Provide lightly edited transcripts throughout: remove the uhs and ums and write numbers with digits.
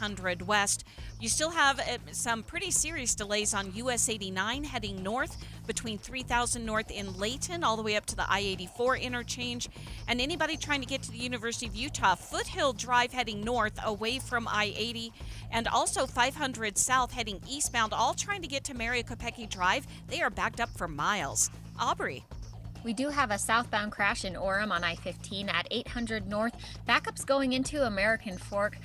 500 west. You still have some pretty serious delays on US 89 heading north between 3000 north in Layton all the way up to the I-84 interchange. And anybody trying to get to the University of Utah, Foothill Drive heading north away from I-80, and also 500 south heading eastbound, all trying to get to Mario Kopecki Drive. They are backed up for miles. Aubrey. We do have a southbound crash in Orem on I-15 at 800 North. Backups going into American Fork.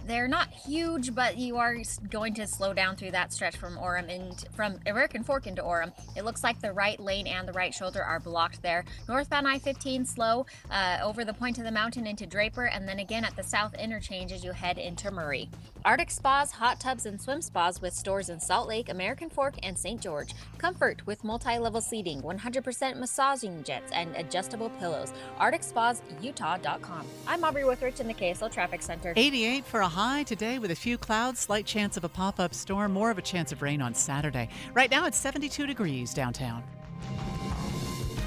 They're not huge, but you are going to slow down through that stretch from Orem and from American Fork into Orem. It looks like the right lane and the right shoulder are blocked there. Northbound I-15 slow over the point of the mountain into Draper, and then again at the south interchange as you head into Murray. Arctic Spas, hot tubs, and swim spas with stores in Salt Lake, American Fork, and St. George. Comfort with multi-level seating, 100% massaging jets, and adjustable pillows. ArcticSpasUtah.com. I'm Aubrey Withrich in the KSL Traffic Center. 88 for a high today with a few clouds, slight chance of a pop-up storm, more of a chance of rain on Saturday. Right now it's 72 degrees downtown.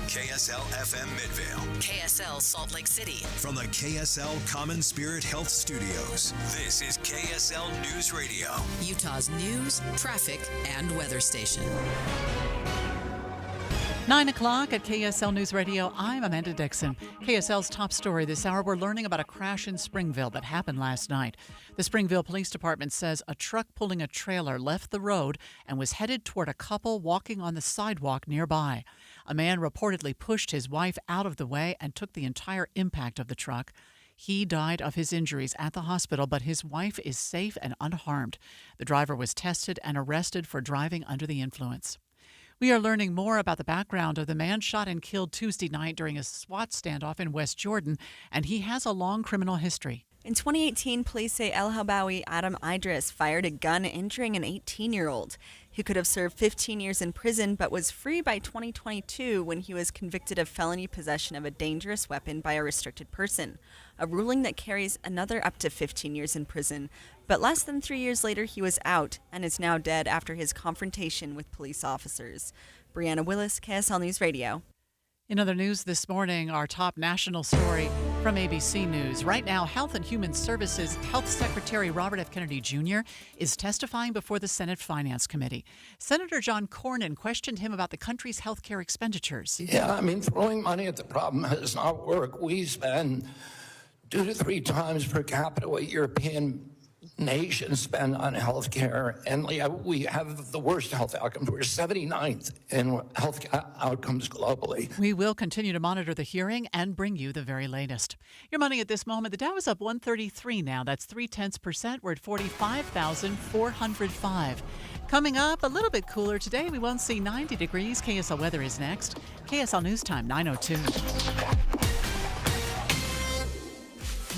KSL FM Midvale. KSL Salt Lake City. From the KSL Common Spirit Health Studios, this is KSL News Radio. Utah's news, traffic, and weather station. 9 o'clock at KSL News Radio. I'm Amanda Dixon. KSL's top story this hour, we're learning about a crash in Springville that happened last night. The Springville Police Department says a truck pulling a trailer left the road and was headed toward a couple walking on the sidewalk nearby. A man reportedly pushed his wife out of the way and took the entire impact of the truck. He died of his injuries at the hospital, but his wife is safe and unharmed. The driver was tested and arrested for driving under the influence. We are learning more about the background of the man shot and killed Tuesday night during a SWAT standoff in West Jordan, and he has a long criminal history. In 2018, police say El Habawi Adam Idris fired a gun injuring an 18-year-old. He could have served 15 years in prison, but was free by 2022 when he was convicted of felony possession of a dangerous weapon by a restricted person, a ruling that carries another up to 15 years in prison. But less than 3 years later, he was out and is now dead after his confrontation with police officers. Brianna Willis, KSL News Radio. In other news this morning, our top national story from ABC News. Right now, Health and Human Services Health Secretary Robert F. Kennedy Jr. is testifying before the Senate Finance Committee. Senator John Cornyn questioned him about the country's health care expenditures. Yeah, throwing money at the problem does not work. We spend 2 to 3 times per capita what European nations spend on health care, and we have the worst health outcomes. We're 79th in health outcomes globally. We will continue to monitor the hearing and bring you the very latest. Your money at this moment, the Dow is up 133 now. That's 0.3%. We're at 45,405. Coming up, a little bit cooler today. We won't see 90 degrees. KSL weather is next. KSL News Time, 9:02.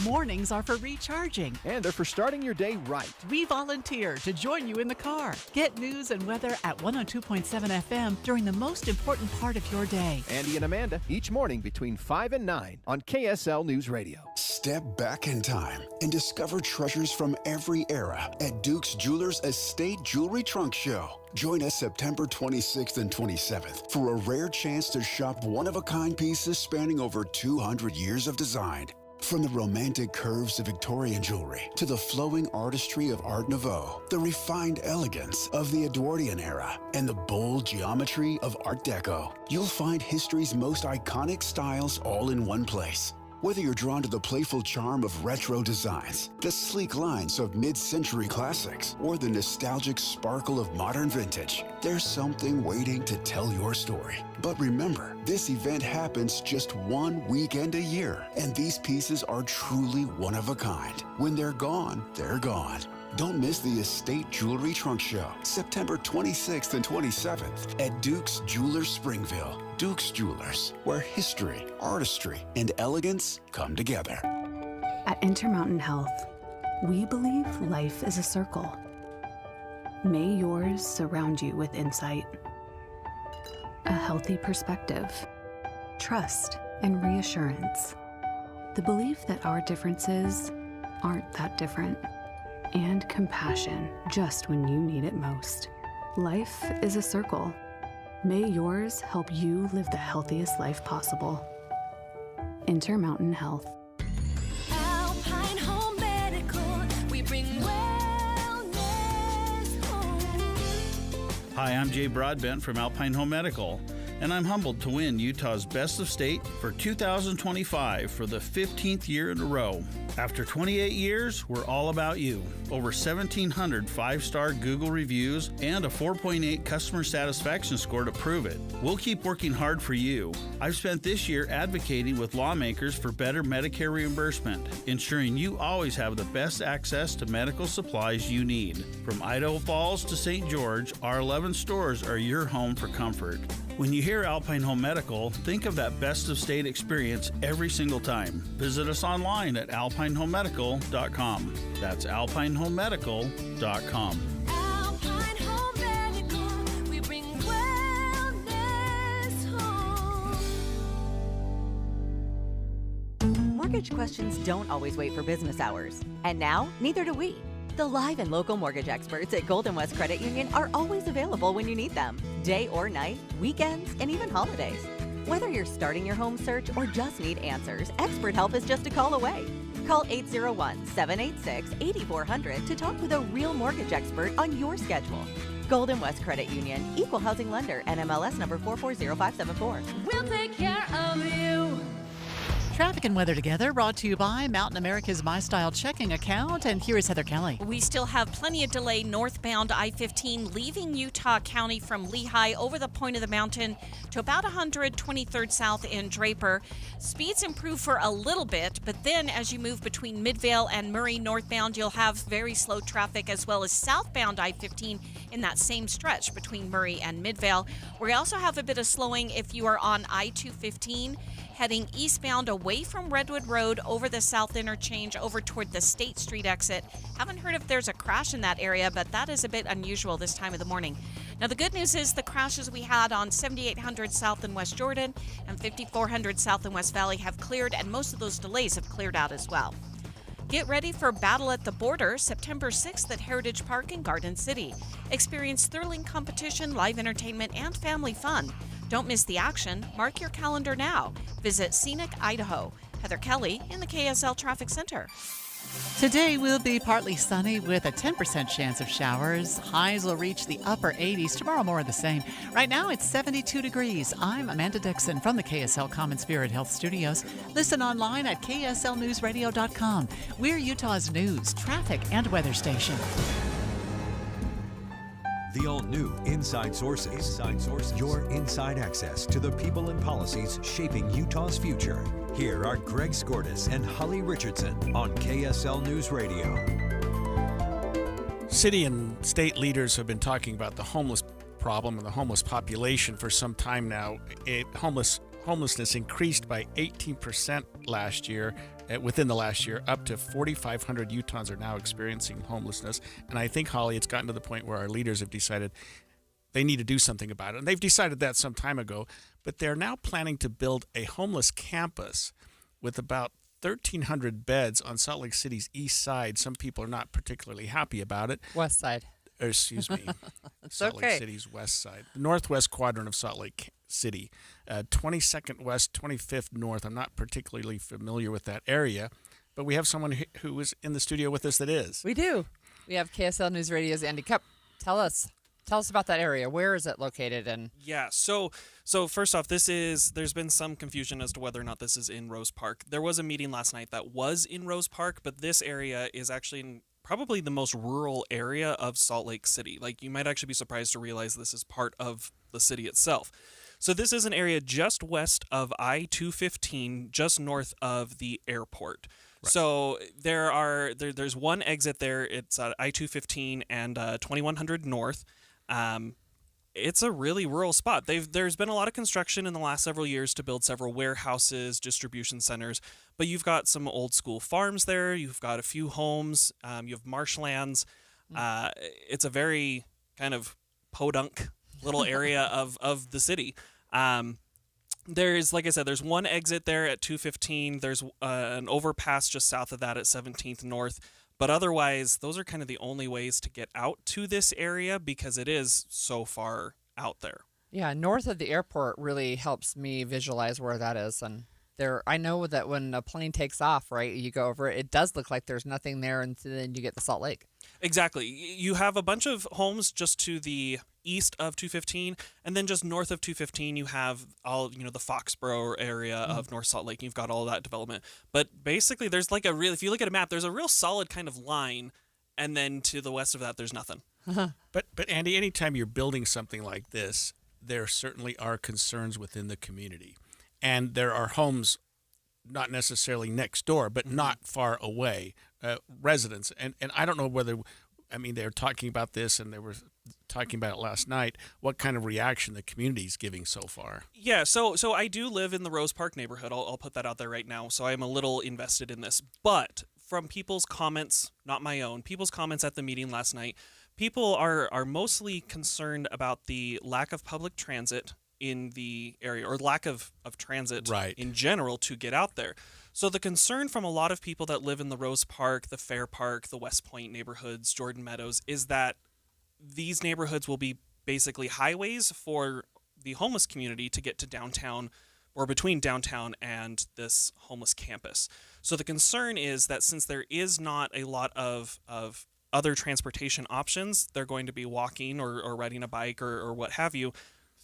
Mornings are for recharging. And they're for starting your day right. We volunteer to join you in the car. Get news and weather at 102.7 FM during the most important part of your day. Andy and Amanda, each morning between 5 and 9 on KSL News Radio. Step back in time and discover treasures from every era at Duke's Jewelers Estate Jewelry Trunk Show. Join us September 26th and 27th for a rare chance to shop one-of-a-kind pieces spanning over 200 years of design. From the romantic curves of Victorian jewelry to the flowing artistry of Art Nouveau, the refined elegance of the Edwardian era, and the bold geometry of Art Deco, you'll find history's most iconic styles all in one place. Whether you're drawn to the playful charm of retro designs, the sleek lines of mid-century classics, or the nostalgic sparkle of modern vintage, there's something waiting to tell your story. But remember, this event happens just one weekend a year, and these pieces are truly one of a kind. When they're gone, they're gone. Don't miss the Estate Jewelry Trunk Show, September 26th and 27th at Duke's Jewelers Springville. Duke's Jewelers, where history, artistry, and elegance come together. At Intermountain Health, we believe life is a circle. May yours surround you with insight, a healthy perspective, trust, and reassurance. The belief that our differences aren't that different, and compassion just when you need it most. Life is a circle. May yours help you live the healthiest life possible. Intermountain Health. Alpine Home Medical, we bring Hi, I'm Jay Broadbent from Alpine Home Medical, and I'm humbled to win Utah's Best of State for 2025 for the 15th year in a row. After 28 years, we're all about you. Over 1,700 five-star Google reviews and a 4.8 customer satisfaction score to prove it. We'll keep working hard for you. I've spent this year advocating with lawmakers for better Medicare reimbursement, ensuring you always have the best access to medical supplies you need. From Idaho Falls to St. George, our 11 stores are your home for comfort. When you hear Alpine Home Medical, think of that best of state experience every single time. Visit us online at alpinehomemedical.com. That's alpinehomemedical.com. Alpine Home Medical, we bring wellness home. Mortgage questions don't always wait for business hours. And now, neither do we. The live and local mortgage experts at Golden West Credit Union are always available when you need them, day or night, weekends, and even holidays. Whether you're starting your home search or just need answers, expert help is just a call away. Call 801-786-8400 to talk with a real mortgage expert on your schedule. Golden West Credit Union, Equal Housing Lender, NMLS number 440574. We'll take care of you. Traffic and weather together, brought to you by Mountain America's My Style checking account. And here is Heather Kelly. We still have plenty of delay northbound I-15 leaving Utah County from Lehigh over the point of the mountain to about 123rd South in Draper. Speeds improve for a little bit, but then as you move between Midvale and Murray northbound, you'll have very slow traffic, as well as southbound I-15 in that same stretch between Murray and Midvale. We also have a bit of slowing if you are on I-215 heading eastbound away from Redwood Road over the south interchange over toward the State Street exit. Haven't heard if there's a crash in that area, but that is a bit unusual this time of the morning. Now, the good news is the crashes we had on 7800 South in West Jordan and 5400 South in West Valley have cleared, and most of those delays have cleared out as well. Get ready for Battle at the Border, September 6th at Heritage Park in Garden City. Experience thrilling competition, live entertainment, and family fun. Don't miss the action. Mark your calendar now. Visit Scenic Idaho. Heather Kelly in the KSL Traffic Center. Today will be partly sunny with a 10% chance of showers. Highs will reach the upper 80s. Tomorrow, more of the same. Right now, it's 72 degrees. I'm Amanda Dixon from the KSL Common Spirit Health Studios. Listen online at kslnewsradio.com. We're Utah's news, traffic, and weather station. The all-new Inside Sources. Your inside access to the people and policies shaping Utah's future. Here are Greg Skordas and Holly Richardson on KSL News Radio. City and state leaders have been talking about the homeless problem and the homeless population for some time now. Homelessness increased by 18% last year. Within the last year, up to 4,500 Utahns are now experiencing homelessness. And I think, Holly, it's gotten to the point where our leaders have decided they need to do something about it. And they've decided that some time ago, but they're now planning to build a homeless campus with about 1,300 beds on Salt Lake City's east side. Some people are not particularly happy about it. West side. Excuse me. Salt okay. Lake City's west side. The northwest quadrant of Salt Lake City. 22nd west, 25th north. I'm not particularly familiar with that area, but we have someone who is in the studio with us that is. We do. We have KSL News Radio's Andy Cup. Tell us about that area. Where is it located? And yeah, so first off, there's been some confusion as to whether or not this is in Rose Park. There was a meeting last night that was in Rose Park, but this area is actually in probably the most rural area of Salt Lake City. Like, you might actually be surprised to realize this is part of the city itself. So this is an area just west of I-215, just north of the airport. Right. So there's one exit there. It's at I-215 and 2100 North. It's a really rural spot. There's been a lot of construction in the last several years to build several warehouses, distribution centers, but you've got some old school farms there. You've got a few homes. You have marshlands. It's a very kind of podunk little area of the city. There's, like I said, there's one exit there at 215. There's an overpass just south of that at 17th North. But otherwise, those are kind of the only ways to get out to this area because it is so far out there. Yeah, north of the airport really helps me visualize where that is. And I know that when a plane takes off, right, you go over it, it does look like there's nothing there, and then you get the Salt Lake. Exactly. You have a bunch of homes just to the east of 215, and then just north of 215 you have all the Foxborough area of North Salt Lake. You've got all that development, but basically there's like if you look at a map, there's a real solid kind of line, and then to the west of that there's nothing. But Andy, anytime you're building something like this, there certainly are concerns within the community, and there are homes not necessarily next door, but not far away, residents, and I don't know whether. I mean, they're talking about this, and they were talking about it last night. What kind of reaction the community's giving so far? Yeah, so I do live in the Rose Park neighborhood. I'll put that out there right now. So I'm a little invested in this. But from people's comments, not my own, people's comments at the meeting last night, people are mostly concerned about the lack of public transit in the area, or lack of transit in general to get out there. So the concern from a lot of people that live in the Rose Park, the Fair Park, the West Point neighborhoods, Jordan Meadows, is that these neighborhoods will be basically highways for the homeless community to get to downtown, or between downtown and this homeless campus. So the concern is that since there is not a lot of other transportation options, they're going to be walking or riding a bike or what have you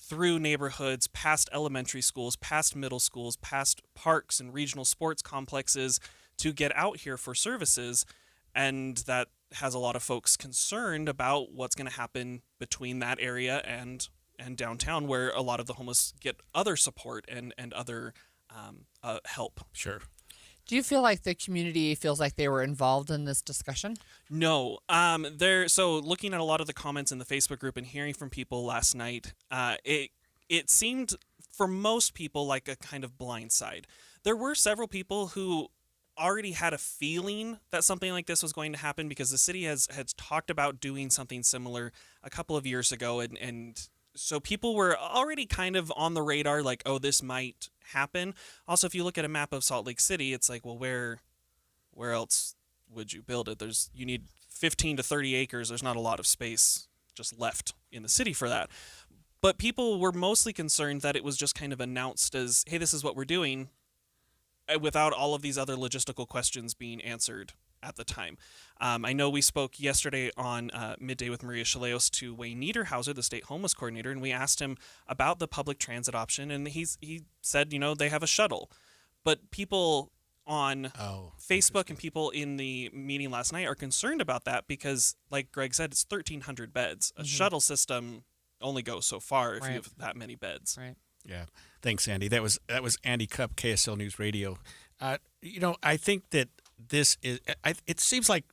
through neighborhoods, past elementary schools, past middle schools, past parks and regional sports complexes to get out here for services. And that has a lot of folks concerned about what's going to happen between that area and downtown, where a lot of the homeless get other support and other help. Sure. Do you feel like the community feels like they were involved in this discussion? No. So looking at a lot of the comments in the Facebook group and hearing from people last night, it seemed for most people like a kind of blindside. There were several people who already had a feeling that something like this was going to happen, because the city has talked about doing something similar a couple of years ago, and so people were already kind of on the radar, like, oh, this might happen. Also, if you look at a map of Salt Lake City, it's like, well, where else would you build it? You need 15 to 30 acres. There's not a lot of space just left in the city for that. But people were mostly concerned that it was just kind of announced as, hey, this is what we're doing, without all of these other logistical questions being answered at the time. I know we spoke yesterday on Midday with Maria Chaleos to Wayne Niederhauser, the state homeless coordinator, and we asked him about the public transit option, and he said, they have a shuttle. But people on Facebook and people in the meeting last night are concerned about that because, like Greg said, it's 1,300 beds. A shuttle system only goes so far if you have that many beds. Right. Yeah. Thanks, Andy. That was Andy Cupp, KSL News Radio. I think that this is. It seems like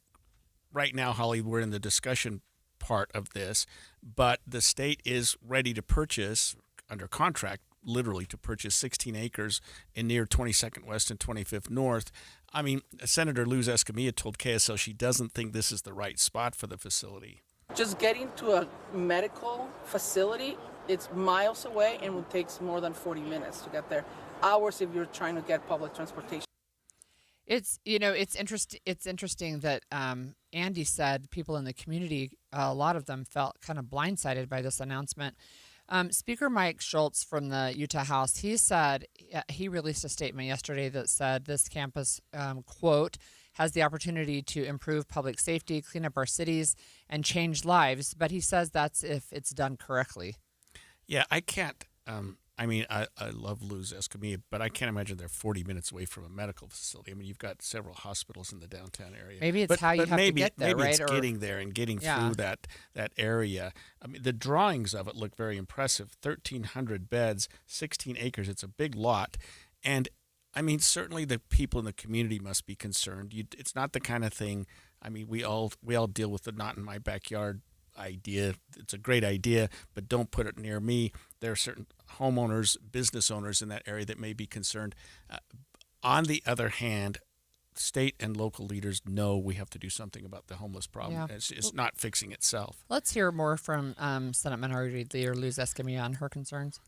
right now, Holly, we're in the discussion part of this, but the state is ready to purchase, under contract, literally to purchase 16 acres in near 22nd West and 25th North. I mean, Senator Luz Escamilla told KSL she doesn't think this is the right spot for the facility. Just getting to a medical facility, it's miles away and it takes more than 40 minutes to get there. Hours if you're trying to get public transportation. It's interesting that Andy said people in the community, a lot of them felt kind of blindsided by this announcement. Speaker Mike Schultz from the Utah House, he said, he released a statement yesterday that said this campus, quote, has the opportunity to improve public safety, clean up our cities, and change lives. But he says that's if it's done correctly. Yeah, I can't. I love Luz Escamilla, but I can't imagine they're 40 minutes away from a medical facility. I mean, you've got several hospitals in the downtown area. Maybe it's how you have to get there, maybe right? It's getting there and getting through that area. I mean, the drawings of it look very impressive. 1,300 beds, 16 acres. It's a big lot. And, I mean, certainly the people in the community must be concerned. It's not the kind of thing, I mean, we all deal with the not in my backyard idea. It's a great idea, but don't put it near me. There are certain homeowners, business owners in that area that may be concerned. On the other hand, state and local leaders know we have to do something about the homeless problem. Yeah. It's not fixing itself. Let's hear more from Senate Minority Leader Luz Escamilla on her concerns.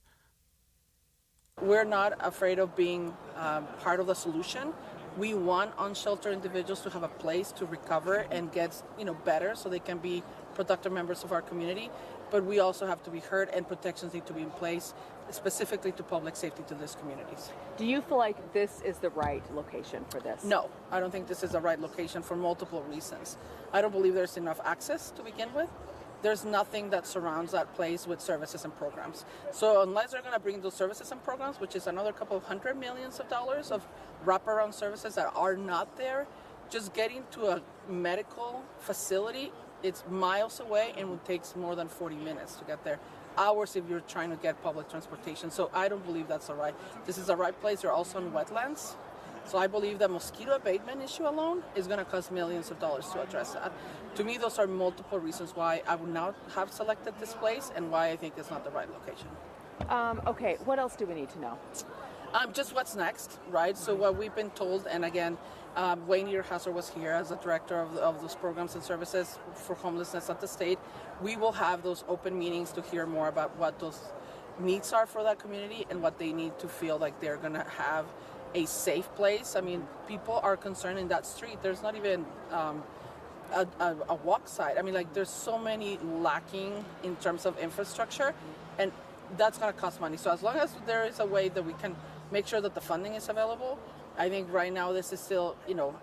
We're not afraid of being part of the solution. We want unsheltered individuals to have a place to recover and get better so they can be productive members of our community. But we also have to be heard, and protections need to be in place specifically to public safety to these communities. Do you feel like this is the right location for this? No, I don't think this is the right location for multiple reasons. I don't believe there's enough access to begin with. there's nothing that surrounds that place with services and programs. So unless they're going to bring those services and programs, which is another couple of $100 million of wraparound services that are not there, just getting to a medical facility, it's miles away and it takes more than 40 minutes to get there. Hours if you're trying to get public transportation. So I don't believe that's the right. This is the right place. They're also in wetlands. So I believe the mosquito abatement issue alone is going to cost millions of dollars to address that. To me, those are multiple reasons why I would not have selected this place and why I think it's not the right location. Okay, what else do we need to know? Just what's next, right? So what we've been told, and again, Wayne Earhauser was here as the director of those programs and services for homelessness at the state. We will have those open meetings to hear more about what those needs are for that community and what they need to feel like they're going to have a safe place. I mean, people are concerned in that street. There's not even a walk side. I mean, like, there's so many lacking in terms of infrastructure, and that's going to cost money. So as long as there is a way that we can make sure that the funding is available, I think right now this is still,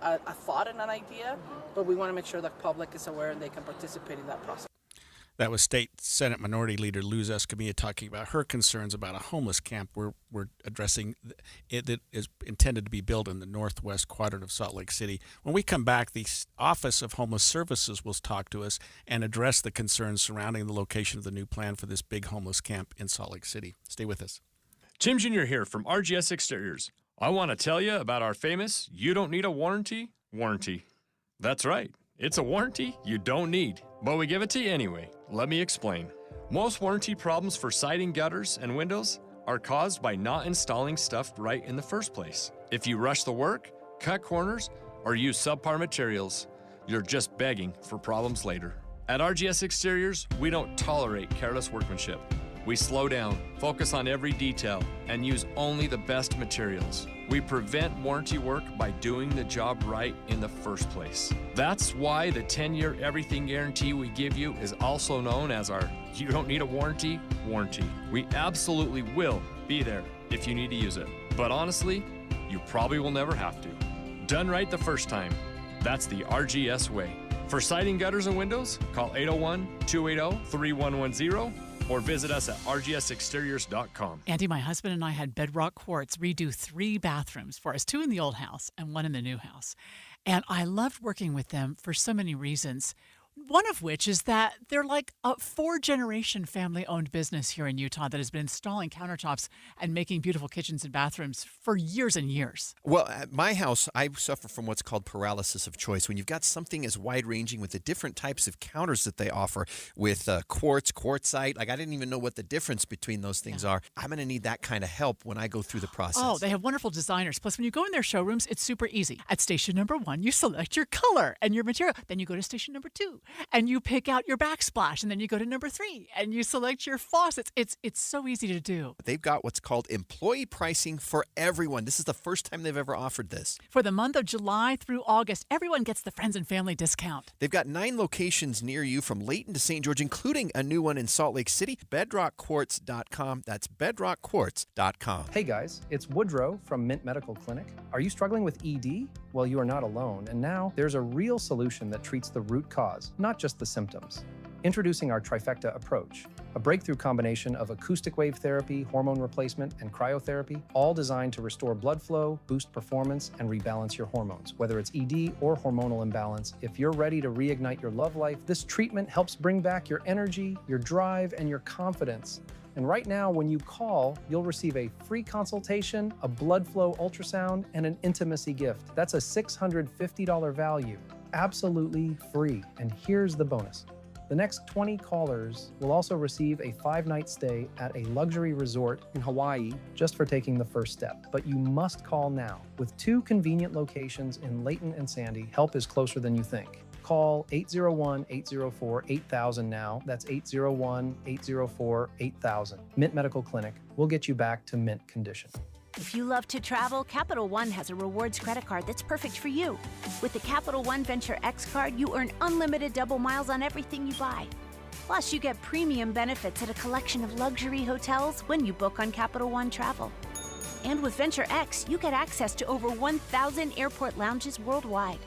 a thought and an idea, but we want to make sure the public is aware and they can participate in that process. That was State Senate Minority Leader Luz Escamilla talking about her concerns about a homeless camp we're addressing it that is intended to be built in the northwest quadrant of Salt Lake City. When we come back, the Office of Homeless Services will talk to us and address the concerns surrounding the location of the new plan for this big homeless camp in Salt Lake City. Stay with us. Jim Jr. here from RGS Exteriors. I want to tell you about our famous "You Don't Need a Warranty" warranty. That's right. It's a warranty you don't need, but we give it to you anyway. Let me explain. Most warranty problems for siding, gutters, and windows are caused by not installing stuff right in the first place. If you rush the work, cut corners, or use subpar materials, you're just begging for problems later. At RGS Exteriors, we don't tolerate careless workmanship. We slow down, focus on every detail, and use only the best materials. We prevent warranty work by doing the job right in the first place. That's why the 10-year everything guarantee we give you is also known as our "You Don't Need a Warranty" warranty. We absolutely will be there if you need to use it. But honestly, you probably will never have to. Done right the first time. That's the RGS way. For siding, gutters, and windows, call 801-280-3110 or visit us at rgsexteriors.com. Andy, my husband and I had Bedrock Quartz redo 3 bathrooms for us, 2 in the old house and 1 in the new house. And I loved working with them for so many reasons. One of which is that they're like a 4-generation family-owned business here in Utah that has been installing countertops and making beautiful kitchens and bathrooms for years and years. Well, at my house, I suffer from what's called paralysis of choice. When you've got something as wide-ranging with the different types of counters that they offer with quartz, quartzite, like I didn't even know what the difference between those things are. I'm going to need that kind of help when I go through the process. Oh, they have wonderful designers. Plus, when you go in their showrooms, it's super easy. At station number 1, you select your color and your material. Then you go to station number 2. And you pick out your backsplash, and then you go to number 3, and you select your faucets. It's so easy to do. They've got what's called employee pricing for everyone. This is the first time they've ever offered this. For the month of July through August, everyone gets the friends and family discount. They've got 9 locations near you from Layton to St. George, including a new one in Salt Lake City. BedrockQuartz.com. That's BedrockQuartz.com. Hey guys, it's Woodrow from Mint Medical Clinic. Are you struggling with ED? Well, you are not alone, and now there's a real solution that treats the root cause, not just the symptoms. Introducing our Trifecta approach, a breakthrough combination of acoustic wave therapy, hormone replacement, and cryotherapy, all designed to restore blood flow, boost performance, and rebalance your hormones. Whether it's ED or hormonal imbalance, if you're ready to reignite your love life, this treatment helps bring back your energy, your drive, and your confidence. And right now, when you call, you'll receive a free consultation, a blood flow ultrasound, and an intimacy gift. That's a $650 value. Absolutely free. And here's the bonus. The next 20 callers will also receive a 5-night stay at a luxury resort in Hawaii just for taking the first step. But you must call now. With 2 convenient locations in Layton and Sandy, help is closer than you think. Call 801-804-8000 now. That's 801-804-8000. Mint Medical Clinic. We'll get you back to mint condition. If you love to travel, Capital One has a rewards credit card that's perfect for you. With the Capital One Venture X card, you earn unlimited double miles on everything you buy. Plus, you get premium benefits at a collection of luxury hotels when you book on Capital One Travel. And with Venture X, you get access to over 1,000 airport lounges worldwide.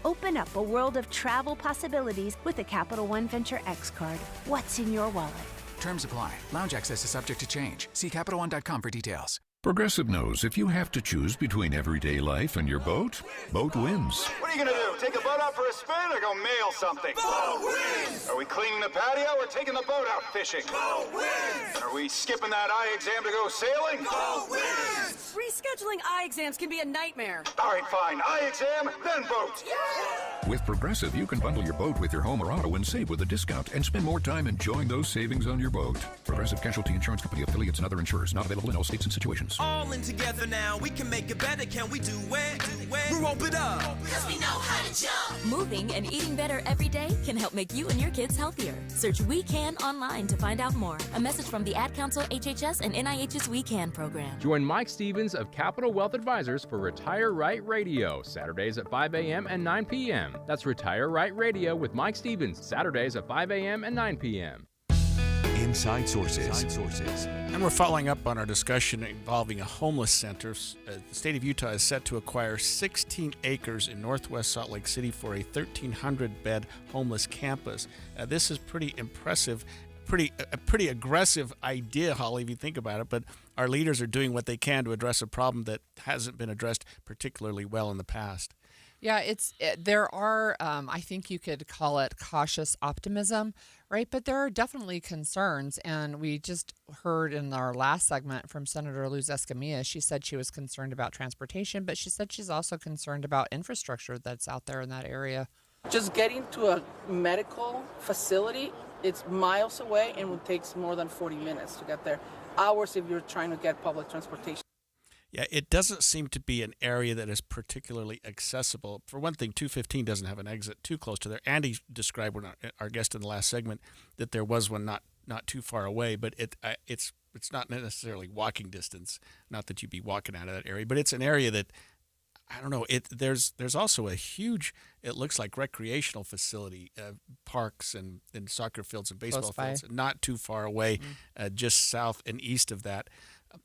Open up a world of travel possibilities with a Capital One Venture X card. What's in your wallet? Terms apply. Lounge access is subject to change. See CapitalOne.com for details. Progressive knows if you have to choose between everyday life and your boat, boat wins. What are you going to do? Take the boat out for a spin or go mail something? Boat wins! Are we cleaning the patio or taking the boat out fishing? Boat wins! Are we skipping that eye exam to go sailing? Boat wins! Rescheduling eye exams can be a nightmare. All right, fine. Eye exam, then boat. Yeah! With Progressive, you can bundle your boat with your home or auto and save with a discount and spend more time enjoying those savings on your boat. Progressive Casualty Insurance Company, affiliates, and other insurers. Not available in all states and situations. All in together now, we can make it better. Can we do it? We rope it up. Cause we know how to jump. Moving and eating better every day can help make you and your kids healthier. Search We Can online to find out more. A message from the Ad Council, HHS, and NIH's We Can program. Join Mike Stevens of Capital Wealth Advisors for Retire Right Radio, Saturdays at 5 a.m. and 9 p.m. That's Retire Right Radio with Mike Stevens, Saturdays at 5 a.m. and 9 p.m. Inside Sources. And we're following up on our discussion involving a homeless center. The state of Utah is set to acquire 16 acres in northwest Salt Lake City for a 1,300-bed homeless campus. This is pretty impressive, a pretty aggressive idea, Holly, if you think about it, but our leaders are doing what they can to address a problem that hasn't been addressed particularly well in the past. Yeah, there are, I think you could call it cautious optimism, right? But there are definitely concerns. And we just heard in our last segment from Senator Luz Escamilla, she said she was concerned about transportation, but she said she's also concerned about infrastructure that's out there in that area. Just getting to a medical facility, it's miles away and it takes more than 40 minutes to get there. Hours if you're trying to get public transportation. Yeah, it doesn't seem to be an area that is particularly accessible. For one thing, 215 doesn't have an exit too close to there. Andy described, when our guest in the last segment, that there was one not too far away, but it's not necessarily walking distance. Not that you'd be walking out of that area, but it's an area that, I don't know. There's also a huge, it looks like, recreational facility, parks and soccer fields and baseball fields, not too far away, just south and east of that.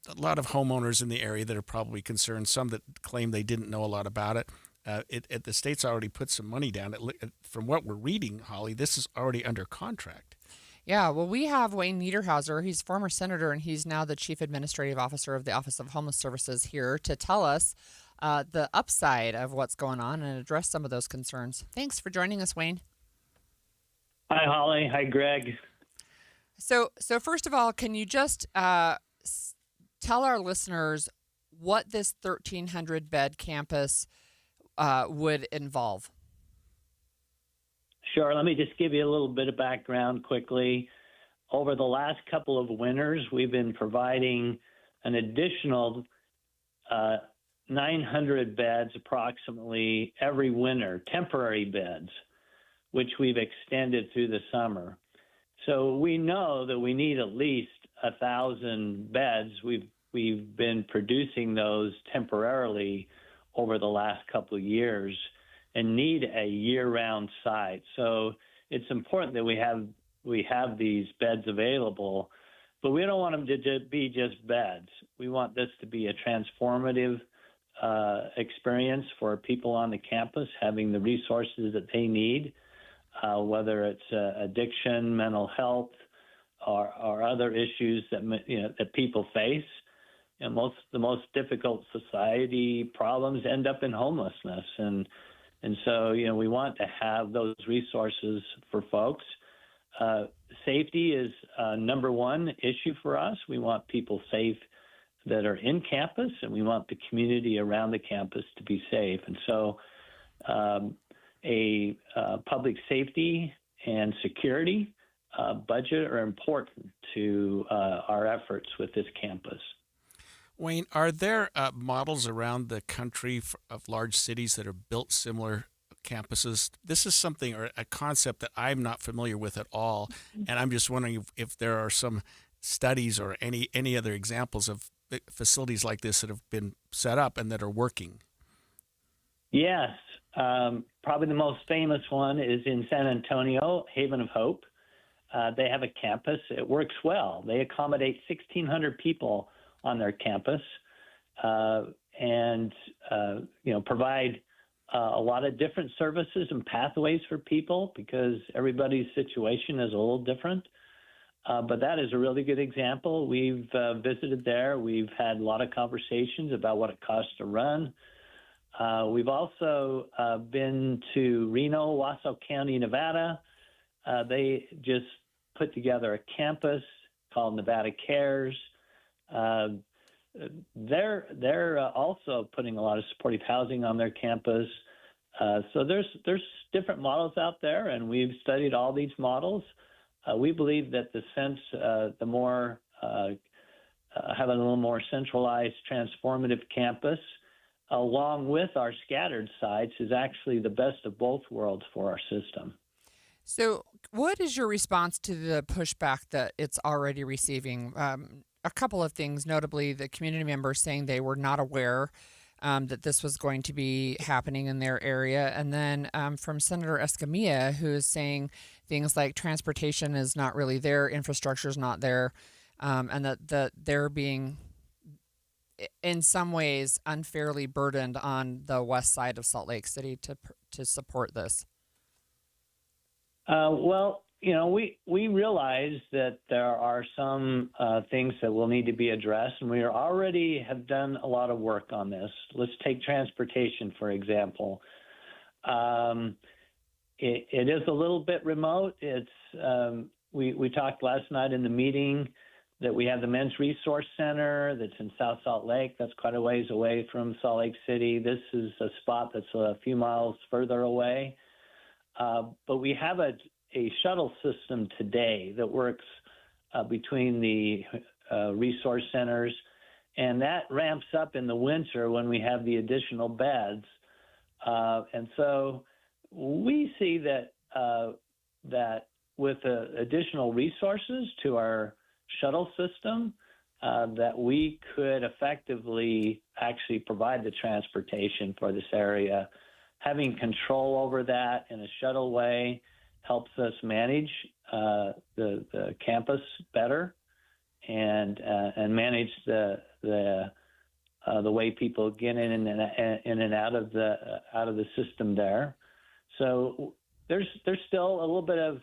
A lot of homeowners in the area that are probably concerned, some that claim they didn't know a lot about it. The state's already put some money down. From what we're reading, Holly, this is already under contract. Yeah, well, we have Wayne Niederhauser. He's former senator, and he's now the chief administrative officer of the Office of Homeless Services here to tell us the upside of what's going on and address some of those concerns. Thanks for joining us, Wayne. Hi, Holly. Hi, Greg. So first of all, can you just tell our listeners what this 1,300-bed campus would involve? Sure. Let me just give you a little bit of background quickly. Over the last couple of winters, we've been providing an additional 900 beds approximately every winter, temporary beds, which we've extended through the summer. So we know that we need at least 1,000 beds. We've been producing those temporarily over the last couple of years and need a year-round site. So it's important that we have these beds available, but we don't want them to be just beds. We want this to be a transformative experience for people on the campus, having the resources that they need, whether it's addiction, mental health, or other issues that people face. And the most difficult society problems end up in homelessness, and so we want to have those resources for folks. Safety is number one issue for us. We want people safe that are in campus, and we want the community around the campus to be safe. And so, public safety and security budget are important to our efforts with this campus. Wayne, are there models around the country of large cities that have built similar campuses? This is something, or a concept, that I'm not familiar with at all, and I'm just wondering if there are some studies or any other examples of facilities like this that have been set up and that are working. Yes. Probably the most famous one is in San Antonio, Haven of Hope. They have a campus. It works well. They accommodate 1,600 people on their campus and provide a lot of different services and pathways for people because everybody's situation is a little different. But that is a really good example. We've visited there. We've had a lot of conversations about what it costs to run. We've also been to Reno, Washoe County, Nevada. They just put together a campus called Nevada Cares. They're also putting a lot of supportive housing on their campus. So there's different models out there, and we've studied all these models. We believe that the more having a little more centralized, transformative campus, along with our scattered sites, is actually the best of both worlds for our system. So, what is your response to the pushback that it's already receiving? A couple of things, notably the community members saying they were not aware that this was going to be happening in their area. And then from Senator Escamilla, who is saying things like transportation is not really there, infrastructure is not there, and that they're being, in some ways, unfairly burdened on the west side of Salt Lake City to support this. Well, we realize that there are some things that will need to be addressed, and we already have done a lot of work on this. Let's take transportation, for example. It is a little bit remote. We talked last night in the meeting that we have the Men's Resource Center that's in South Salt Lake. That's quite a ways away from Salt Lake City. This is a spot that's a few miles further away. But we have a shuttle system today that works between the resource centers, and that ramps up in the winter when we have the additional beds. And so we see that with additional resources to our shuttle system, that we could effectively actually provide the transportation for this area. Having control over that in a shuttle way helps us manage the campus better and manage the way people get in and out of the system there. So there's still a little bit of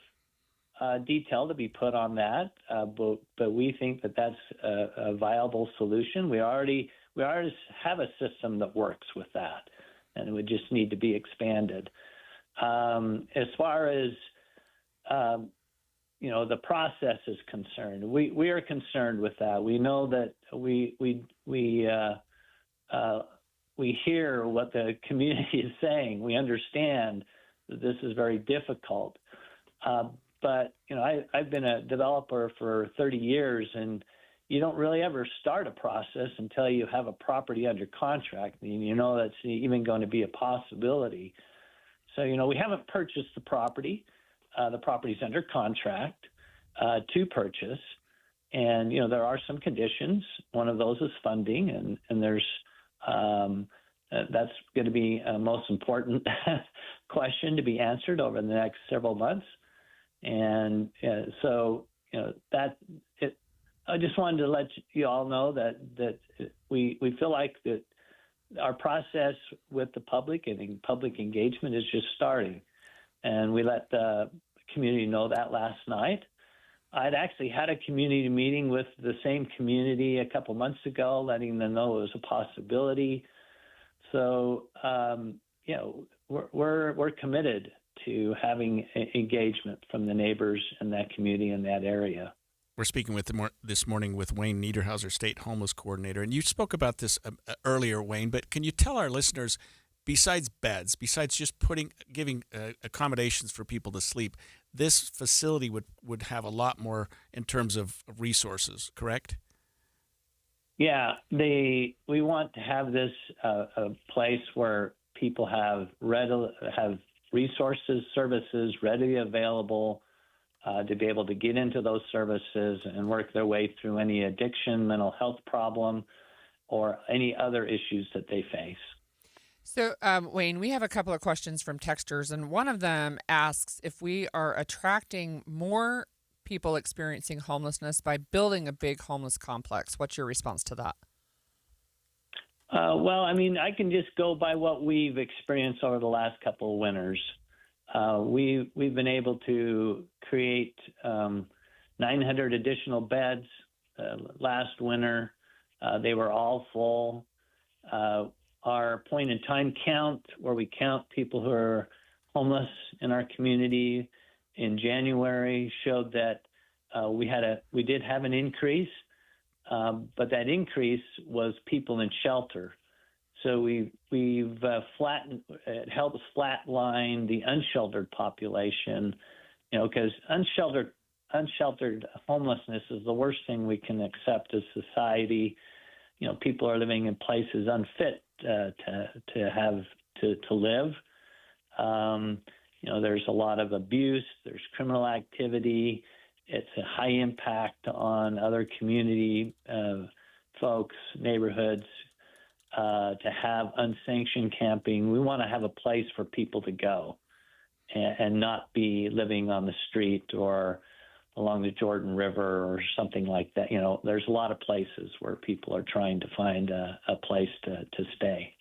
detail to be put on that, but we think that that's a viable solution. We already have a system that works with that, and it would just need to be expanded. As far as the process is concerned, we are concerned with that. We know that we hear what the community is saying. We understand that this is very difficult. But I've been a developer for 30 years, and you don't really ever start a process until you have a property under contract, and you know that's even going to be a possibility. So, we haven't purchased the property. The property's under contract to purchase, and there are some conditions. One of those is funding, and there's that's going to be a most important question to be answered over the next several months. And so I just wanted to let you all know that we feel like that our process with the public and public engagement is just starting, and we let the community know that last night. I'd actually had a community meeting with the same community a couple months ago, letting them know it was a possibility. So we're committed to having engagement from the neighbors in that community in that area. We're speaking this morning with Wayne Niederhauser, State Homeless Coordinator. And you spoke about this earlier, Wayne, but can you tell our listeners, besides beds, besides just giving accommodations for people to sleep, this facility would have a lot more in terms of resources, correct? Yeah, we want to have this a place where people have resources, services readily available to be able to get into those services and work their way through any addiction, mental health problem, or any other issues that they face. So, Wayne, we have a couple of questions from texters, and one of them asks if we are attracting more people experiencing homelessness by building a big homeless complex. What's your response to that? Well, I mean, I can just go by what we've experienced over the last couple of winters. We've been able to create 900 additional beds last winter. They were all full. Our point-in-time count, where we count people who are homeless in our community in January, showed that we did have an increase, but that increase was people in shelter. So we've flattened. It helps flatline the unsheltered population, because unsheltered homelessness is the worst thing we can accept as society. People are living in places unfit to live. There's a lot of abuse. There's criminal activity. It's a high impact on other community folks, neighborhoods. To have unsanctioned camping, we want to have a place for people to go and not be living on the street or along the Jordan River or something like that. There's a lot of places where people are trying to find a place to stay.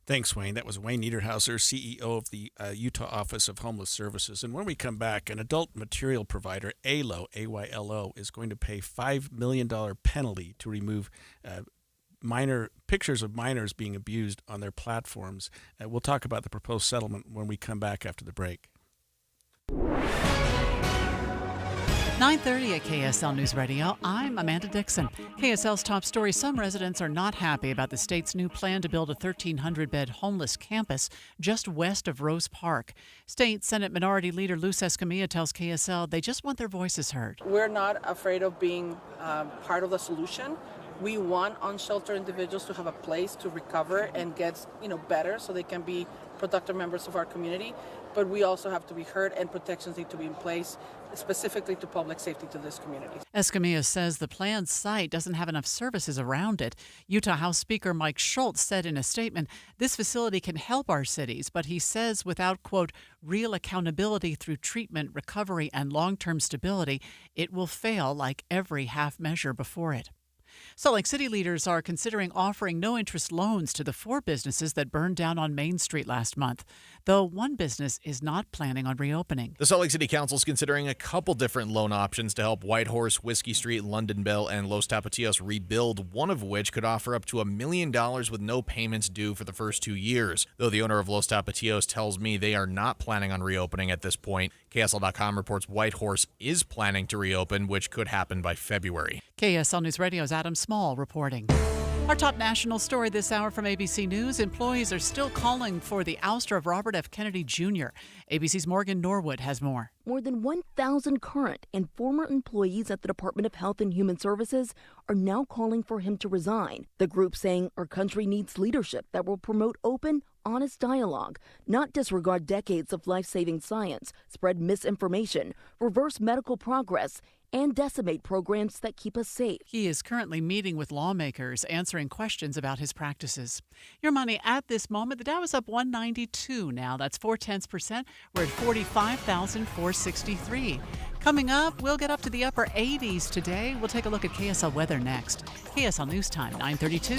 Thanks, Wayne. That was Wayne Niederhauser, CEO of the Utah Office of Homeless Services. And when we come back, an adult material provider, AYLO, AYLO, is going to pay $5 million penalty to remove pictures of minors being abused on their platforms. We'll talk about the proposed settlement when we come back after the break. 9:30 at KSL News Radio. I'm Amanda Dixon. KSL's top story. Some residents are not happy about the state's new plan to build a 1,300-bed homeless campus just west of Rose Park. State Senate Minority Leader Luz Escamilla tells KSL they just want their voices heard. We're not afraid of being part of the solution. We want unsheltered individuals to have a place to recover and get better so they can be productive members of our community. But we also have to be heard, and protections need to be in place specifically to public safety to this community. Escamilla says the planned site doesn't have enough services around it. Utah House Speaker Mike Schultz said in a statement, this facility can help our cities, but he says without, quote, real accountability through treatment, recovery, and long-term stability, it will fail like every half measure before it. Salt Lake City leaders are considering offering no-interest loans to the 4 businesses that burned down on Main Street last month, though one business is not planning on reopening. The Salt Lake City Council is considering a couple different loan options to help Whitehorse, Whiskey Street, London Bell, and Los Tapatios rebuild, one of which could offer up to $1 million with no payments due for the first 2 years. Though the owner of Los Tapatios tells me they are not planning on reopening at this point. KSL.com reports Whitehorse is planning to reopen, which could happen by February. KSL News Radio's Adam Small reporting. Our top national story this hour from ABC News. Employees are still calling for the ouster of Robert F. Kennedy Jr. ABC's Morgan Norwood has more. More than 1,000 current and former employees at the Department of Health and Human Services are now calling for him to resign. The group saying our country needs leadership that will promote open, honest dialogue, not disregard decades of life-saving science, spread misinformation, reverse medical progress, and decimate programs that keep us safe. He is currently meeting with lawmakers, answering questions about his practices. Your money at this moment, the Dow is up 192 now. That's 0.4%. We're at 45,463. Coming up, we'll get up to the upper 80s today. We'll take a look at KSL weather next. KSL News Time, 9:32.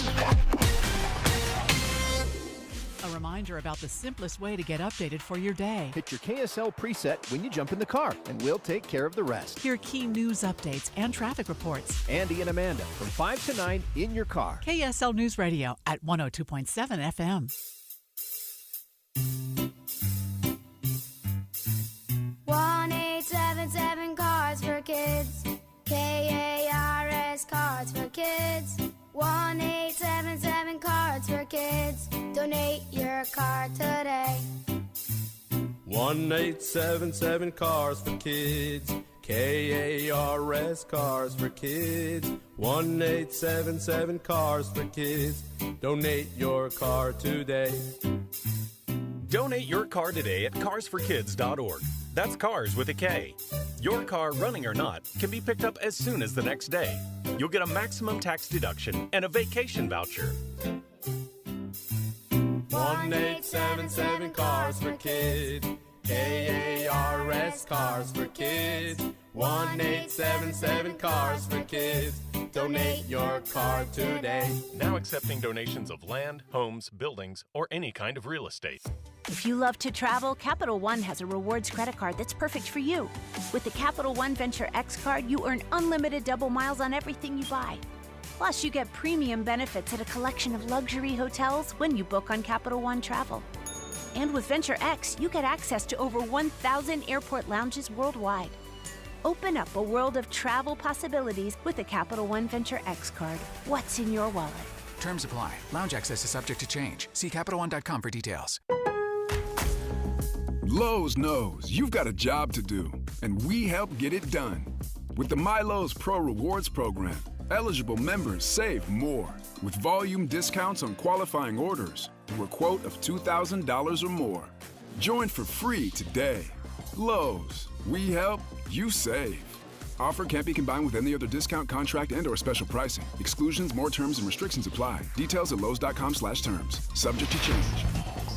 A reminder about the simplest way to get updated for your day. Hit your KSL preset when you jump in the car, and we'll take care of the rest. Hear key news updates and traffic reports. Andy and Amanda from 5 to 9 in your car. KSL News Radio at 102.7 FM. 1-877 Cars for Kids. KARS Cards for Kids. 1-877 Cards for Kids. Donate your car today. 1-877 Cars for Kids. KARS Cars for Kids. 1-877 Cars for Kids. Donate your car today. Donate your car today at carsforkids.org. That's cars with a K. Your car, running or not, can be picked up as soon as the next day. You'll get a maximum tax deduction and a vacation voucher. 1-877 Cars for Kids. KARS Cars for Kids. 1-877 Cars for Kids. Donate your car today. Now accepting donations of land, homes, buildings, or any kind of real estate. If you love to travel, Capital One has a rewards credit card that's perfect for you. With the Capital One Venture X card, you earn unlimited double miles on everything you buy. Plus, you get premium benefits at a collection of luxury hotels when you book on Capital One Travel. And with Venture X, you get access to over 1,000 airport lounges worldwide. Open up a world of travel possibilities with the Capital One Venture X card. What's in your wallet? Terms apply. Lounge access is subject to change. See CapitalOne.com for details. Lowe's knows you've got a job to do, and we help get it done. With the MyLowe's Pro Rewards program, eligible members save more with volume discounts on qualifying orders through a quote of $2,000 or more. Join for free today. Lowe's, we help, you save. Offer can't be combined with any other discount, contract, and/or special pricing. Exclusions, more terms, and restrictions apply. Details at lowes.com/terms. Subject to change.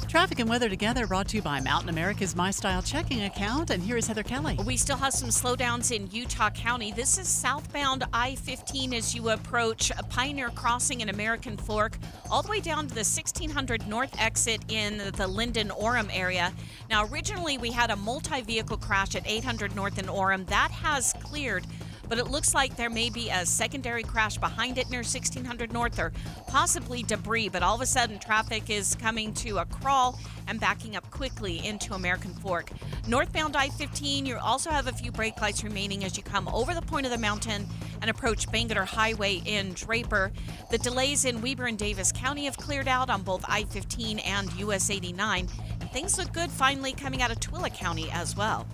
Traffic and weather together brought to you by Mountain America's My Style checking account. And here is Heather Kelly. We still have some slowdowns in Utah County. This is southbound I-15 as you approach Pioneer Crossing in American Fork, all the way down to the 1600 North exit in the Linden-Orem area. Now, originally we had a multi-vehicle crash at 800 North in Orem. That has cleared, but it looks like there may be a secondary crash behind it near 1600 North, or possibly debris. But all of a sudden, traffic is coming to a crawl and backing up quickly into American Fork. Northbound I-15, you also have a few brake lights remaining as you come over the point of the mountain and approach Bangerter Highway in Draper. The delays in Weber and Davis County have cleared out on both I-15 and US 89, and things look good finally coming out of Tooele County as well.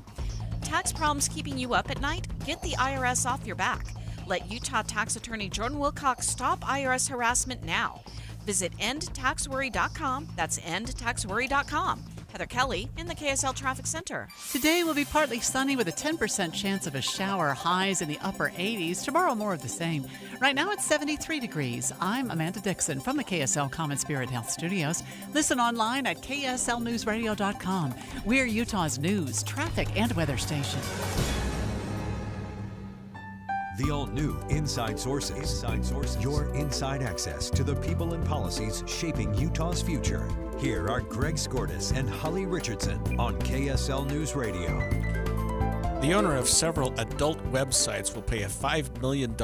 Tax problems keeping you up at night? Get the IRS off your back. Let Utah tax attorney Jordan Wilcox stop IRS harassment now. Visit endtaxworry.com. That's endtaxworry.com. Heather Kelly in the KSL Traffic Center. Today will be partly sunny with a 10% chance of a shower, highs in the upper 80s. Tomorrow, more of the same. Right now, it's 73 degrees. I'm Amanda Dixon from the KSL Common Spirit Health Studios. Listen online at kslnewsradio.com. We're Utah's news, traffic, and weather station. The all-new Inside Sources. Your inside access to the people and policies shaping Utah's future. Here are Greg Skordas and Holly Richardson on KSL News Radio. The owner of several adult websites will pay a $5 million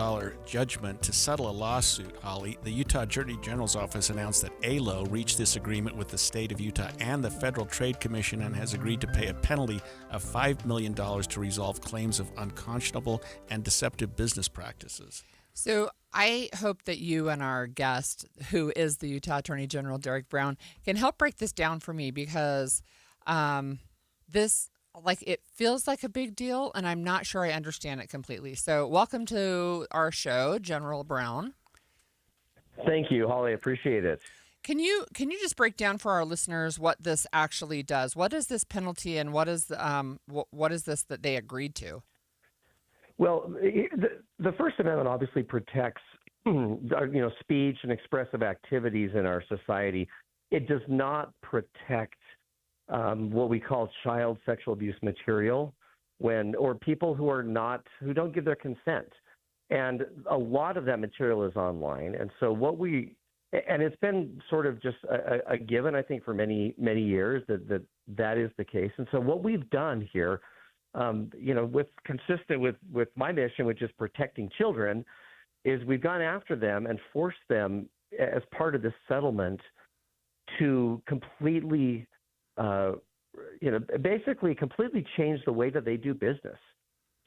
judgment to settle a lawsuit, Holly. The Utah Attorney General's office announced that ALO reached this agreement with the state of Utah and the Federal Trade Commission and has agreed to pay a penalty of $5 million to resolve claims of unconscionable and deceptive business practices. So I hope that you and our guest, who is the Utah Attorney General, Derek Brown, can help break this down for me, because this, it feels like a big deal, and I'm not sure I understand it completely. So welcome to our show, General Brown. Thank you, Holly. I appreciate it. Can you just break down for our listeners what this actually does? What is this penalty, and what is this that they agreed to? Well, the First Amendment obviously protects, speech and expressive activities in our society. It does not protect what we call child sexual abuse material, or people who don't give their consent. And a lot of that material is online. And so and it's been sort of just a given, I think, for many, many years that is the case. And so what we've done here, consistent with my mission, which is protecting children, is we've gone after them and forced them as part of this settlement to completely, basically completely change the way that they do business.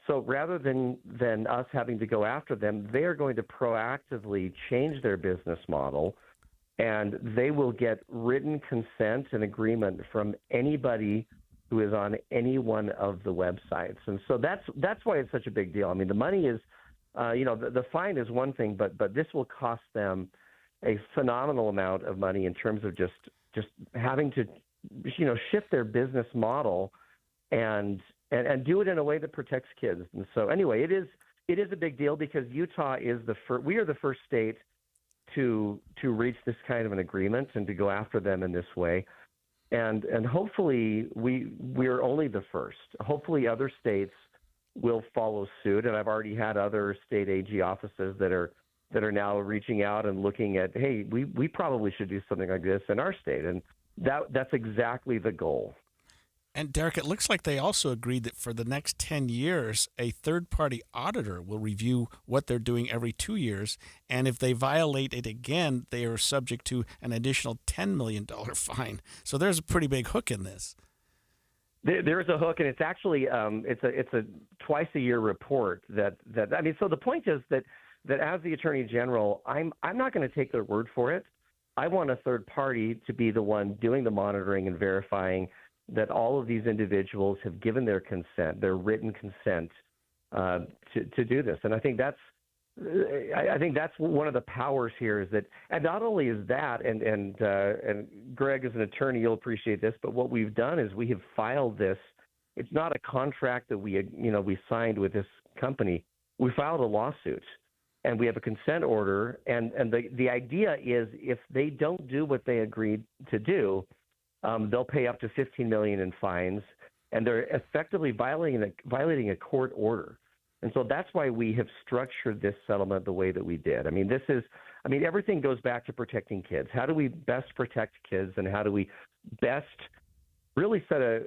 So rather than us having to go after them, they are going to proactively change their business model, and they will get written consent and agreement from anybody who is on any one of the websites. And so that's why it's such a big deal. I mean, the money is, the fine is one thing, but this will cost them a phenomenal amount of money in terms of just having to, shift their business model and do it in a way that protects kids. And so anyway, it is a big deal because Utah is we are the first state to reach this kind of an agreement and to go after them in this way. And hopefully we're only the first. Hopefully other states will follow suit. And I've already had other state AG offices that are now reaching out and looking at, hey, we probably should do something like this in our state. And that's exactly the goal. And Derek, it looks like they also agreed that for the next 10 years, a third-party auditor will review what they're doing every 2 years. And if they violate it again, they are subject to an additional $10 million fine. So there's a pretty big hook in this. There's a hook, and it's actually it's a twice-a-year report that I mean. So the point is that as the Attorney General, I'm not going to take their word for it. I want a third party to be the one doing the monitoring and verifying that all of these individuals have given their consent, their written consent, to do this. And I think that's one of the powers here is that, and not only is that, and Greg, as an attorney, you'll appreciate this, but what we've done is we have filed this. It's not a contract that we signed with this company. We filed a lawsuit, and we have a consent order. And the idea is if they don't do what they agreed to do, they'll pay up to $15 million in fines, and they're effectively violating a court order. And so that's why we have structured this settlement the way that we did. I mean, everything goes back to protecting kids. How do we best protect kids, and how do we best really set a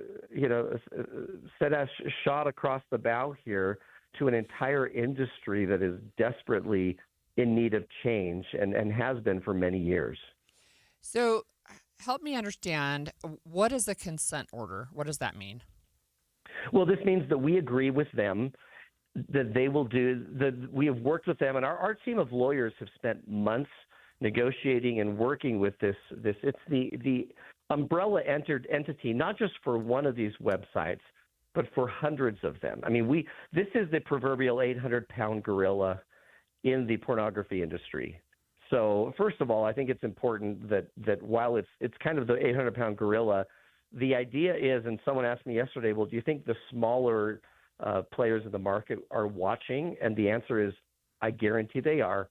shot across the bow here to an entire industry that is desperately in need of change and has been for many years. So help me understand, what is a consent order? What does that mean? Well, this means that we agree with them that they will do that. We have worked with them, and our team of lawyers have spent months negotiating and working with this. It's the umbrella entity, not just for one of these websites, but for hundreds of them. I mean, this is the proverbial 800-pound gorilla in the pornography industry. So first of all, I think it's important that while it's kind of the 800-pound gorilla, the idea is, and someone asked me yesterday, well, do you think the smaller players in the market are watching? And the answer is, I guarantee they are.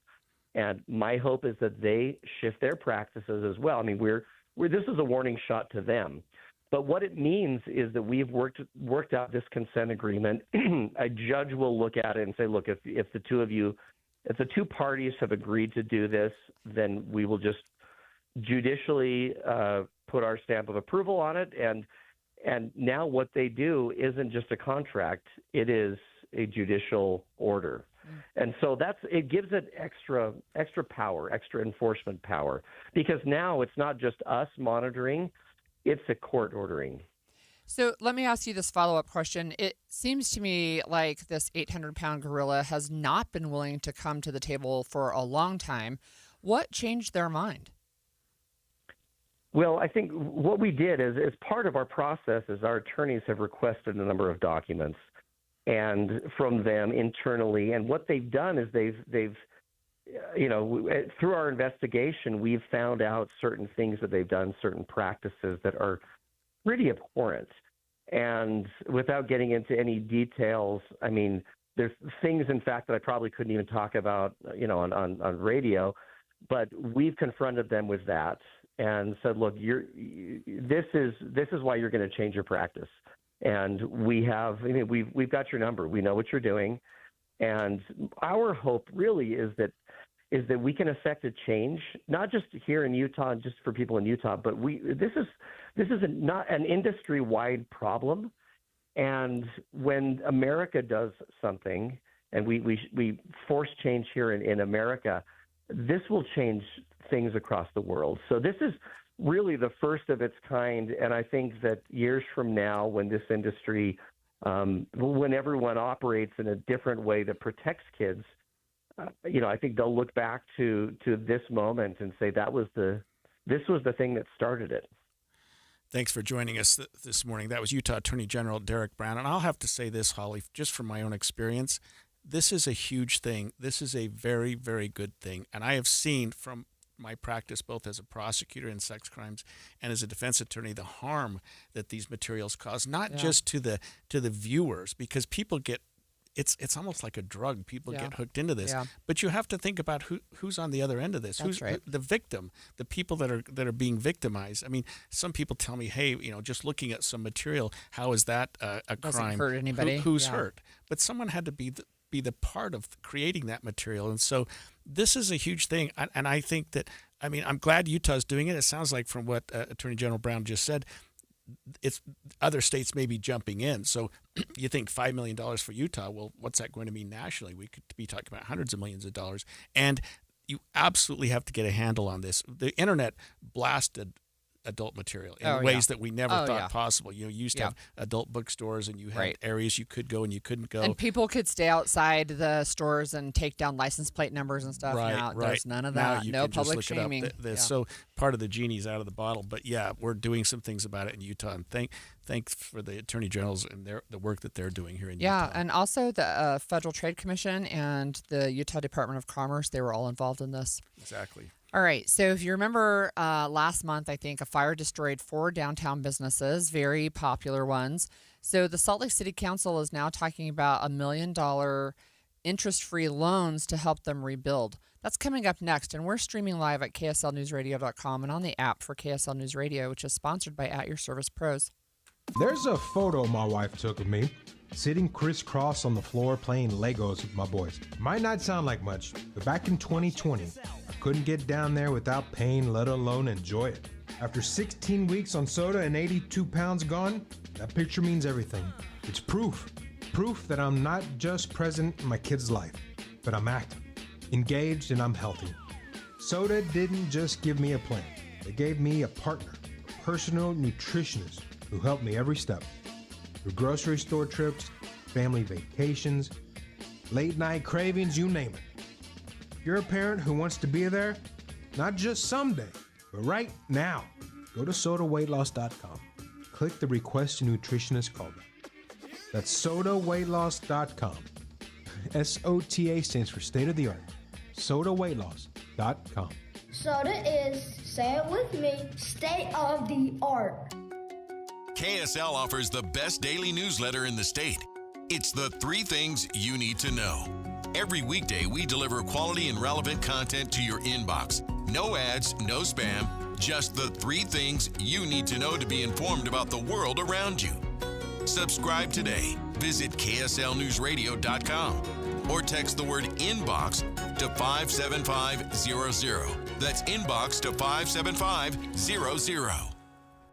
And my hope is that they shift their practices as well. I mean, this is a warning shot to them. But what it means is that we've worked out this consent agreement. A judge will look at it and say, look, if the two parties have agreed to do this, then we will just judicially put our stamp of approval on it. And now what they do isn't just a contract; it is a judicial order. And so it gives it extra power, extra enforcement power, because now it's not just us monitoring, it's a court ordering. So let me ask you this follow-up question. It seems to me like this 800-pound gorilla has not been willing to come to the table for a long time. What changed their mind? Well, I think what we did is, as part of our process, is our attorneys have requested a number of documents and from them internally. And what they've done is they've through our investigation, we've found out certain things that they've done, certain practices that are pretty abhorrent. And without getting into any details, I mean, there's things, in fact, that I probably couldn't even talk about, on radio, but we've confronted them with that and said, look, this is why you're going to change your practice. And we've got your number. We know what you're doing. And our hope really is that we can affect a change, not just here in Utah and just for people in Utah, but this is not an industry-wide problem. And when America does something and we force change here in America, this will change things across the world. So this is really the first of its kind. And I think that years from now, when this industry, when everyone operates in a different way that protects kids, I think they'll look back to this moment and say this was the thing that started it. Thanks for joining us this morning. That was Utah Attorney General Derek Brown. And I'll have to say this, Holly, just from my own experience, this is a huge thing. This is a very, very good thing. And I have seen from my practice, both as a prosecutor in sex crimes and as a defense attorney, the harm that these materials cause, not just to the viewers, because people get it's almost like a drug. People Yeah. get hooked into this. Yeah. But you have to think about who's on the other end of this. That's Who's right. the victim, the people that are being victimized. I mean, some people tell me, hey, just looking at some material, how is that a Doesn't crime? hurt anybody. Who's Yeah. hurt? But someone had to be the part of creating that material. And so this is a huge thing. And I think that, I'm glad Utah's doing it. It sounds like from what Attorney General Brown just said, it's other states may be jumping in. So you think $5 million for Utah, well, what's that going to mean nationally? We could be talking about hundreds of millions of dollars. And you absolutely have to get a handle on this. The internet blasted adult material in ways that we never thought possible. You used to have adult bookstores, and you had areas you could go and you couldn't go. And people could stay outside the stores and take down license plate numbers and stuff. Now there's none of that. No public shaming. So part of the genie's out of the bottle. But we're doing some things about it in Utah, and thanks for the attorney generals and the work that they're doing here in Utah. Yeah, and also the Federal Trade Commission and the Utah Department of Commerce, they were all involved in this. Exactly. All right, so if you remember last month, I think a fire destroyed 4 downtown businesses, very popular ones. So the Salt Lake City Council is now talking about $1 million interest-free loans to help them rebuild. That's coming up next, and we're streaming live at KSLNewsRadio.com and on the app for KSL News Radio, which is sponsored by At Your Service Pros. There's a photo my wife took of me, sitting crisscross on the floor playing Legos with my boys. Might not sound like much, but back in 2020, I couldn't get down there without pain, let alone enjoy it. After 16 weeks on soda and 82 pounds gone, that picture means everything. It's proof that I'm not just present in my kid's life, but I'm active, engaged, and I'm healthy. Soda didn't just give me a plan. It gave me a partner, a personal nutritionist who helped me every step. Through grocery store trips, family vacations, late night cravings, you name it. If you're a parent who wants to be there, not just someday, but right now, go to sodaweightloss.com. Click the Request a Nutritionist callback. That's sodaweightloss.com. SOTA stands for state of the art. sodaweightloss.com. Soda is, say it with me, state of the art. KSL offers the best daily newsletter in the state. It's the 3 things you need to know. Every weekday, we deliver quality and relevant content to your inbox. No ads, no spam, just the 3 things you need to know to be informed about the world around you. Subscribe today. Visit KSLNewsRadio.com or text the word inbox to 57500. That's inbox to 57500.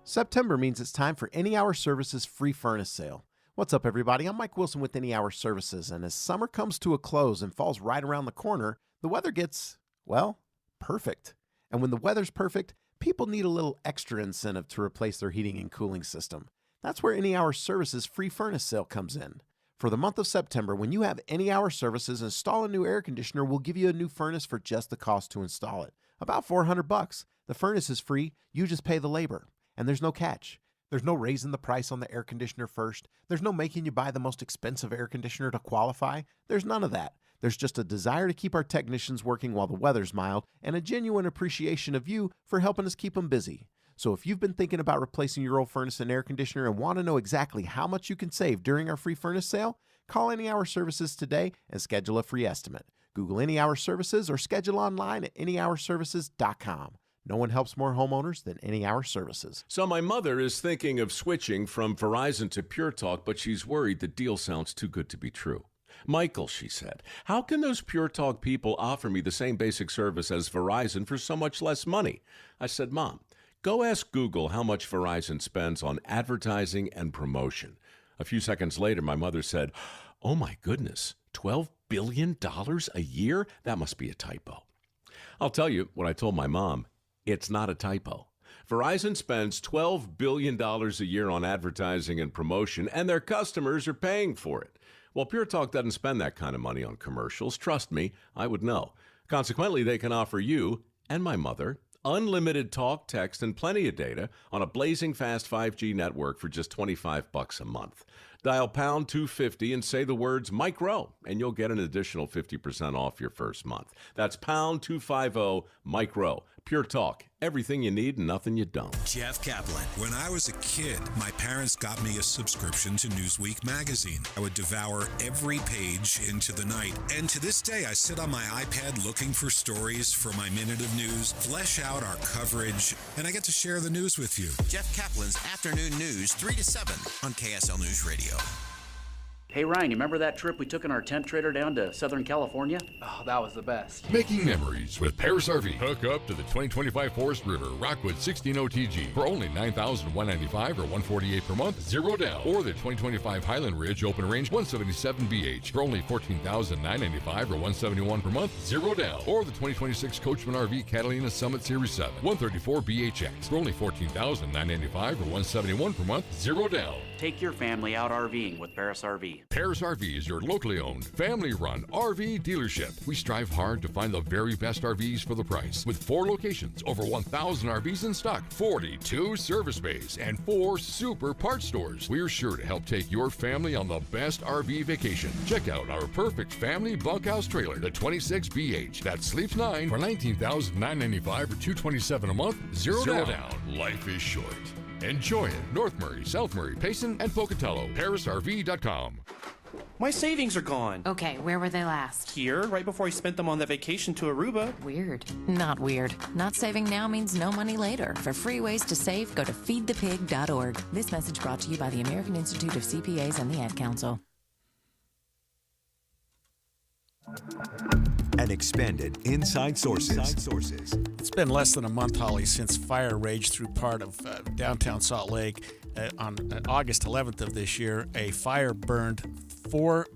September means it's time for Any Hour Services free furnace sale. What's up, everybody? I'm Mike Wilson with Any Hour Services, and as summer comes to a close and falls right around the corner, the weather gets, well, perfect. And when the weather's perfect, people need a little extra incentive to replace their heating and cooling system. That's where Any Hour Services free furnace sale comes in. For the month of September, when you have Any Hour Services install a new air conditioner, we'll give you a new furnace for just the cost to install it. About $400. The furnace is free, you just pay the labor. And there's no catch. There's no raising the price on the air conditioner first. There's no making you buy the most expensive air conditioner to qualify. There's none of that. There's just a desire to keep our technicians working while the weather's mild and a genuine appreciation of you for helping us keep them busy. So if you've been thinking about replacing your old furnace and air conditioner and want to know exactly how much you can save during our free furnace sale, call Any Hour Services today and schedule a free estimate. Google Any Hour Services or schedule online at anyhourservices.com. No one helps more homeowners than Any Hour Services. So my mother is thinking of switching from Verizon to Pure Talk, but she's worried the deal sounds too good to be true. Michael, she said, how can those Pure Talk people offer me the same basic service as Verizon for so much less money? I said, Mom, go ask Google how much Verizon spends on advertising and promotion. A few seconds later, my mother said, oh my goodness, $12 billion a year? That must be a typo. I'll tell you what I told my mom. It's not a typo. Verizon spends $12 billion a year on advertising and promotion, and their customers are paying for it. Well, Pure Talk doesn't spend that kind of money on commercials. Trust me, I would know. Consequently, they can offer you and my mother unlimited talk, text, and plenty of data on a blazing fast 5G network for just $25 a month. Dial pound 250 and say the words Mike Rowe, and you'll get an additional 50% off your first month. That's pound 250 Mike Rowe. Pure Talk. Everything you need and nothing you don't. Jeff Kaplan. When I was a kid, my parents got me a subscription to Newsweek magazine. I would devour every page into the night. And to this day, I sit on my iPad looking for stories for my minute of news, flesh out our coverage, and I get to share the news with you. Jeff Kaplan's Afternoon News, 3 to 7 on KSL News Radio. Hey, Ryan, you remember that trip we took in our tent trailer down to Southern California? Oh, that was the best. Making memories with Paris RV. Hook up to the 2025 Forest River Rockwood 16 OTG for only $9,195 or $148 per month, 0 down. Or the 2025 Highland Ridge Open Range 177 BH for only $14,995 or $171 per month, 0 down. Or the 2026 Coachman RV Catalina Summit Series 7 134 BHX for only $14,995 or $171 per month, 0 down. Take your family out RVing with Paris RV. Paris RV is your locally owned, family-run RV dealership. We strive hard to find the very best RVs for the price. With 4 locations, over 1,000 RVs in stock, 42 service bays, and 4 super parts stores. We're sure to help take your family on the best RV vacation. Check out our perfect family bunkhouse trailer, the 26BH, that sleeps 9 for $19,995 or $227 a month, 0 down. Life is short. Enjoy it. North Murray, South Murray, Payson, and Pocatello. ParisRV.com. My savings are gone. Okay, where were they last? Here, right before I spent them on that vacation to Aruba. Weird. Not weird. Not saving now means no money later. For free ways to save, go to feedthepig.org. This message brought to you by the American Institute of CPAs and the Ad Council. And expanded Inside Sources. It's been less than a month, Holly, since fire raged through part of downtown Salt Lake. On August 11th of this year, a fire burned 4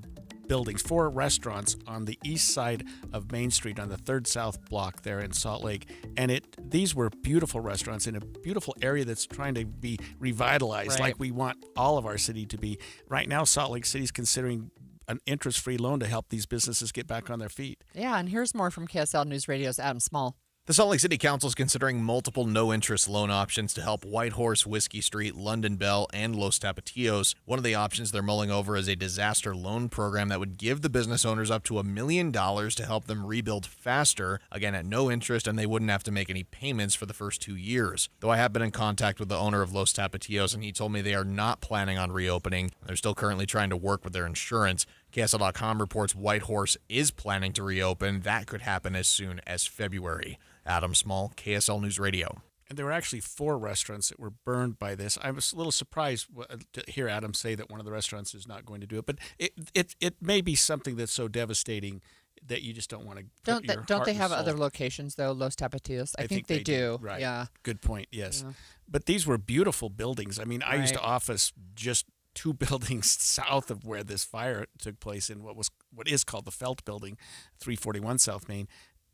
buildings, 4 restaurants on the east side of Main Street on the 3rd South block there in Salt Lake. And these were beautiful restaurants in a beautiful area that's trying to be revitalized, like we want all of our city to be. Right now, Salt Lake City's considering an interest-free loan to help these businesses get back on their feet. Yeah, and here's more from KSL News Radio's Adam Small. The Salt Lake City Council is considering multiple no-interest loan options to help Whitehorse, Whiskey Street, London Bell, and Los Tapatios. One of the options they're mulling over is a disaster loan program that would give the business owners up to $1 million to help them rebuild faster, again at no interest, and they wouldn't have to make any payments for the first 2 years. Though I have been in contact with the owner of Los Tapatios, and he told me they are not planning on reopening. They're still currently trying to work with their insurance. KSL.com reports Whitehorse is planning to reopen. That could happen as soon as February. Adam Small, KSL News Radio. And there were actually 4 restaurants that were burned by this. I was a little surprised to hear Adam say that one of the restaurants is not going to do it. But it may be something that's so devastating that you just don't want to. Don't they have other locations though? Los Tapatios. I think they do. Right. Yeah. Good point. Yes. Yeah. But these were beautiful buildings. I mean, I used to office just 2 buildings south of where this fire took place in what is called the Felt Building, 341 South Main.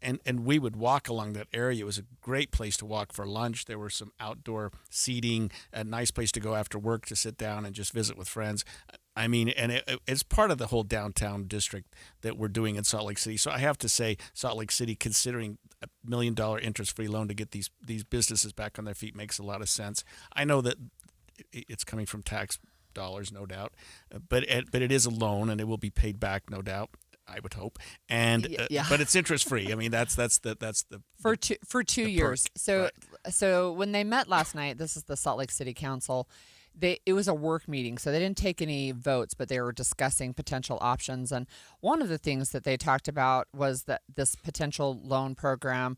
And we would walk along that area. It was a great place to walk for lunch. There were some outdoor seating, a nice place to go after work to sit down and just visit with friends. I mean, and it's part of the whole downtown district that we're doing in Salt Lake City. So I have to say, Salt Lake City, considering $1 million interest-free loan to get these businesses back on their feet makes a lot of sense. I know that it's coming from tax dollars, no doubt, but it is a loan and it will be paid back, no doubt. I would hope, and but it's interest free. I mean, that's the for 2 years. So so when they met last night, this is the Salt Lake City Council. It was a work meeting, so they didn't take any votes, but they were discussing potential options. And one of the things that they talked about was that this potential loan program,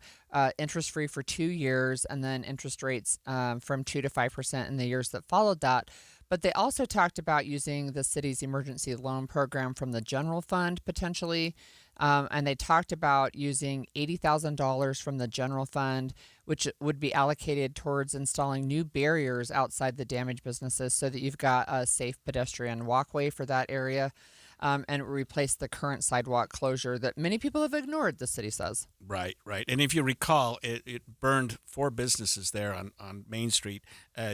interest free for 2 years, and then interest rates from 2 to 5% in the years that followed that. But they also talked about using the city's emergency loan program from the general fund potentially. And they talked about using $80,000 from the general fund, which would be allocated towards installing new barriers outside the damaged businesses so that you've got a safe pedestrian walkway for that area. And replace the current sidewalk closure that many people have ignored, the city says. Right. And if you recall, it burned 4 businesses there on Main Street.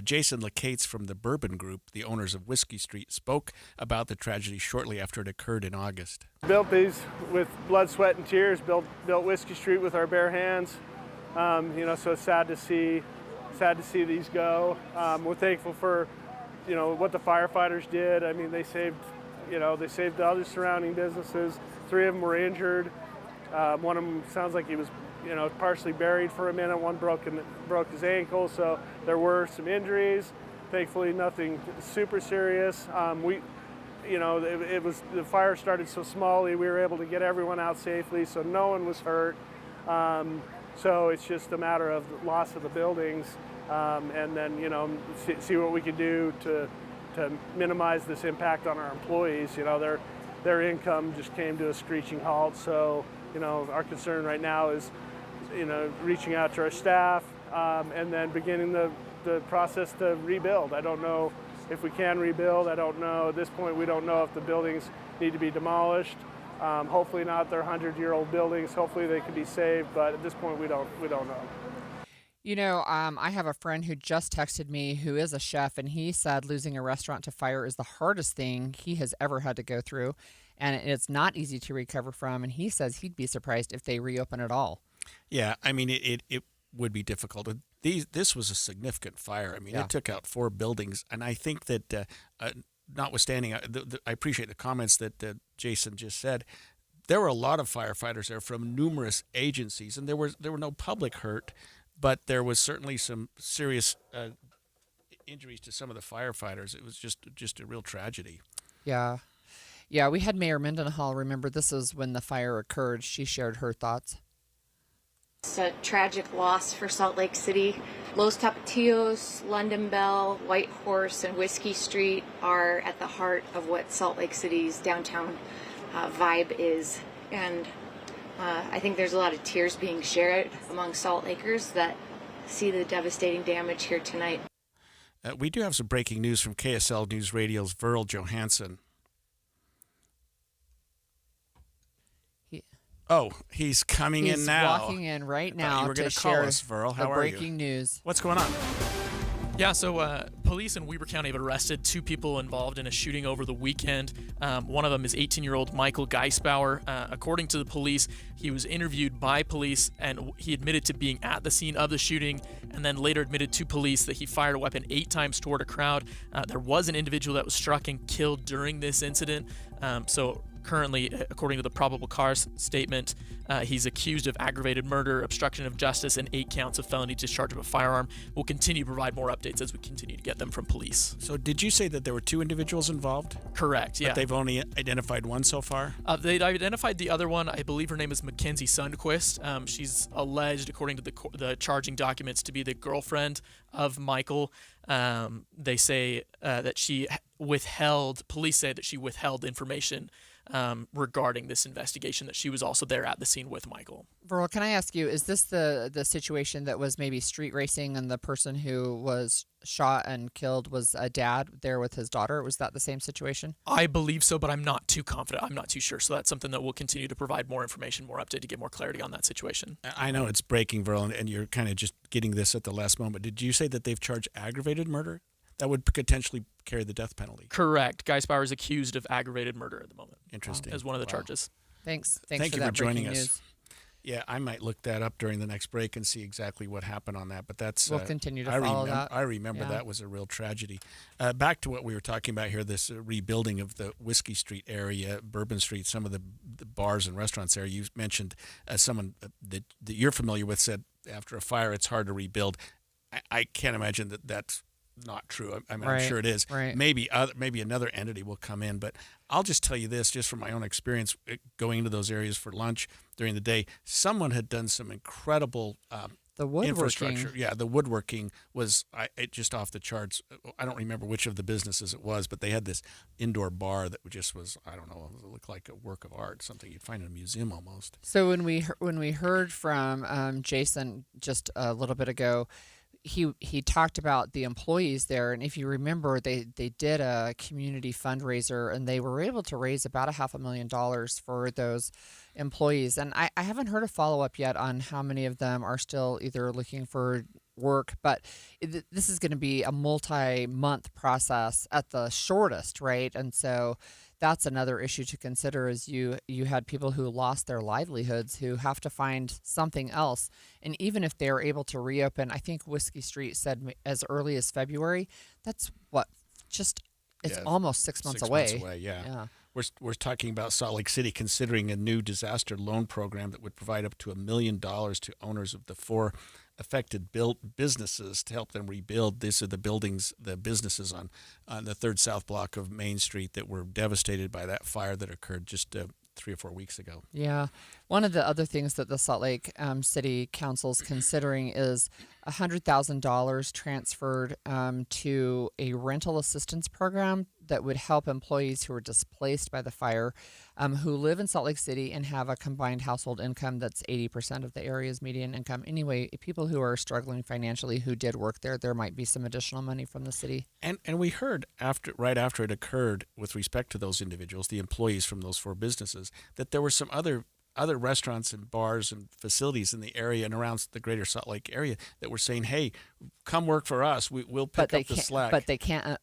Jason LeCates from the Bourbon Group, the owners of Whiskey Street, spoke about the tragedy shortly after it occurred in August. Built these with blood, sweat, and tears, built Whiskey Street with our bare hands. So it's sad to see these go. We're thankful for what the firefighters did. I mean, they saved the other surrounding businesses. 3 of them were injured. One of them sounds like he was, partially buried for a minute. One broke his ankle, so there were some injuries. Thankfully, nothing super serious. It was the fire started so smallly, we were able to get everyone out safely, so no one was hurt. So it's just a matter of the loss of the buildings, and then see what we can do to minimize this impact on our employees. Their income just came to a screeching halt. So our concern right now is reaching out to our staff and then beginning the process to rebuild. I don't know if we can rebuild. I don't know. At this point, we don't know if the buildings need to be demolished. Hopefully not. They're 100-year-old buildings. Hopefully they can be saved, but at this point, we don't know. I have a friend who just texted me who is a chef, and he said losing a restaurant to fire is the hardest thing he has ever had to go through, and it's not easy to recover from, and he says he'd be surprised if they reopen at all. Yeah, I mean, it would be difficult. This was a significant fire. I mean, It took out 4 buildings, and I think that notwithstanding, I appreciate the comments that Jason just said. There were a lot of firefighters there from numerous agencies, and there were no public hurt, but there was certainly some serious injuries to some of the firefighters. It was just a real tragedy. Yeah. We had Mayor Mendenhall. Remember, this is when the fire occurred. She shared her thoughts. It's a tragic loss for Salt Lake City. Los Tapatillos, London Bell, White Horse, and Whiskey Street are at the heart of what Salt Lake City's downtown vibe is. And I think there's a lot of tears being shared among Salt Lakers that see the devastating damage here tonight. We do have some breaking news from KSL News Radio's Verl Johansson. He's coming in now. He's walking in right now you were to call share us, Verl. How the are breaking you? news. What's going on? Yeah, so police in Weber County have arrested 2 people involved in a shooting over the weekend. One of them is 18-year-old Michael Geisbauer. According to the police, he was interviewed by police, and he admitted to being at the scene of the shooting, and then later admitted to police that he fired a weapon 8 times toward a crowd. There was an individual that was struck and killed during this incident. So currently, according to the probable cause statement, he's accused of aggravated murder, obstruction of justice, and 8 counts of felony discharge of a firearm. We'll continue to provide more updates as we continue to get them from police. So did you say that there were 2 individuals involved? Correct, yeah. But they've only identified one so far? They've identified the other one. I believe her name is Mackenzie Sundquist. She's alleged, according to the charging documents, to be the girlfriend of Michael. They say that police say that she withheld information regarding this investigation, that she was also there at the scene with Michael. Verl, can I ask you, is this the situation that was maybe street racing and the person who was shot and killed was a dad there with his daughter? Was that the same situation? I believe so, but I'm not too confident. I'm not too sure. So that's something that we'll continue to provide more information, more update to get more clarity on that situation. I know it's breaking, Verl, and you're kind of just getting this at the last moment. Did you say that they've charged aggravated murder? That would potentially carry the death penalty. Correct. Geisbauer is accused of aggravated murder at the moment. Interesting. As one of the charges. Thanks Thank for you that for joining breaking us. news. Yeah, I might look that up during the next break and see exactly what happened on that. But that's we'll continue to follow that. I remember that was a real tragedy. Back to what we were talking about here, this rebuilding of the Whiskey Street area, Bourbon Street, some of the bars and restaurants there. You mentioned someone that you're familiar with said after a fire it's hard to rebuild. I can't imagine that that's not true. I mean, I'm sure it is. Right. Maybe another entity will come in, but I'll just tell you this, just from my own experience going into those areas for lunch during the day, someone had done some incredible infrastructure. Yeah, the woodworking was just off the charts. I don't remember which of the businesses it was, but they had this indoor bar that just was, I don't know, it looked like a work of art, something you'd find in a museum almost. So when we heard from Jason just a little bit ago, he talked about the employees there, and if you remember, they did a community fundraiser, and they were able to raise about $500,000 for those employees. And I haven't heard a follow-up yet on how many of them are still either looking for work, but this is going to be a multi-month process at the shortest, right? And so that's another issue to consider, is you had people who lost their livelihoods who have to find something else. And even if they're able to reopen, I think Whiskey Street said as early as February, that's it's almost 6 months away. Yeah. We're talking about Salt Lake City considering a new disaster loan program that would provide up to $1 million to owners of the 4 affected businesses to help them rebuild. These are the businesses on the 3rd South Block of Main Street that were devastated by that fire that occurred just 3 or 4 weeks ago. Yeah. One of the other things that the Salt Lake City Council is considering is $100,000 transferred to a rental assistance program that would help employees who are displaced by the fire, who live in Salt Lake City and have a combined household income that's 80% of the area's median income. Anyway, people who are struggling financially who did work there might be some additional money from the city. And we heard right after it occurred, with respect to those individuals, the employees from those 4 businesses, that there were some other restaurants and bars and facilities in the area and around the greater Salt Lake area that were saying, "Hey, come work for us. We'll pick up the slack." But they can't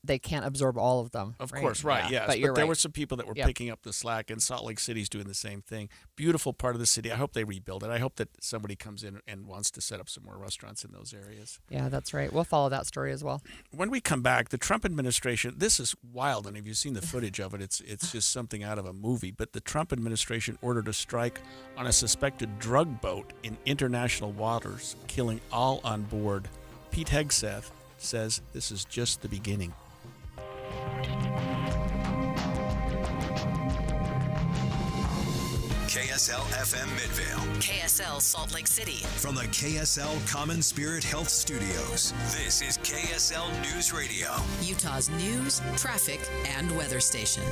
absorb all of them. Of course, right? Yes, but there were some people that were picking up the slack, and Salt Lake City's doing the same thing. Beautiful part of the city. I hope they rebuild it. I hope that somebody comes in and wants to set up some more restaurants in those areas. Yeah, that's right. We'll follow that story as well. When we come back, the Trump administration. This is wild, and if you've seen the footage of it, it's just something out of a movie. But the Trump administration ordered a strike on a suspected drug boat in international waters, killing all on board. Pete Hegseth says this is just the beginning. KSL FM Midvale. KSL Salt Lake City. From the KSL Common Spirit Health Studios, this is KSL News Radio. Utah's news, traffic, and weather station.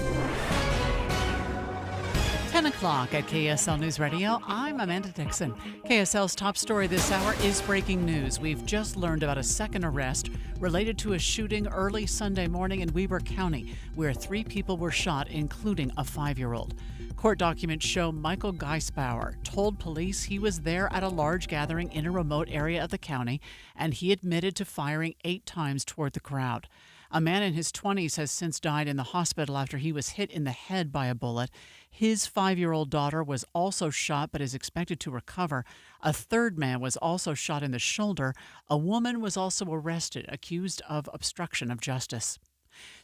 10 o'clock at KSL News Radio. I'm Amanda Dixon. KSL's top story this hour is breaking news. We've just learned about a second arrest related to a shooting early Sunday morning in Weber County, where 3 people were shot, including a 5-year-old. Court documents show Michael Geisbauer told police he was there at a large gathering in a remote area of the county, and he admitted to firing 8 times toward the crowd. A man in his 20s has since died in the hospital after he was hit in the head by a bullet. His 5-year-old daughter was also shot but is expected to recover. A 3rd man was also shot in the shoulder. A woman was also arrested, accused of obstruction of justice.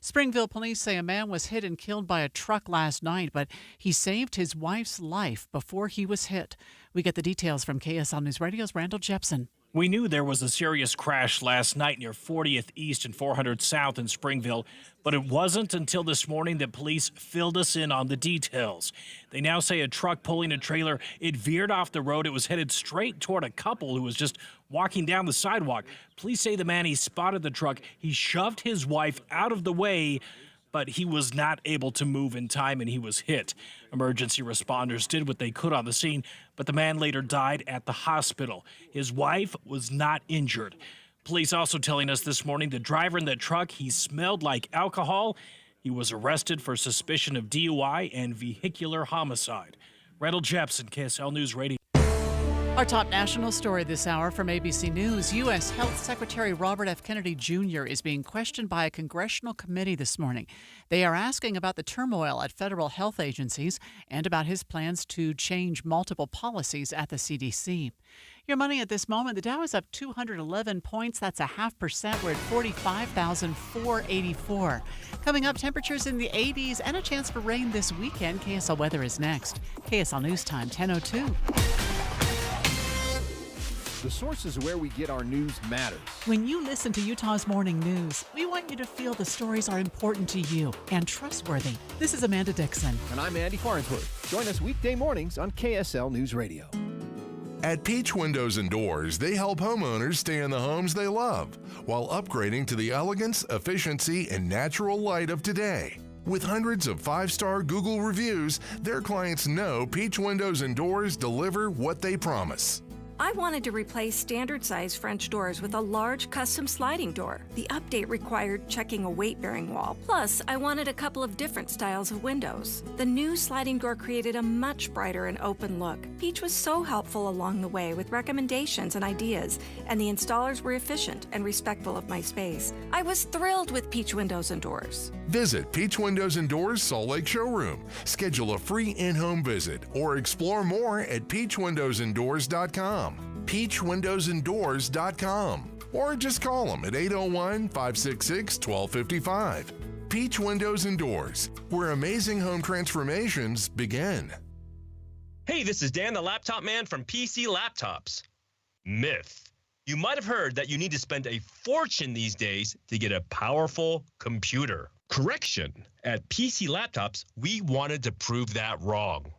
Springville police say a man was hit and killed by a truck last night, but he saved his wife's life before he was hit. We get the details from KSL News Radio's Randall Jepson. We knew there was a serious crash last night near 40th East and 400 South in Springville, but it wasn't until this morning that police filled us in on the details. They now say a truck pulling a trailer, it veered off the road. It was headed straight toward a couple who was just walking down the sidewalk. Police say the man, he spotted the truck. He shoved his wife out of the way, but he was not able to move in time and he was hit. Emergency responders did what they could on the scene, but the man later died at the hospital. His wife was not injured. Police also telling us this morning the driver in that truck, he smelled like alcohol. He was arrested for suspicion of DUI and vehicular homicide. Randall Jepson, KSL News Radio. Our top national story this hour from ABC News. U.S. Health Secretary Robert F. Kennedy Jr. is being questioned by a congressional committee this morning. They are asking about the turmoil at federal health agencies and about his plans to change multiple policies at the CDC. Your money at this moment, the Dow is up 211 points. That's 0.5%. We're at 45,484. Coming up, temperatures in the 80s and a chance for rain this weekend. KSL weather is next. KSL News Time, 10:02. The sources where we get our news matters. When you listen to Utah's Morning News, we want you to feel the stories are important to you and trustworthy. This is Amanda Dixon. And I'm Andy Farnsworth. Join us weekday mornings on KSL News Radio. At Peach Windows and Doors, they help homeowners stay in the homes they love while upgrading to the elegance, efficiency, and natural light of today. With hundreds of 5-star Google reviews, their clients know Peach Windows and Doors deliver what they promise. I wanted to replace standard-size French doors with a large custom sliding door. The update required checking a weight-bearing wall. Plus, I wanted a couple of different styles of windows. The new sliding door created a much brighter and open look. Peach was so helpful along the way with recommendations and ideas, and the installers were efficient and respectful of my space. I was thrilled with Peach Windows and Doors. Visit Peach Windows and Doors Salt Lake Showroom. Schedule a free in-home visit or explore more at peachwindowsanddoors.com. peachwindowsanddoors.com, or just call them at 801-566-1255. Peach Windows and Doors, where amazing home transformations begin. Hey, this is Dan the Laptop Man from PC Laptops. Myth. You might have heard that you need to spend a fortune these days to get a powerful computer. Correction. At PC Laptops, we wanted to prove that wrong.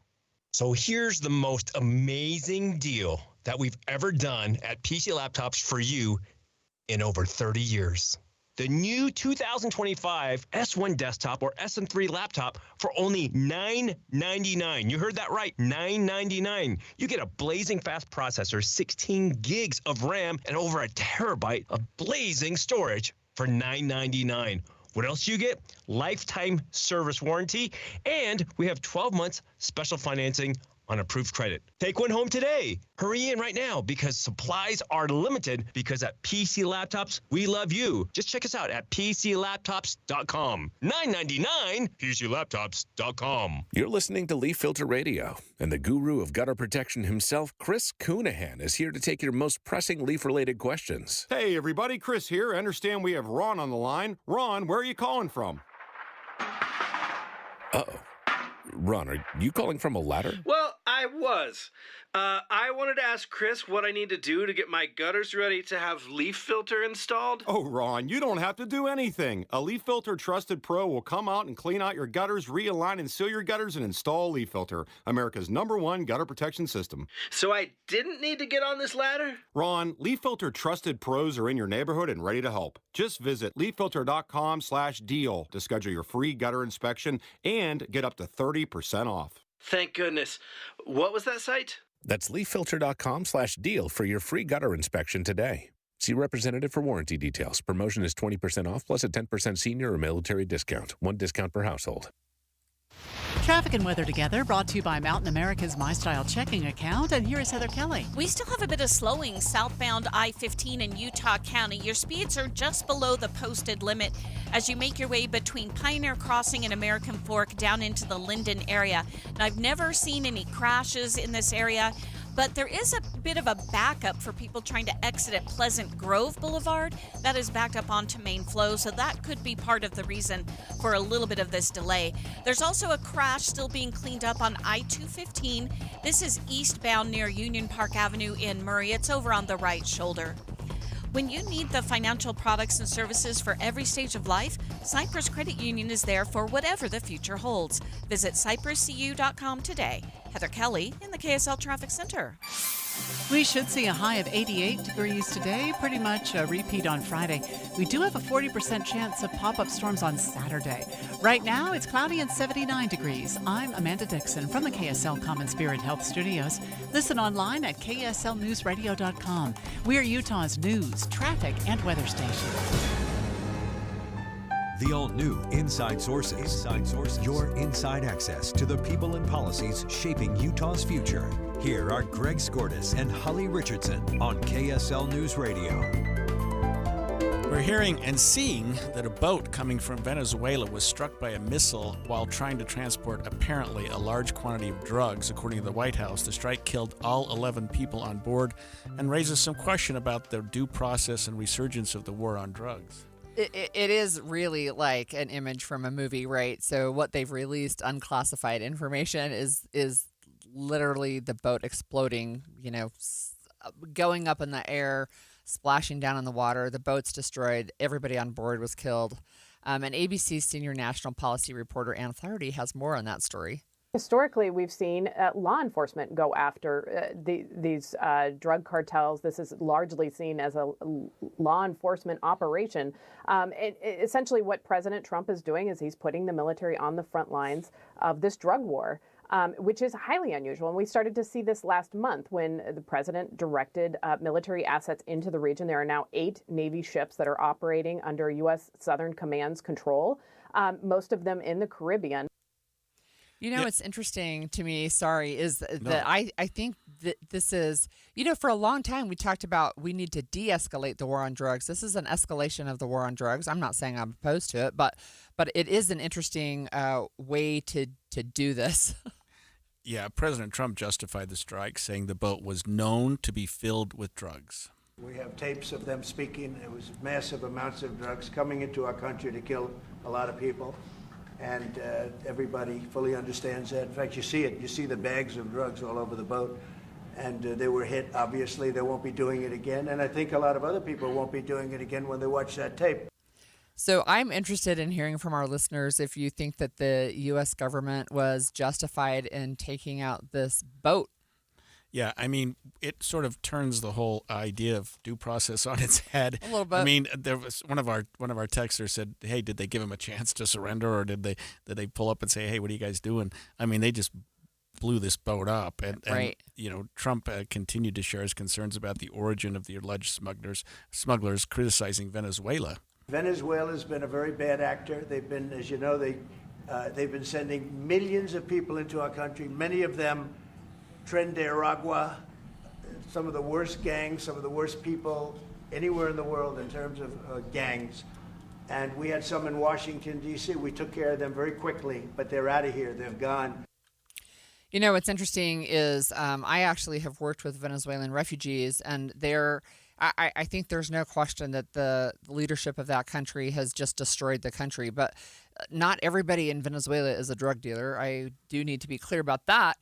So here's the most amazing deal that we've ever done at PC Laptops for you in over 30 years. The new 2025 S1 desktop or SM3 laptop for only $999. You heard that right, $999. You get a blazing fast processor, 16 gigs of RAM, and over a terabyte of blazing storage for $999. What else do you get? Lifetime service warranty, and we have 12 months special financing on approved credit. Take one home today. Hurry in right now because supplies are limited, because at PC Laptops, we love you. Just check us out at PCLaptops.com. $999, PCLaptops.com. You're listening to Leaf Filter Radio, and the guru of gutter protection himself, Chris Coonahan, is here to take your most pressing leaf-related questions. Hey, everybody, Chris here. I understand we have Ron on the line. Ron, where are you calling from? Uh-oh. Ron, are you calling from a ladder? Well, I was. I wanted to ask Chris what I need to do to get my gutters ready to have Leaf Filter installed. Oh, Ron, you don't have to do anything. A Leaf Filter Trusted Pro will come out and clean out your gutters, realign and seal your gutters, and install Leaf Filter, America's #1 gutter protection system. So I didn't need to get on this ladder? Ron, Leaf Filter Trusted Pros are in your neighborhood and ready to help. Just visit leaffilter.com/deal to schedule your free gutter inspection and get up to 30% off. Thank goodness. What was that site? That's leaffilter.com/deal for your free gutter inspection today. See representative for warranty details. Promotion is 20% off plus a 10% senior or military discount. One discount per household. Traffic and weather together, brought to you by Mountain America's MyStyle checking account. And here is Heather Kelly. We still have a bit of slowing southbound I-15 in Utah County. Your speeds are just below the posted limit as you make your way between Pioneer Crossing and American Fork down into the Linden area. Now, I've never seen any crashes in this area, but there is a bit of a backup for people trying to exit at Pleasant Grove Boulevard. That is backed up onto main flow, so that could be part of the reason for a little bit of this delay. There's also a crash still being cleaned up on I-215. This is eastbound near Union Park Avenue in Murray. It's over on the right shoulder. When you need the financial products and services for every stage of life, Cyprus Credit Union is there for whatever the future holds. Visit cypruscu.com today. Heather Kelly in the KSL Traffic Center. We should see a high of 88 degrees today, pretty much a repeat on Friday. We do have a 40% chance of pop-up storms on Saturday. Right now, it's cloudy and 79 degrees. I'm Amanda Dixon from the KSL Common Spirit Health Studios. Listen online at kslnewsradio.com. We're Utah's news, traffic, and weather station. The all-new Inside Sources. Inside Sources. Your inside access to the people and policies shaping Utah's future. Here are Greg Skordas and Holly Richardson on KSL News Radio. We're hearing and seeing that a boat coming from Venezuela was struck by a missile while trying to transport apparently a large quantity of drugs. According to the White House, the strike killed all 11 people on board and raises some question about the due process and resurgence of the war on drugs. It is really like an image from a movie, right? So what they've released, unclassified information, is literally the boat exploding, going up in the air, splashing down in the water. The boat's destroyed. Everybody on board was killed. And ABC's senior national policy reporter Ann Flaherty has more on that story. Historically, we've seen law enforcement go after these drug cartels. This is largely seen as a law enforcement operation. And essentially what President Trump is doing is he's putting the military on the front lines of this drug war, which is highly unusual. And we started to see this last month when the president directed military assets into the region. There are now 8 Navy ships that are operating under U.S. Southern Command's control, most of them in the Caribbean. What's interesting to me, is that I think that this is, for a long time we talked about we need to de-escalate the war on drugs. This is an escalation of the war on drugs. I'm not saying I'm opposed to it, but it is an interesting way to do this. Yeah, President Trump justified the strike, saying the boat was known to be filled with drugs. We have tapes of them speaking. It was massive amounts of drugs coming into our country to kill a lot of people. And everybody fully understands that. In fact, you see it. You see the bags of drugs all over the boat. And they were hit. Obviously, they won't be doing it again. And I think a lot of other people won't be doing it again when they watch that tape. So I'm interested in hearing from our listeners if you think that the U.S. government was justified in taking out this boat. Yeah, I mean, it sort of turns the whole idea of due process on its head. A little bit. I mean, there was one of our texters said, "Hey, did they give him a chance to surrender, or did they pull up and say, 'Hey, what are you guys doing?'" I mean, they just blew this boat up, and Right. you know, Trump continued to share his concerns about the origin of the alleged smugglers, criticizing Venezuela. Venezuela's been a very bad actor. They've been, as you know, they've been sending millions of people into our country. Many of them Tren de Aragua, some of the worst gangs, some of the worst people anywhere in the world in terms of gangs. And we had some in Washington, D.C. We took care of them very quickly, but they're out of here. They've gone. You know, what's interesting is I actually have worked with Venezuelan refugees, and I think there's no question that the leadership of that country has just destroyed the country. But not everybody in Venezuela is a drug dealer. I do need to be clear about that.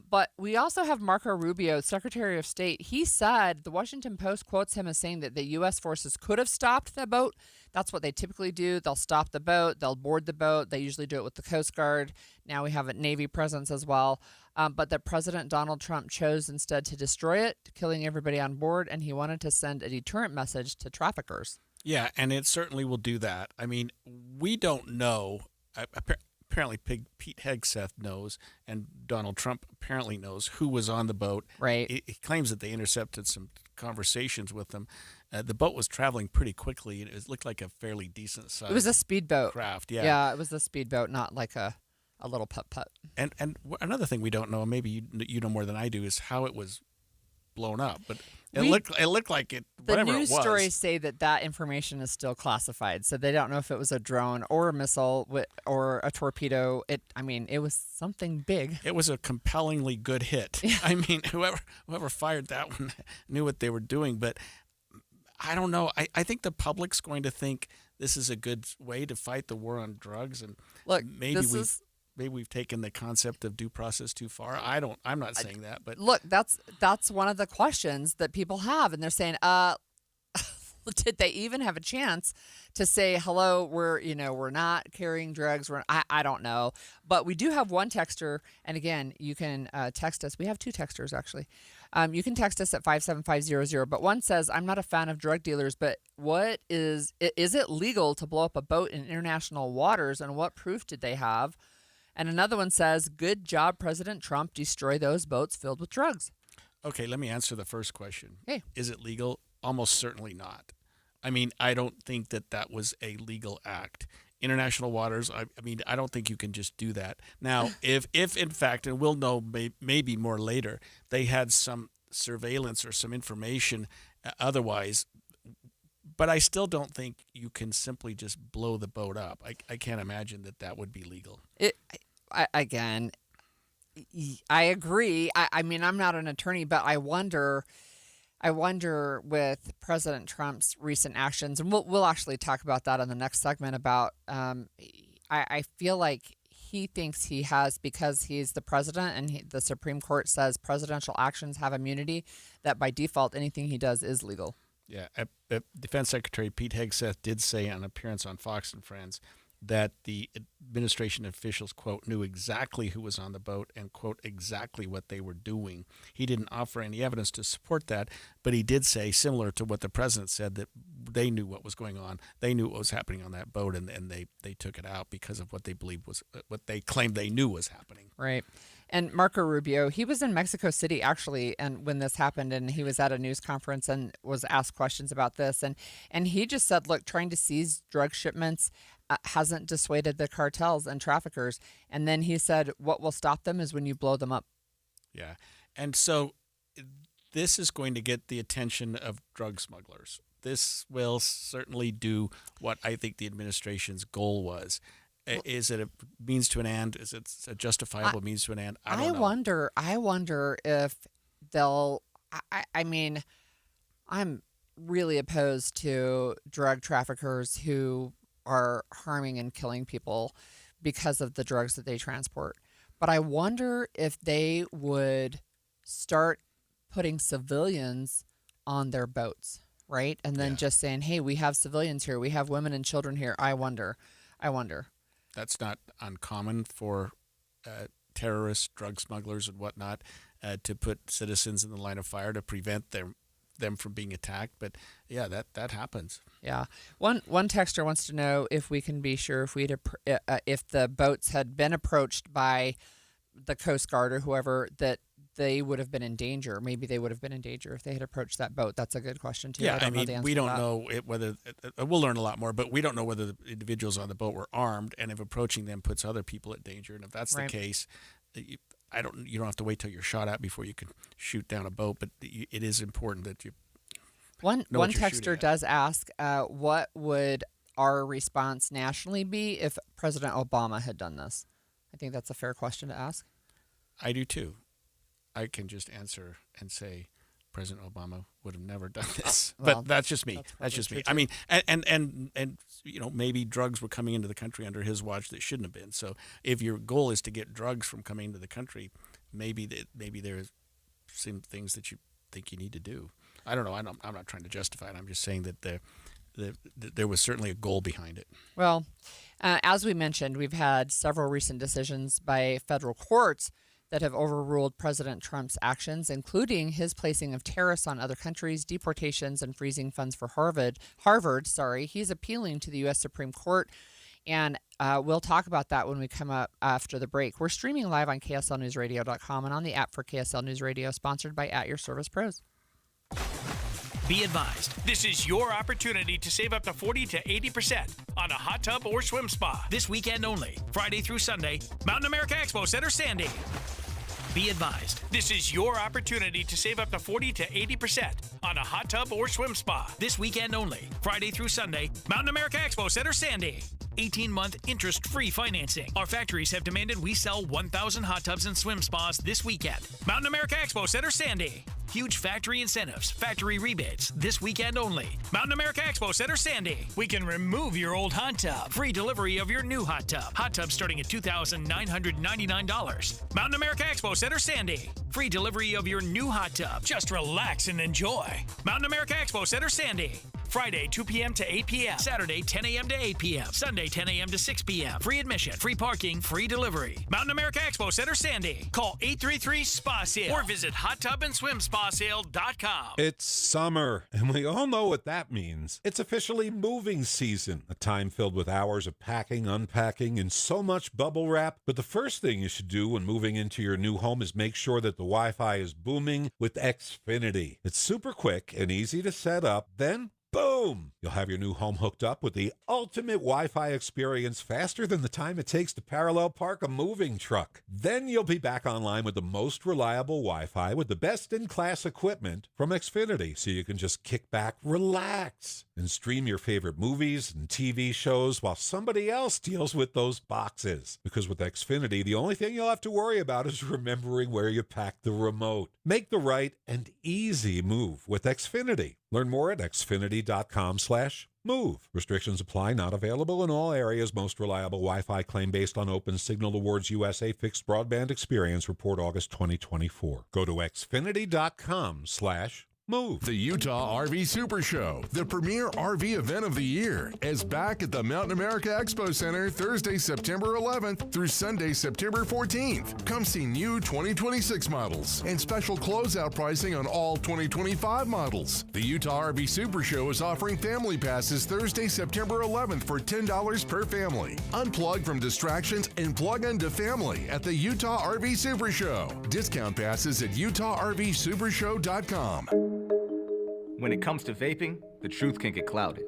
But we also have Marco Rubio, Secretary of State. He said, the Washington Post quotes him as saying that the U.S. forces could have stopped the boat. That's what they typically do. They'll stop the boat. They'll board the boat. They usually do it with the Coast Guard. Now we have a Navy presence as well. But that President Donald Trump chose instead to destroy it, killing everybody on board, and he wanted to send a deterrent message to traffickers. Yeah, and it certainly will do that. I mean, we don't know. Apparently, Pete Hegseth knows, and Donald Trump apparently knows who was on the boat. Right. He claims that they intercepted some conversations with them. The boat was traveling pretty quickly, and it looked like a fairly decent size. It was a speedboat. Craft, yeah. Yeah, it was a speedboat, not like a little putt-putt. And another thing we don't know, and maybe you know more than I do, is how it was blown up. But it looked like it. Whatever The news it was. stories say that information is still classified, so they don't know if it was a drone or a missile or a torpedo. It was something big. It was a compellingly good hit. I mean, whoever fired that one knew what they were doing. But I don't know. I think the public's going to think this is a good way to fight the war on drugs, and look, maybe we've taken the concept of due process too far. I'm not saying that, but look, that's one of the questions that people have, and they're saying, did they even have a chance to say, hello, we're not carrying drugs. I don't know. But we do have one texter, and again, you can text us. We have two texters, actually. You can text us at 57500. But one says, I'm not a fan of drug dealers, but is it legal to blow up a boat in international waters, and what proof did they have? And another one says, good job, President Trump, destroy those boats filled with drugs. Okay, let me answer the first question. Hey. Is it legal? Almost certainly not. I mean, I don't think that was a legal act. International waters, I mean, I don't think you can just do that. Now, if in fact, and we'll know maybe more later, they had some surveillance or some information otherwise, but I still don't think you can simply just blow the boat up. I can't imagine that would be legal. Again, I agree. I mean, I'm not an attorney, but I wonder with President Trump's recent actions, and we'll actually talk about that in the next segment about, I feel like he thinks he has, because he's the president and the Supreme Court says presidential actions have immunity, that by default anything he does is legal. Yeah. Defense Secretary Pete Hegseth did say on an appearance on Fox and Friends that the administration officials, quote, knew exactly who was on the boat and, quote, exactly what they were doing. He didn't offer any evidence to support that, but he did say, similar to what the president said, that they knew what was going on. They knew what was happening on that boat, and they took it out because of what they believed was what they claimed they knew was happening. Right. And Marco Rubio, he was in Mexico City, actually, and when this happened, and he was at a news conference and was asked questions about this. And he just said, look, trying to seize drug shipments hasn't dissuaded the cartels and traffickers. And then he said, what will stop them is when you blow them up. Yeah. And so this is going to get the attention of drug smugglers. This will certainly do what I think the administration's goal was. Is it a means to an end? Is it a justifiable means to an end? I don't know. I wonder if they'll. I mean, I'm really opposed to drug traffickers who are harming and killing people because of the drugs that they transport. But I wonder if they would start putting civilians on their boats, right? And then just saying, hey, we have civilians here. We have women and children here. I wonder. That's not uncommon for terrorists, drug smugglers, and whatnot to put citizens in the line of fire to prevent them from being attacked. But yeah, that happens. Yeah. One texter wants to know if we can be sure if the boats had been approached by the Coast Guard or whoever, that they would have been in danger. Maybe they would have been in danger if they had approached that boat. That's a good question too. Yeah, we don't know whether we'll learn a lot more, but we don't know whether the individuals on the boat were armed, and if approaching them puts other people at danger. And if that's the case, you don't have to wait till you're shot at before you can shoot down a boat. But it is important that you. One texter does ask, what would our response nationally be if President Obama had done this? I think that's a fair question to ask. I do too. I can just answer and say President Obama would have never done this. But that's just me. That's just me. I mean, and maybe drugs were coming into the country under his watch that shouldn't have been. So if your goal is to get drugs from coming into the country, maybe there's some things that you think you need to do. I don't know. I'm not trying to justify it. I'm just saying that there was certainly a goal behind it. Well, as we mentioned, we've had several recent decisions by federal courts that have overruled President Trump's actions, including his placing of tariffs on other countries, deportations, and freezing funds for Harvard. He's appealing to the U.S. Supreme Court, and we'll talk about that when we come up after the break. We're streaming live on KSLNewsRadio.com and on the app for KSL News Radio, sponsored by At Your Service Pros. Be advised, this is your opportunity to save up to 40 to 80% on a hot tub or swim spa this weekend only, Friday through Sunday, Mountain America Expo Center, Sandy. Be advised, this is your opportunity to save up to 40 to 80% on a hot tub or swim spa this weekend only, Friday through Sunday, Mountain America Expo Center, Sandy. 18-month interest-free financing. Our factories have demanded we sell 1,000 hot tubs and swim spas this weekend. Mountain America Expo Center, Sandy. Huge factory incentives, factory rebates, this weekend only. Mountain America Expo Center, Sandy. We can remove your old hot tub. Free delivery of your new hot tub. Hot tub starting at $2,999. Mountain America Expo Center, Sandy. Free delivery of your new hot tub. Just relax and enjoy. Mountain America Expo Center, Sandy. Friday, 2 p.m. to 8 p.m. Saturday, 10 a.m. to 8 p.m. Sunday, 10 a.m. to 6 p.m. Free admission, free parking, free delivery. Mountain America Expo Center, Sandy. Call 833-SPA-SALE or visit hottubandSwimSpaSale.com. It's summer, and we all know what that means. It's officially moving season, a time filled with hours of packing, unpacking, and so much bubble wrap. But the first thing you should do when moving into your new home is make sure that the Wi-Fi is booming with Xfinity. It's super quick and easy to set up. Then boom! You'll have your new home hooked up with the ultimate Wi-Fi experience faster than the time it takes to parallel park a moving truck. Then you'll be back online with the most reliable Wi-Fi with the best-in-class equipment from Xfinity, so you can just kick back, relax, and stream your favorite movies and TV shows while somebody else deals with those boxes. Because with Xfinity, the only thing you'll have to worry about is remembering where you packed the remote. Make the right and easy move with Xfinity. Learn more at xfinity.com/move. Restrictions apply. Not available in all areas. Most reliable Wi-Fi claim based on Open Signal Awards USA Fixed Broadband Experience Report August 2024. Go to xfinity.com/move. The Utah RV Super Show, the premier RV event of the year, is back at the Mountain America Expo Center Thursday, September 11th through Sunday, September 14th. Come see new 2026 models and special closeout pricing on all 2025 models. The Utah RV Super Show is offering family passes Thursday, September 11th for $10 per family. Unplug from distractions and plug into family at the Utah RV Super Show. Discount passes at UtahRVSupershow.com. When it comes to vaping, the truth can get clouded.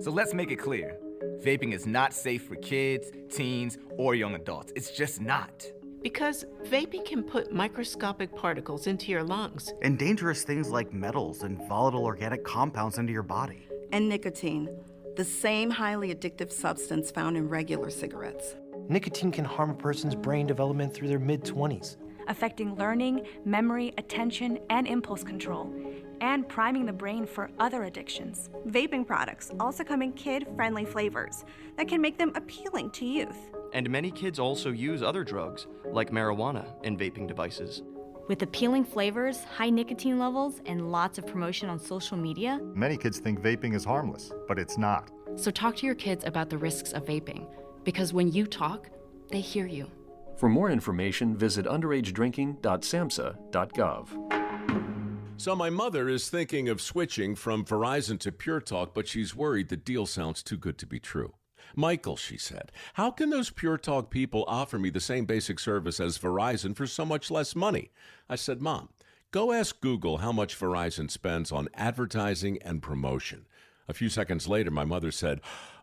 So let's make it clear. Vaping is not safe for kids, teens, or young adults. It's just not. Because vaping can put microscopic particles into your lungs. And dangerous things like metals and volatile organic compounds into your body. And nicotine, the same highly addictive substance found in regular cigarettes. Nicotine can harm a person's brain development through their mid-20s. Affecting learning, memory, attention, and impulse control. and priming the brain for other addictions. Vaping products also come in kid-friendly flavors that can make them appealing to youth. And many kids also use other drugs, like marijuana, in vaping devices. With appealing flavors, high nicotine levels, and lots of promotion on social media, many kids think vaping is harmless, but it's not. So talk to your kids about the risks of vaping, because when you talk, they hear you. For more information, visit underagedrinking.samhsa.gov. So my mother is thinking of switching from Verizon to Pure Talk, but she's worried the deal sounds too good to be true. Michael, she said, how can those Pure Talk people offer me the same basic service as Verizon for so much less money? I said, Mom, go ask Google how much Verizon spends on advertising and promotion. A few seconds later, my mother said,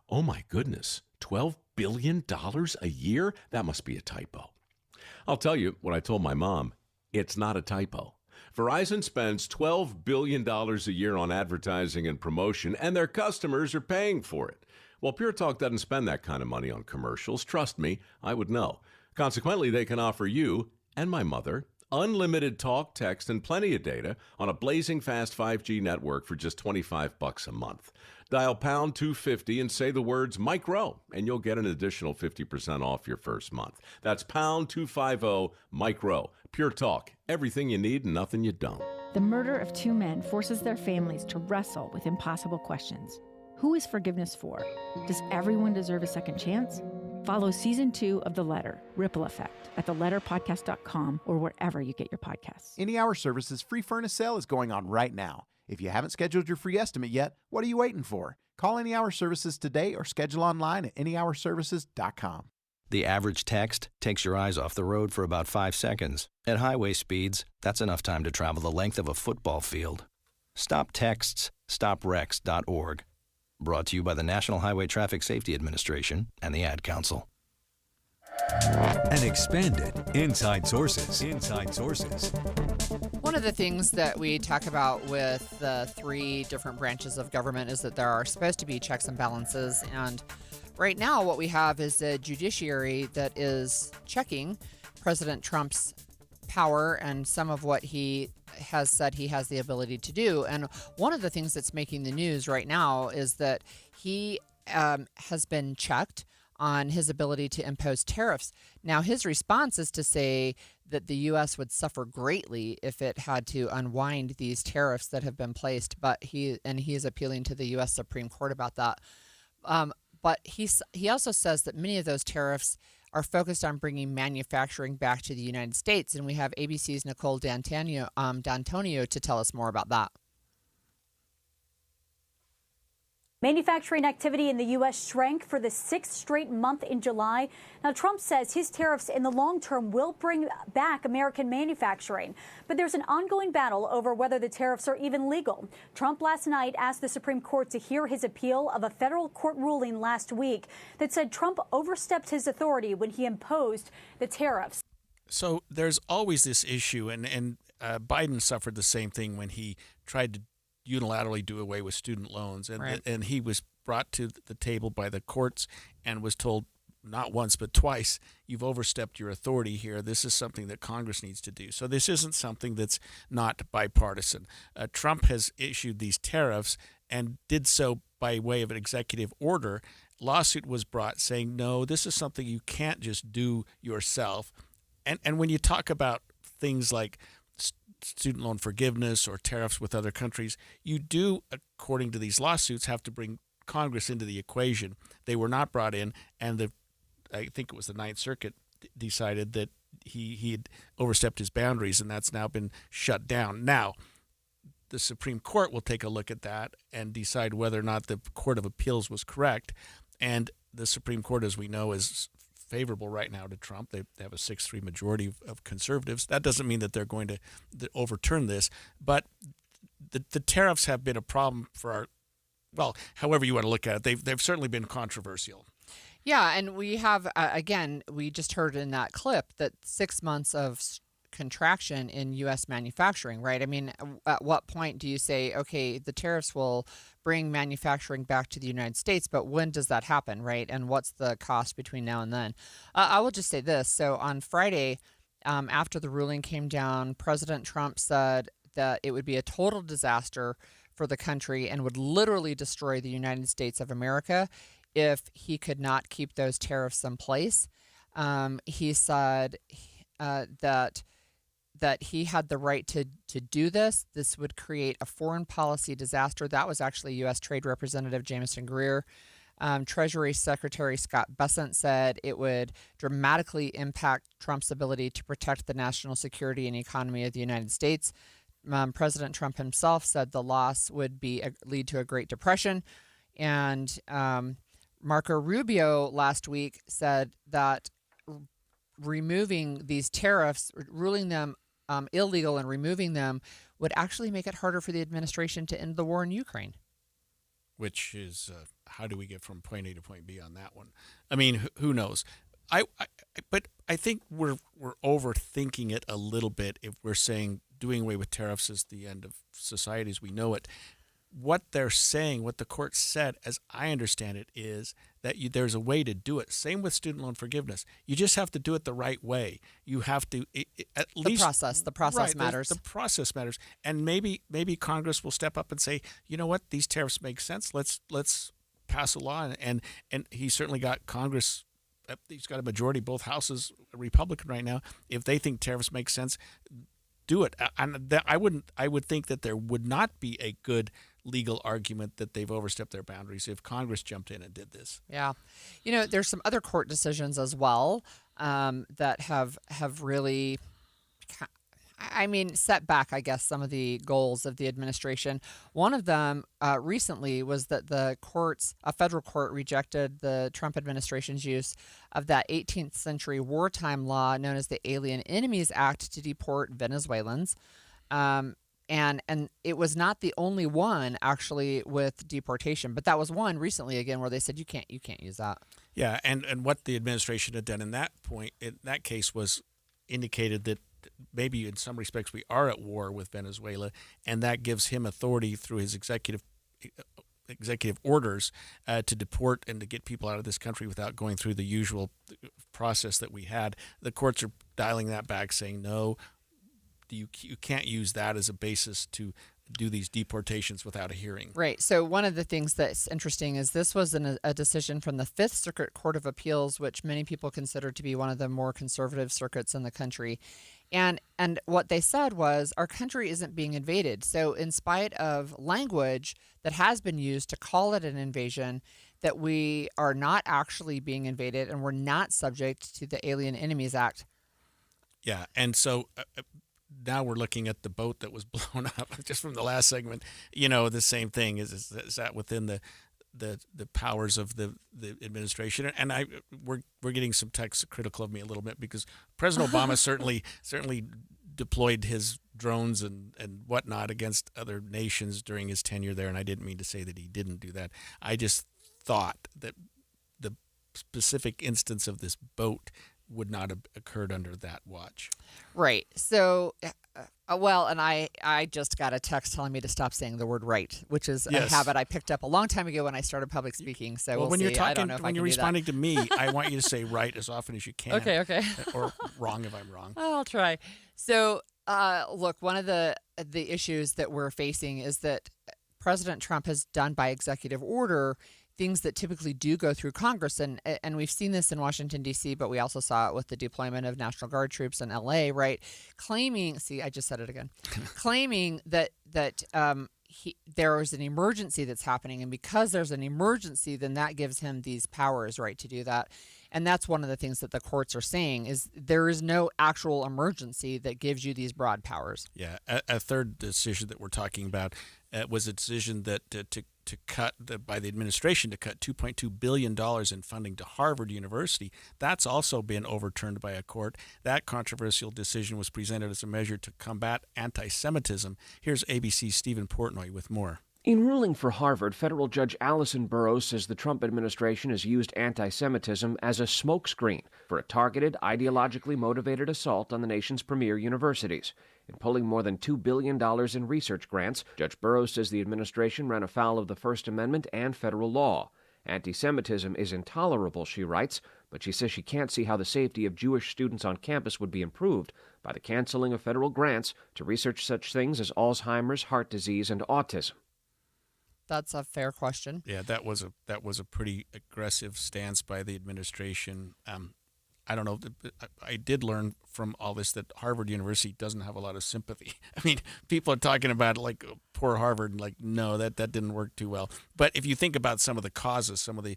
oh my goodness, $12 billion a year? That must be a typo. I'll tell you what I told my mom. It's not a typo. Verizon spends $12 billion a year on advertising and promotion, and their customers are paying for it. Well, Pure Talk doesn't spend that kind of money on commercials. Trust me, I would know. Consequently, they can offer you and my mother unlimited talk, text, and plenty of data on a blazing fast 5G network for just $25 a month. Dial pound 250 and say the words Mike Rowe, and you'll get an additional 50% off your first month. That's pound 250 Mike Rowe. Pure Talk, everything you need and nothing you don't. The murder of two men forces their families to wrestle with impossible questions. Who is forgiveness for? Does everyone deserve a second chance? Follow Season 2 of The Letter, Ripple Effect, at theletterpodcast.com or wherever you get your podcasts. Any Hour Services free furnace sale is going on right now. If you haven't scheduled your free estimate yet, what are you waiting for? Call Any Hour Services today or schedule online at anyhourservices.com. The average text takes your eyes off the road for about 5 seconds. At highway speeds, that's enough time to travel the length of a football field. Stop texts, stopwrecks.org. Brought to you by the National Highway Traffic Safety Administration and the Ad Council. And expanded Inside Sources. Inside Sources. One of the things that we talk about with the three different branches of government is that there are supposed to be checks and balances. And right now what we have is a judiciary that is checking President Trump's power and some of what he has said he has the ability to do. And one of the things that's making the news right now is that he has been checked on his ability to impose tariffs. Now, his response is to say that the U.S. would suffer greatly if it had to unwind these tariffs that have been placed. But he is appealing to the U.S. Supreme Court about that. But he also says that many of those tariffs are focused on bringing manufacturing back to the United States. And we have ABC's Nicole D'Antonio to tell us more about that. Manufacturing activity in the U.S. shrank for the sixth straight month in July. Now, Trump says his tariffs in the long term will bring back American manufacturing. But there's an ongoing battle over whether the tariffs are even legal. Trump last night asked the Supreme Court to hear his appeal of a federal court ruling last week that said Trump overstepped his authority when he imposed the tariffs. So there's always this issue, and Biden suffered the same thing when he tried to unilaterally do away with student loans, and Right. and he was brought to the table by the courts and was told not once but twice, you've overstepped your authority here. This is something that Congress needs to do. So this isn't something that's not bipartisan. Trump has issued these tariffs and did so by way of an executive order. Lawsuit was brought saying, no, this is something you can't just do yourself. And when you talk about things like student loan forgiveness or tariffs with other countries, you do, according to these lawsuits, have to bring Congress into the equation. They were not brought in, and I think it was the Ninth Circuit decided that he had overstepped his boundaries, and that's now been shut down. Now, the Supreme Court will take a look at that and decide whether or not the Court of Appeals was correct. And the Supreme Court, as we know, is favorable right now to Trump. They have a 6-3 majority of conservatives. That doesn't mean that they're going to overturn this, but the tariffs have been a problem for however you want to look at it. They've certainly been controversial. Yeah, and we have, again, we just heard in that clip that 6 months of contraction in U.S. manufacturing, right? I mean, at what point do you say, okay, the tariffs will bring manufacturing back to the United States, but when does that happen, right? And what's the cost between now and then? I will just say this. So on Friday, after the ruling came down, President Trump said that it would be a total disaster for the country and would literally destroy the United States of America if he could not keep those tariffs in place. He said that he had the right to do this. This would create a foreign policy disaster. That was actually U.S. Trade Representative Jamieson Greer. Treasury Secretary Scott Bessent said it would dramatically impact Trump's ability to protect the national security and economy of the United States. President Trump himself said the loss would lead to a Great Depression. And Marco Rubio last week said that removing these tariffs, ruling them illegal and removing them, would actually make it harder for the administration to end the war in Ukraine. Which is, how do we get from point A to point B on that one? I mean, who knows? But I think we're overthinking it a little bit if we're saying doing away with tariffs is the end of society as we know it. What they're saying, what the court said, as I understand it, is that there's a way to do it. Same with student loan forgiveness. You just have to do it the right way. You have to at least the process matters. The process matters, and maybe Congress will step up and say, you know what, these tariffs make sense. Let's pass a law, and he certainly got Congress. He's got a majority, both houses Republican right now. If they think tariffs make sense, do it. And I would think that there would not be a good legal argument that they've overstepped their boundaries if Congress jumped in and did this. Yeah. There's some other court decisions as well that have really, set back, I guess, some of the goals of the administration. One of them recently was that a federal court rejected the Trump administration's use of that 18th century wartime law known as the Alien Enemies Act to deport Venezuelans. And it was not the only one actually with deportation, but that was one recently again where they said you can't use that. Yeah, and what the administration had done in that case was indicated that maybe in some respects we are at war with Venezuela, and that gives him authority through his executive orders to deport and to get people out of this country without going through the usual process that we had. The courts are dialing that back, saying no. You can't use that as a basis to do these deportations without a hearing. Right. So one of the things that's interesting is this was a decision from the Fifth Circuit Court of Appeals, which many people consider to be one of the more conservative circuits in the country. And what they said was our country isn't being invaded. So in spite of language that has been used to call it an invasion, that we are not actually being invaded and we're not subject to the Alien Enemies Act. Yeah. And so now we're looking at the boat that was blown up just from the last segment. The same thing is that within the powers of the administration. And we're getting some text critical of me a little bit because President Obama certainly deployed his drones and whatnot against other nations during his tenure there. And I didn't mean to say that he didn't do that. I just thought that the specific instance of this boat would not have occurred under that watch. Right. So, and I just got a text telling me to stop saying the word right, which is a habit I picked up a long time ago when I started public speaking. So when see. You're talking, I don't know if when you're responding to me, I want you to say right as often as you can. Okay. Or wrong if I'm wrong. I'll try. So, look, one of the issues that we're facing is that President Trump has done by executive order things that typically do go through Congress. And we've seen this in Washington, D.C., but we also saw it with the deployment of National Guard troops in L.A., right? Claiming that there is an emergency that's happening. And because there's an emergency, then that gives him these powers, right, to do that. And that's one of the things that the courts are saying is there is no actual emergency that gives you these broad powers. Yeah. A third decision that we're talking about was a decision that to cut by the administration to cut $2.2 billion in funding to Harvard University. That's also been overturned by a court. That controversial decision was presented as a measure to combat anti-Semitism. Here's ABC's Stephen Portnoy with more. In ruling for Harvard, federal judge Allison Burroughs says the Trump administration has used anti-Semitism as a smokescreen for a targeted, ideologically motivated assault on the nation's premier universities. In pulling more than $2 billion in research grants, Judge Burroughs says the administration ran afoul of the First Amendment and federal law. Anti-Semitism is intolerable, she writes, but she says she can't see how the safety of Jewish students on campus would be improved by the canceling of federal grants to research such things as Alzheimer's, heart disease, and autism. That's a fair question. Yeah, that was a pretty aggressive stance by the administration. I don't know. I did learn from all this that Harvard University doesn't have a lot of sympathy. I mean, people are talking about like poor Harvard, and like, no, that didn't work too well. But if you think about some of the causes, some of the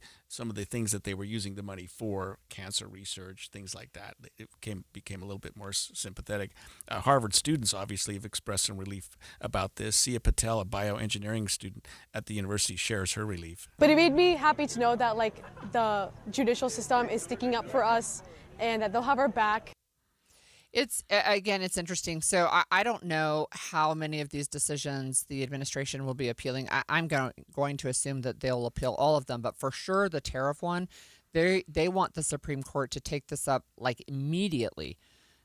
things that they were using the money for, cancer research, things like that, it became a little bit more sympathetic. Harvard students obviously have expressed some relief about this. Sia Patel, a bioengineering student at the university, shares her relief. But it made me happy to know that like the judicial system is sticking up for us and that they'll have our back. It's interesting. So I don't know how many of these decisions the administration will be appealing. I'm going to assume that they'll appeal all of them, but for sure the tariff one, they want the Supreme Court to take this up like immediately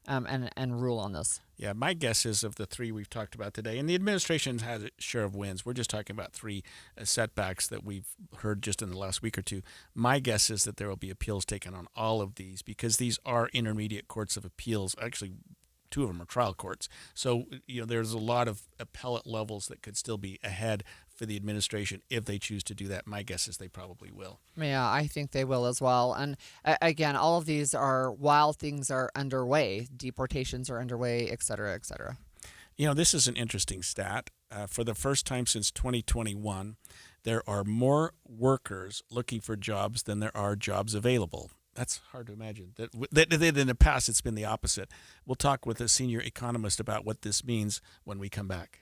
and rule on this. Yeah, my guess is of the three we've talked about today, and the administration has a share of wins. We're just talking about three setbacks that we've heard just in the last week or two. My guess is that there will be appeals taken on all of these because these are intermediate courts of appeals. Actually, two of them are trial courts. So, there's a lot of appellate levels that could still be ahead for the administration if they choose to do that. My guess is they probably will. Yeah, I think they will as well. And again, all of these are while things are underway, deportations are underway, et cetera, et cetera. This is an interesting stat. For the first time since 2021, there are more workers looking for jobs than there are jobs available. That's hard to imagine. That in the past, it's been the opposite. We'll talk with a senior economist about what this means when we come back.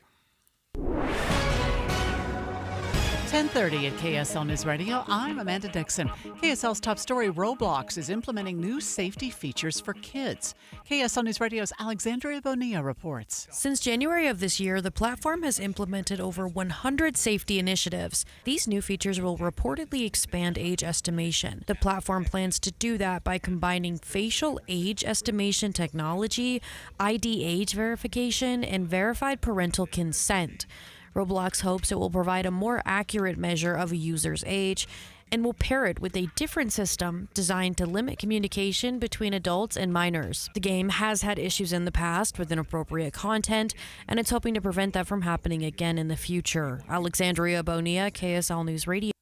10:30 at KSL News Radio. I'm Amanda Dixon. KSL's top story, Roblox is implementing new safety features for kids. KSL News Radio's Alexandria Bonilla reports. Since January of this year, the platform has implemented over 100 safety initiatives. These new features will reportedly expand age estimation. The platform plans to do that by combining facial age estimation technology, ID age verification, and verified parental consent. Roblox hopes it will provide a more accurate measure of a user's age and will pair it with a different system designed to limit communication between adults and minors. The game has had issues in the past with inappropriate content, and it's hoping to prevent that from happening again in the future. Alexandria Bonilla, KSL News Radio.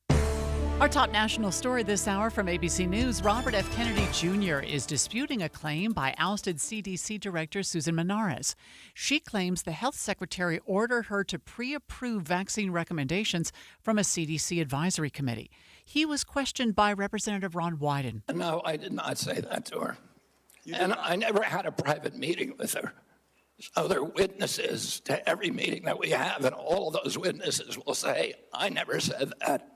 Our top national story this hour from ABC News, Robert F. Kennedy Jr. is disputing a claim by ousted CDC Director Susan Menares. She claims the health secretary ordered her to pre-approve vaccine recommendations from a CDC advisory committee. He was questioned by Representative Ron Wyden. No, I did not say that to her. And I never had a private meeting with her. So there are witnesses to every meeting that we have, and all of those witnesses will say, I never said that.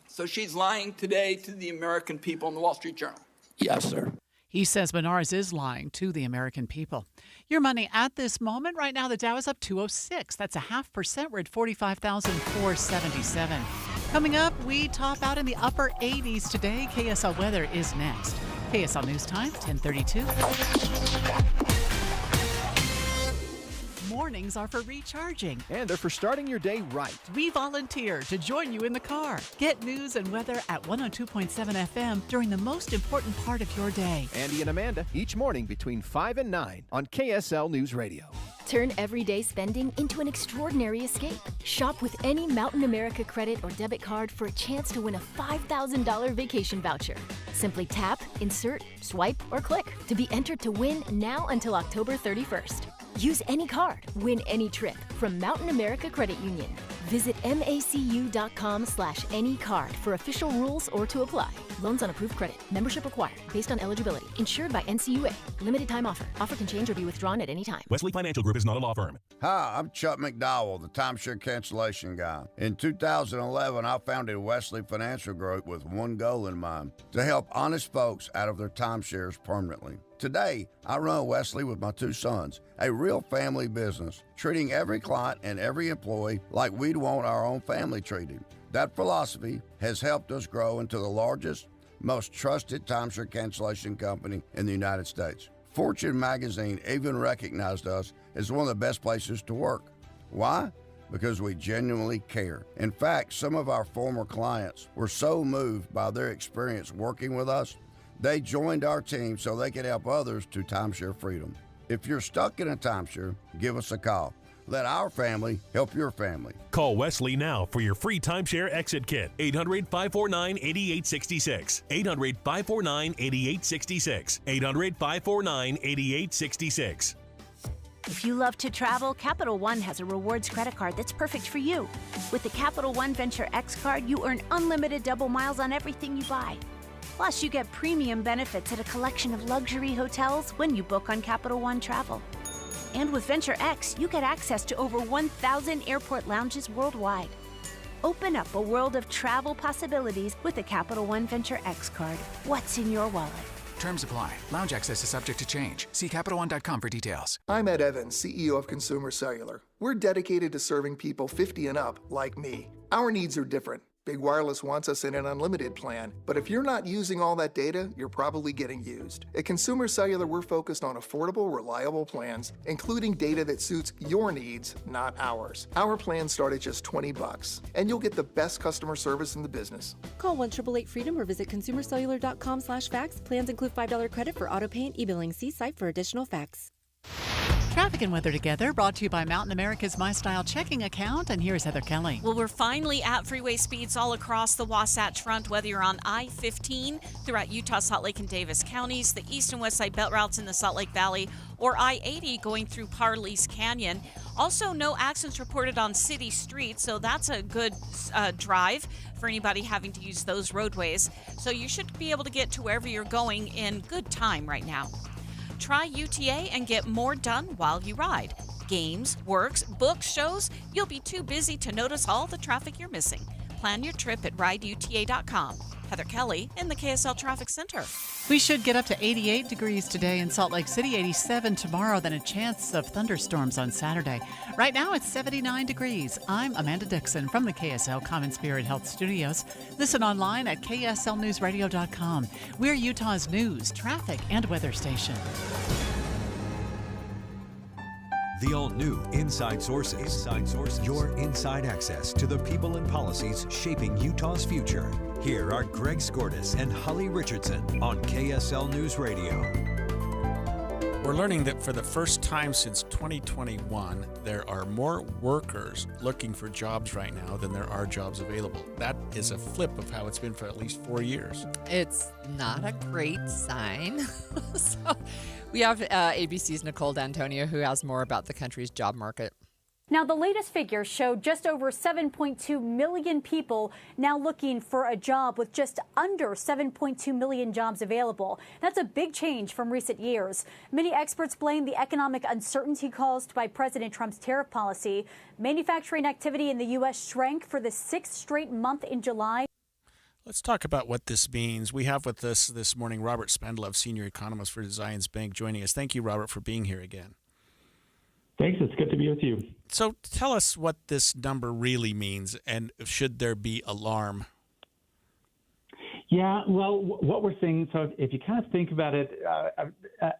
So she's lying today to the American people in the Wall Street Journal? Yes, sir. He says Menares is lying to the American people. Your money at this moment, right now the Dow is up 206. That's 0.5%. We're at 45,477. Coming up, we top out in the upper 80s today. KSL weather is next. KSL News Time, 10:32. Mornings are for recharging. And they're for starting your day right. We volunteer to join you in the car. Get news and weather at 102.7 FM during the most important part of your day. Andy and Amanda, each morning between 5 and 9 on KSL News Radio. Turn everyday spending into an extraordinary escape. Shop with any Mountain America credit or debit card for a chance to win a $5,000 vacation voucher. Simply tap, insert, swipe, or click to be entered to win now until October 31st. Use any card, win any trip from Mountain America Credit Union. Visit macu.com/anycard for official rules or to apply. Loans on approved credit. Membership required based on eligibility. Insured by NCUA. Limited time offer. Offer can change or be withdrawn at any time. Wesley Financial Group is not a law firm. Hi, I'm Chuck McDowell, the timeshare cancellation guy. In 2011, I founded Wesley Financial Group with one goal in mind: to help honest folks out of their timeshares permanently. Today, I run Wesley with my two sons, a real family business, treating every client and every employee like we'd want our own family treated. That philosophy has helped us grow into the largest, most trusted timeshare cancellation company in the United States. Fortune magazine even recognized us as one of the best places to work. Why? because we genuinely care. In fact, some of our former clients were so moved by their experience working with us, they joined our team so they could help others to timeshare freedom. If you're stuck in a timeshare, give us a call. Let our family help your family. Call Wesley now for your free timeshare exit kit. 800-549-8866. 800-549-8866. 800-549-8866. If you love to travel, Capital One has a rewards credit card that's perfect for you. With the Capital One Venture X card, you earn unlimited double miles on everything you buy. Plus, you get premium benefits at a collection of luxury hotels when you book on Capital One Travel. And with Venture X, you get access to over 1,000 airport lounges worldwide. Open up a world of travel possibilities with the Capital One Venture X card. What's in your wallet? Terms apply. Lounge access is subject to change. See CapitalOne.com for details. I'm Ed Evans, CEO of Consumer Cellular. We're dedicated to serving people 50 and up like me. Our needs are different. Big Wireless wants us in an unlimited plan, but if you're not using all that data, you're probably getting used. At Consumer Cellular, we're focused on affordable, reliable plans, including data that suits your needs, not ours. Our plans start at just $20, and you'll get the best customer service in the business. Call 1-888-FREEDOM or visit consumercellular.com/facts. Plans include $5 credit for auto pay and e-billing. See site for additional facts. Traffic and weather together, brought to you by Mountain America's My Style checking account. And here's Heather Kelly. Well, we're finally at freeway speeds all across the Wasatch Front, whether you're on I-15 throughout Utah, Salt Lake, and Davis counties, the east and west side belt routes in the Salt Lake Valley, or I-80 going through Parleys Canyon. Also, no accidents reported on city streets, so that's a good drive for anybody having to use those roadways. So you should be able to get to wherever you're going in good time right now. Try UTA and get more done while you ride. Games, works, books, shows, you'll be too busy to notice all the traffic you're missing. Plan your trip at rideuta.com. Heather Kelly in the KSL Traffic Center. We should get up to 88 degrees today in Salt Lake City, 87 tomorrow, then a chance of thunderstorms on Saturday. Right now it's 79 degrees. I'm Amanda Dixon from the KSL Common Spirit Health Studios. Listen online at kslnewsradio.com. We're Utah's news, traffic, and weather station. The all-new Inside Sources. Your inside access to the people and policies shaping Utah's future. Here are Greg Skordas and Holly Richardson on KSL News Radio. We're learning that for the first time since 2021, there are more workers looking for jobs right now than there are jobs available. That is a flip of how it's been for at least 4 years. It's not a great sign. So we have ABC's Nicole D'Antonio, who has more about the country's job market. Now, the latest figures show just over 7.2 million people now looking for a job, with just under 7.2 million jobs available. That's a big change from recent years. Many experts blame the economic uncertainty caused by President Trump's tariff policy. Manufacturing activity in the U.S. shrank for the 6th straight month in July. Let's talk about what this means. We have with us this morning Robert Spendlove, senior economist for Zions Bank, joining us. Thank you, Robert, for being here again. Thanks. It's good to be with you. So tell us what this number really means, and should there be alarm? Yeah, well, what we're seeing, so if you kind of think about it,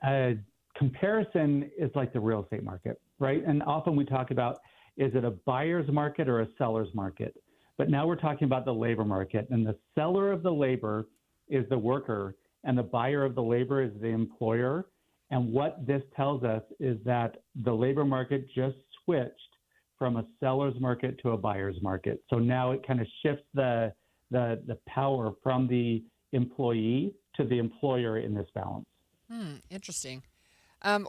a comparison is like the real estate market, right? And often we talk about, is it a buyer's market or a seller's market? But now we're talking about the labor market, and the seller of the labor is the worker, and the buyer of the labor is the employer. And what this tells us is that the labor market just switched from a seller's market to a buyer's market. So now it kind of shifts the power from the employee to the employer in this balance. Interesting.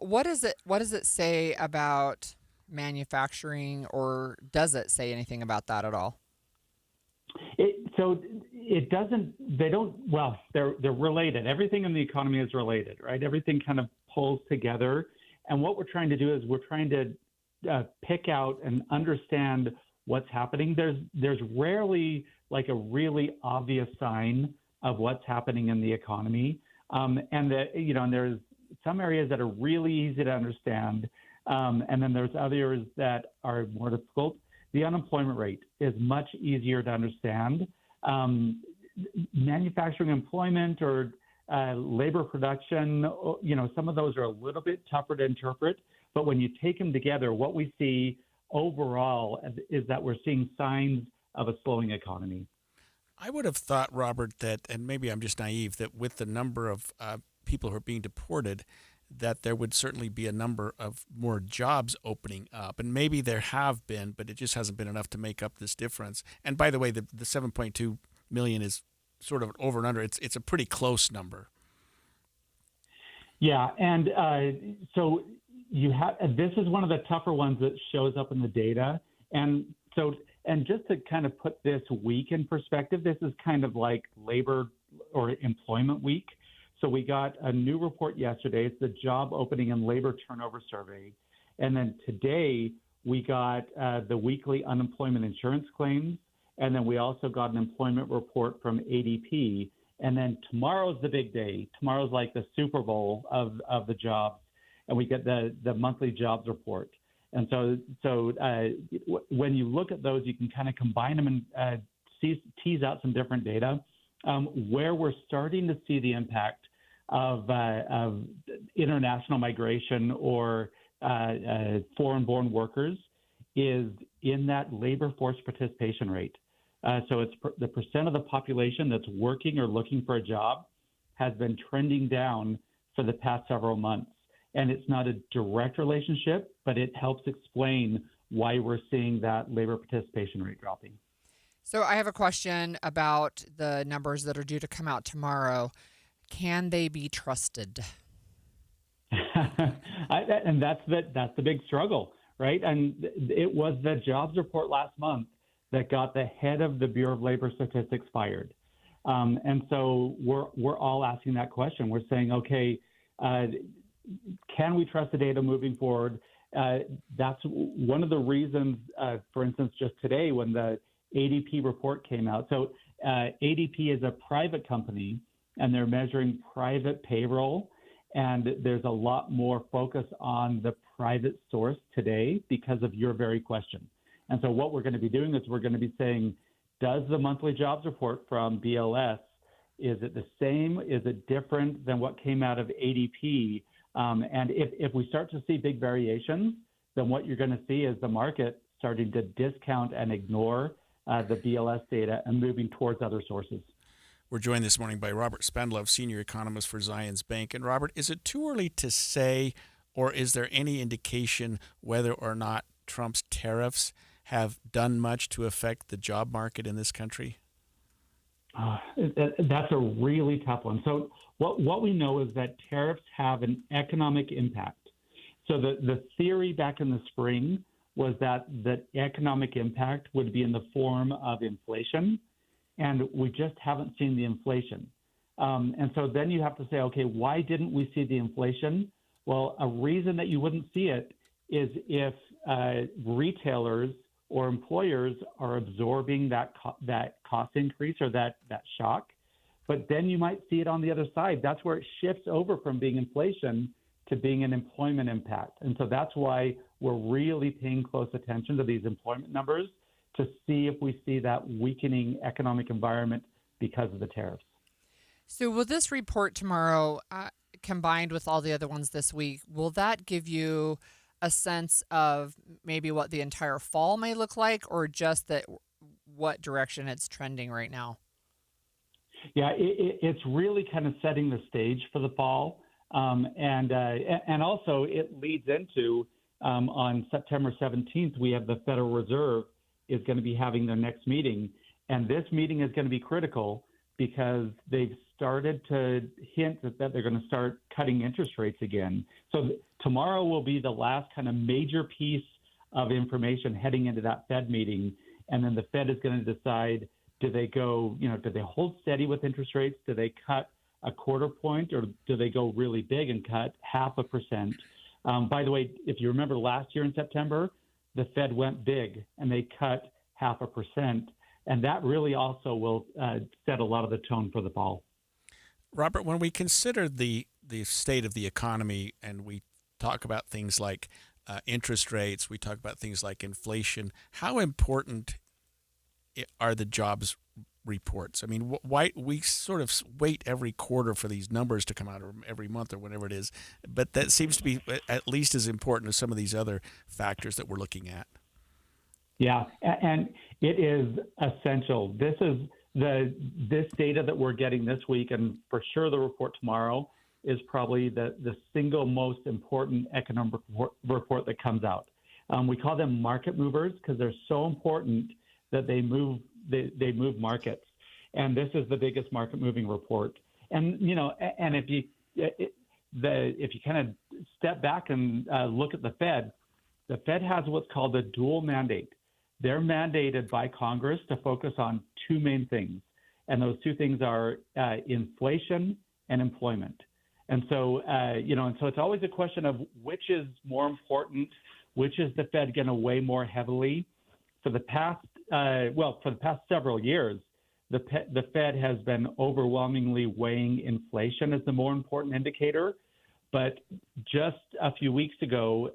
What does it say about manufacturing, or does it say anything about that at all? They're related. Everything in the economy is related, right? Everything kind of pulls together. And what we're trying to do is we're trying to pick out and understand what's happening. There's rarely like a really obvious sign of what's happening in the economy. And there's some areas that are really easy to understand. And then there's others that are more difficult. The unemployment rate is much easier to understand. Manufacturing employment or labor production, some of those are a little bit tougher to interpret. But when you take them together, what we see overall is that we're seeing signs of a slowing economy. I would have thought, Robert, that, and maybe I'm just naive, that with the number of people who are being deported, that there would certainly be a number of more jobs opening up. And maybe there have been, but it just hasn't been enough to make up this difference. And by the way, the 7.2 million is sort of over and under. It's a pretty close number. Yeah, and so you have, this is one of the tougher ones that shows up in the data. And so, and just to kind of put this week in perspective, this is kind of like labor or employment week. So we got a new report yesterday. It's the Job Opening and Labor Turnover Survey. And then today we got the weekly unemployment insurance claims. And then we also got an employment report from ADP. And then tomorrow's the big day. Tomorrow's like the Super Bowl of the jobs. And we get the monthly jobs report. And so when you look at those, you can kind of combine them and tease out some different data. Where we're starting to see the impact of international migration or foreign-born workers is in that labor force participation rate. So it's the percent of the population that's working or looking for a job has been trending down for the past several months. And it's not a direct relationship, but it helps explain why we're seeing that labor participation rate dropping. So I have a question about the numbers that are due to come out tomorrow. Can they be trusted? And that's the big struggle, right? And it was the jobs report last month that got the head of the Bureau of Labor Statistics fired. And so we're all asking that question. We're saying, okay, can we trust the data moving forward? That's one of the reasons, for instance, just today when the ADP report came out. So ADP is a private company, and they're measuring private payroll. And there's a lot more focus on the private source today because of your very question. And so what we're going to be doing is we're going to be saying, does the monthly jobs report from BLS, is it the same? Is it different than what came out of ADP? And if we start to see big variations, then what you're going to see is the market starting to discount and ignore the BLS data and moving towards other sources. We're joined this morning by Robert Spendlove, Senior Economist for Zions Bank. And Robert, is it too early to say, or is there any indication whether or not Trump's tariffs have done much to affect the job market in this country? That's a really tough one. So what we know is that tariffs have an economic impact. So the theory back in the spring was that the economic impact would be in the form of inflation, and we just haven't seen the inflation. And so then you have to say, okay, why didn't we see the inflation? Well, a reason that you wouldn't see it is if retailers or employers are absorbing that cost increase or that shock. But then you might see it on the other side. That's where it shifts over from being inflation to being an employment impact. And so that's why we're really paying close attention to these employment numbers to see if we see that weakening economic environment because of the tariffs. So will this report tomorrow, combined with all the other ones this week, will that give you a sense of maybe what the entire fall may look like, or just that what direction it's trending right now? Yeah, it's really kind of setting the stage for the fall. And also it leads into on September 17th, we have the Federal Reserve is going to be having their next meeting. And this meeting is going to be critical because they've started to hint that they're going to start cutting interest rates again. So tomorrow will be the last kind of major piece of information heading into that Fed meeting. And then the Fed is going to decide, do they hold steady with interest rates? Do they cut a quarter point, or do they go really big and cut 0.5%? By the way, if you remember last year in September, the Fed went big and they cut 0.5%. And that really also will set a lot of the tone for the fall. Robert, when we consider the state of the economy and we talk about things like interest rates, we talk about things like inflation, how important are the jobs reports? I mean, why we sort of wait every quarter for these numbers to come out, or every month, or whatever it is, but that seems to be at least as important as some of these other factors that we're looking at. Yeah, and it is essential. This is this data that we're getting this week, and for sure the report tomorrow, is probably the single most important economic report that comes out. We call them market movers because they're so important that they move markets. And this is the biggest market moving report. And and if you kind of step back and look at the Fed has what's called a dual mandate. They're mandated by Congress to focus on two main things, and those two things are inflation and employment. And so, and so it's always a question of which is more important, which is the Fed going to weigh more heavily. For the past several years, the Fed has been overwhelmingly weighing inflation as the more important indicator. But just a few weeks ago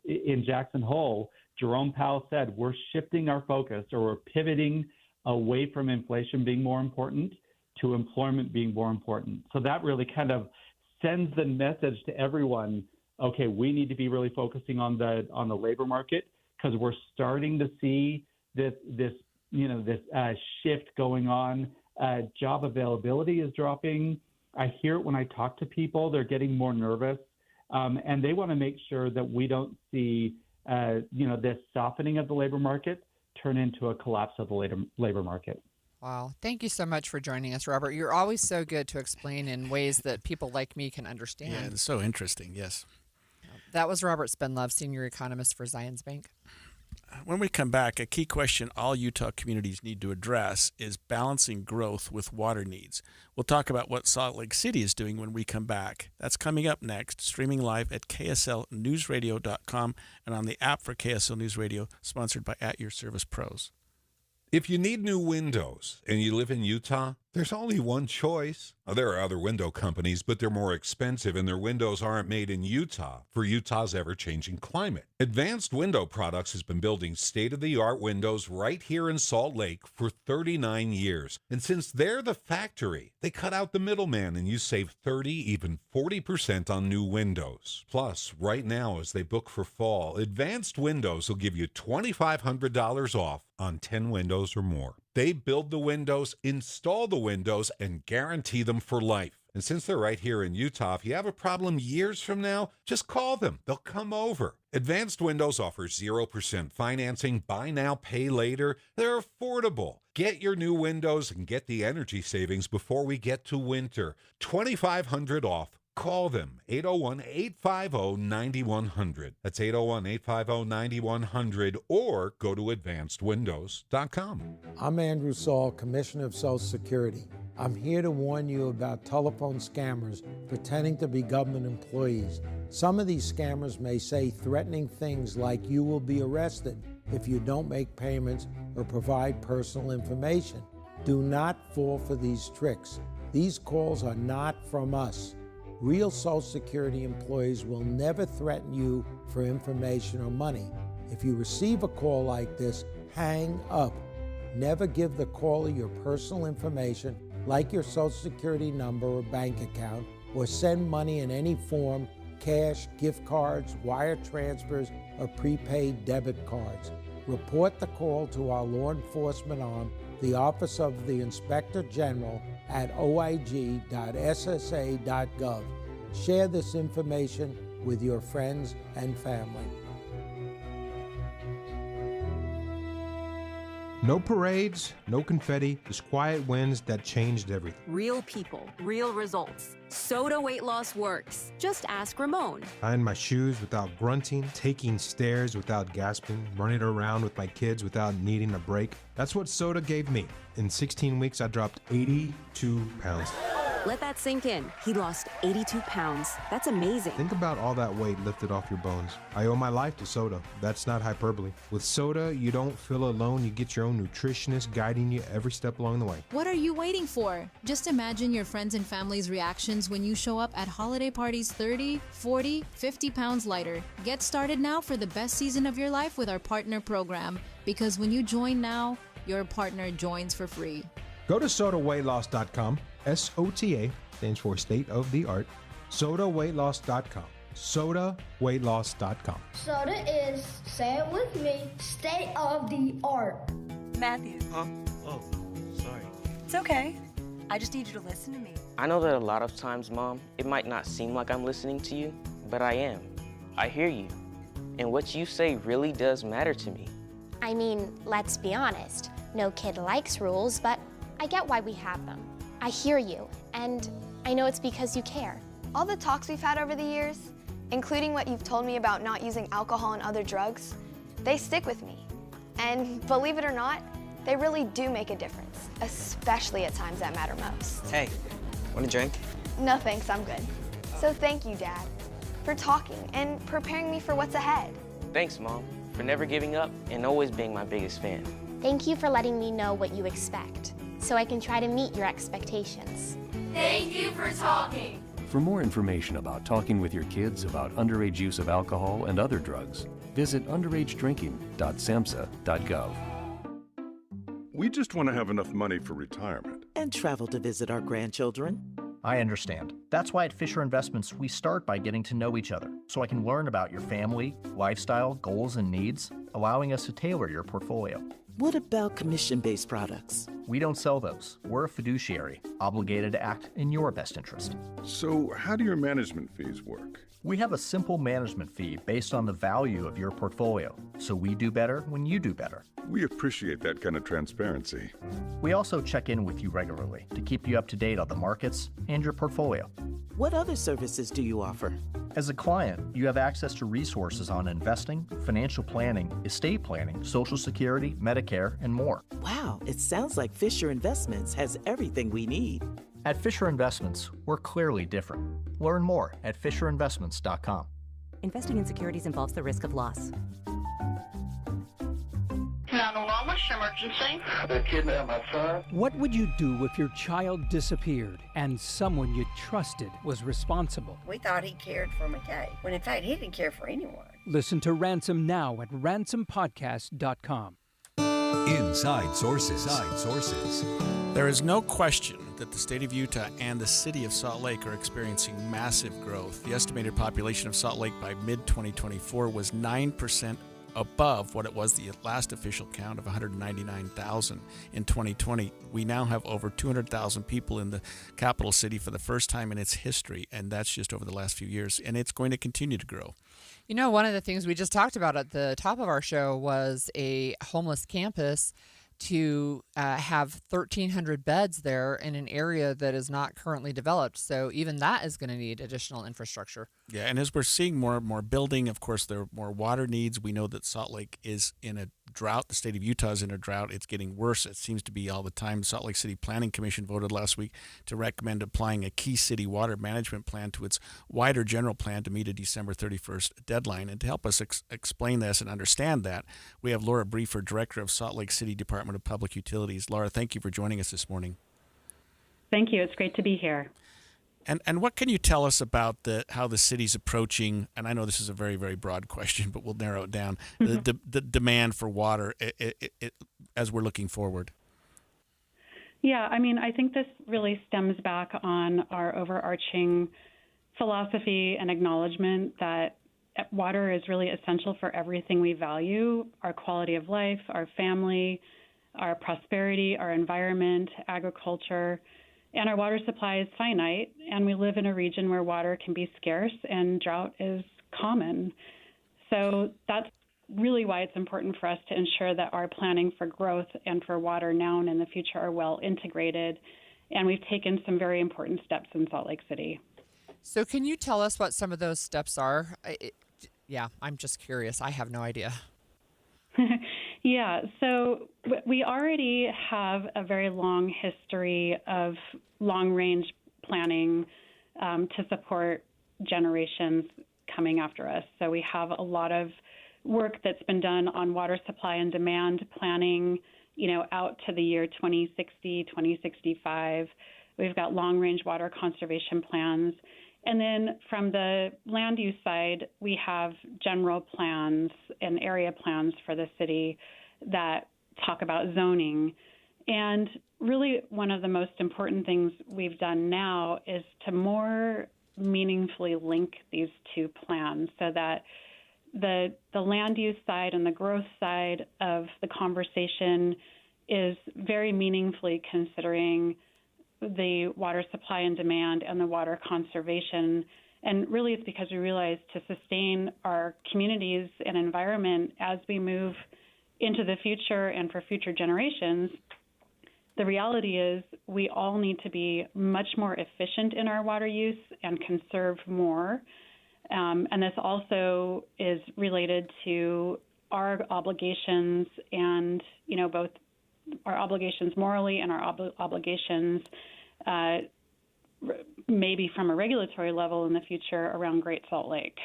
in Jackson Hole, Jerome Powell said we're shifting our focus, or we're pivoting away from inflation being more important to employment being more important. So that really kind of sends the message to everyone, okay, we need to be really focusing on the labor market, because we're starting to see this shift going on. Job availability is dropping. I hear it when I talk to people. They're getting more nervous, and they want to make sure that we don't see this softening of the labor market turn into a collapse of the labor market. Wow. Thank you so much for joining us, Robert. You're always so good to explain in ways that people like me can understand. Yeah, it's so interesting, yes. That was Robert Spendlove, Senior Economist for Zions Bank. When we come back, a key question all Utah communities need to address is balancing growth with water needs. We'll talk about what Salt Lake City is doing when we come back. That's coming up next, streaming live at kslnewsradio.com and on the app for KSL News Radio, sponsored by At Your Service Pros. If you need new windows and you live in Utah, there's only one choice. There are other window companies, but they're more expensive, and their windows aren't made in Utah for Utah's ever-changing climate. Advanced Window Products has been building state-of-the-art windows right here in Salt Lake for 39 years. And since they're the factory, they cut out the middleman, and you save 30, even 40% on new windows. Plus, right now, as they book for fall, Advanced Windows will give you $2,500 off on 10 windows or more. They build the windows, install the windows, and guarantee them for life. And since they're right here in Utah, if you have a problem years from now, just call them. They'll come over. Advanced Windows offers 0% financing, buy now, pay later. They're affordable. Get your new windows and get the energy savings before we get to winter. $2,500 off. Call them, 801-850-9100. That's 801-850-9100, or go to advancedwindows.com. I'm Andrew Saul, Commissioner of Social Security. I'm here to warn you about telephone scammers pretending to be government employees. Some of these scammers may say threatening things like you will be arrested if you don't make payments or provide personal information. Do not fall for these tricks. These calls are not from us. Real Social Security employees will never threaten you for information or money. If you receive a call like this, hang up. Never give the caller your personal information, like your Social Security number or bank account, or send money in any form, cash, gift cards, wire transfers, or prepaid debit cards. Report the call to our law enforcement arm, the Office of the Inspector General, at oig.ssa.gov. Share this information with your friends and family. No parades, no confetti, just quiet wins that changed everything. Real people, real results. Soda weight loss works. Just ask Ramon. Tying my shoes without grunting, taking stairs without gasping, running around with my kids without needing a break. That's what Soda gave me. In 16 weeks, I dropped 82 pounds. Let that sink in. He lost 82 pounds. That's amazing. Think about all that weight lifted off your bones. I owe my life to Soda. That's not hyperbole. With Soda, you don't feel alone. You get your own nutritionist guiding you every step along the way. What are you waiting for? Just imagine your friends and family's reactions when you show up at holiday parties 30, 40, 50 pounds lighter. Get started now for the best season of your life with our partner program. Because when you join now, your partner joins for free. Go to sodaweightloss.com. SOTA stands for state of the art. sodaweightloss.com. SodaWeightLoss.com. Soda is, say it with me, state of the art. Matthew. Huh? Oh, sorry. It's okay. I just need you to listen to me. I know that a lot of times, Mom, it might not seem like I'm listening to you, but I am. I hear you. And what you say really does matter to me. I mean, let's be honest. No kid likes rules, but I get why we have them. I hear you, and I know it's because you care. All the talks we've had over the years, including what you've told me about not using alcohol and other drugs, they stick with me. And believe it or not, they really do make a difference, especially at times that matter most. Hey, want a drink? No thanks, I'm good. So thank you, Dad, for talking and preparing me for what's ahead. Thanks, Mom, for never giving up and always being my biggest fan. Thank you for letting me know what you expect, so I can try to meet your expectations. Thank you for talking. For more information about talking with your kids about underage use of alcohol and other drugs, visit underagedrinking.samhsa.gov. We just want to have enough money for retirement. And travel to visit our grandchildren. I understand. That's why at Fisher Investments, we start by getting to know each other, so I can learn about your family, lifestyle, goals, and needs, allowing us to tailor your portfolio. What about commission-based products? We don't sell those. We're a fiduciary, obligated to act in your best interest. So how do your management fees work? We have a simple management fee based on the value of your portfolio, so we do better when you do better. We appreciate that kind of transparency. We also check in with you regularly to keep you up to date on the markets and your portfolio. What other services do you offer? As a client, you have access to resources on investing, financial planning, estate planning, Social Security, Medicare, and more. Wow, it sounds like Fisher Investments has everything we need. At Fisher Investments, we're clearly different. Learn more at FisherInvestments.com. Investing in securities involves the risk of loss. 911, what's your emergency? They kidnapped my son. What would you do if your child disappeared and someone you trusted was responsible? We thought he cared for McKay, when in fact he didn't care for anyone. Listen to Ransom now at ransompodcast.com. Inside Sources. There is no question that the state of Utah and the city of Salt Lake are experiencing massive growth. The estimated population of Salt Lake by mid-2024 was 9% above what it was the last official count of 199,000 in 2020. We now have over 200,000 people in the capital city for the first time in its history, and that's just over the last few years, and it's going to continue to grow. You know, one of the things we just talked about at the top of our show was a homeless campus to have 1,300 beds there in an area that is not currently developed. So even that is going to need additional infrastructure. Yeah, and as we're seeing more and more building, of course, there are more water needs. We know that Salt Lake is in a drought. The state of Utah is in a drought. It's getting worse. It seems to be all the time. Salt Lake City Planning Commission voted last week to recommend applying a key city water management plan to its wider general plan to meet a December 31st deadline. And to help us explain this and understand that, we have Laura Briefer, Director of Salt Lake City Department of Public Utilities. Laura, thank you for joining us this morning. Thank you. It's great to be here. And what can you tell us about how the city's approaching, and I know this is a very, very broad question, but we'll narrow it down, the demand for water as we're looking forward? Yeah, I mean, I think this really stems back on our overarching philosophy and acknowledgement that water is really essential for everything we value, our quality of life, our family, our prosperity, our environment, agriculture. And our water supply is finite, and we live in a region where water can be scarce and drought is common. So that's really why it's important for us to ensure that our planning for growth and for water now and in the future are well integrated. And we've taken some very important steps in Salt Lake City. So can you tell us what some of those steps are? Yeah, I'm just curious. I have no idea. Yeah, so we already have a very long history of long-range planning to support generations coming after us. So we have a lot of work that's been done on water supply and demand planning, out to the year 2060, 2065. We've got long-range water conservation plans. And then from the land use side, we have general plans and area plans for the city that talk about zoning. And really one of the most important things we've done now is to more meaningfully link these two plans so that the land use side and the growth side of the conversation is very meaningfully considering the water supply and demand and the water conservation. And really it's because we realize to sustain our communities and environment as we move into the future and for future generations, the reality is we all need to be much more efficient in our water use and conserve more. And this also is related to our obligations and, both our obligations morally and our obligations maybe from a regulatory level in the future around Great Salt Lake.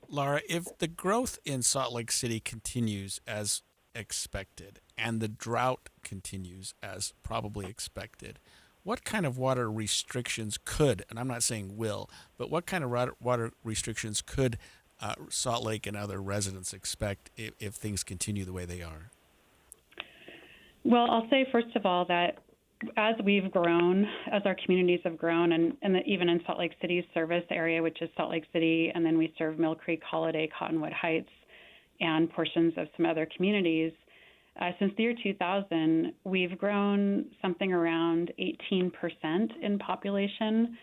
Laura, if the growth in Salt Lake City continues as expected and the drought continues as probably expected, what kind of water restrictions could, and I'm not saying will, but what kind of water restrictions could Salt Lake and other residents expect if things continue the way they are? Well, I'll say first of all that as we've grown, as our communities have grown, and even in Salt Lake City's service area, which is Salt Lake City, and then we serve Mill Creek, Holiday, Cottonwood Heights, and portions of some other communities, since the year 2000, we've grown something around 18% in population,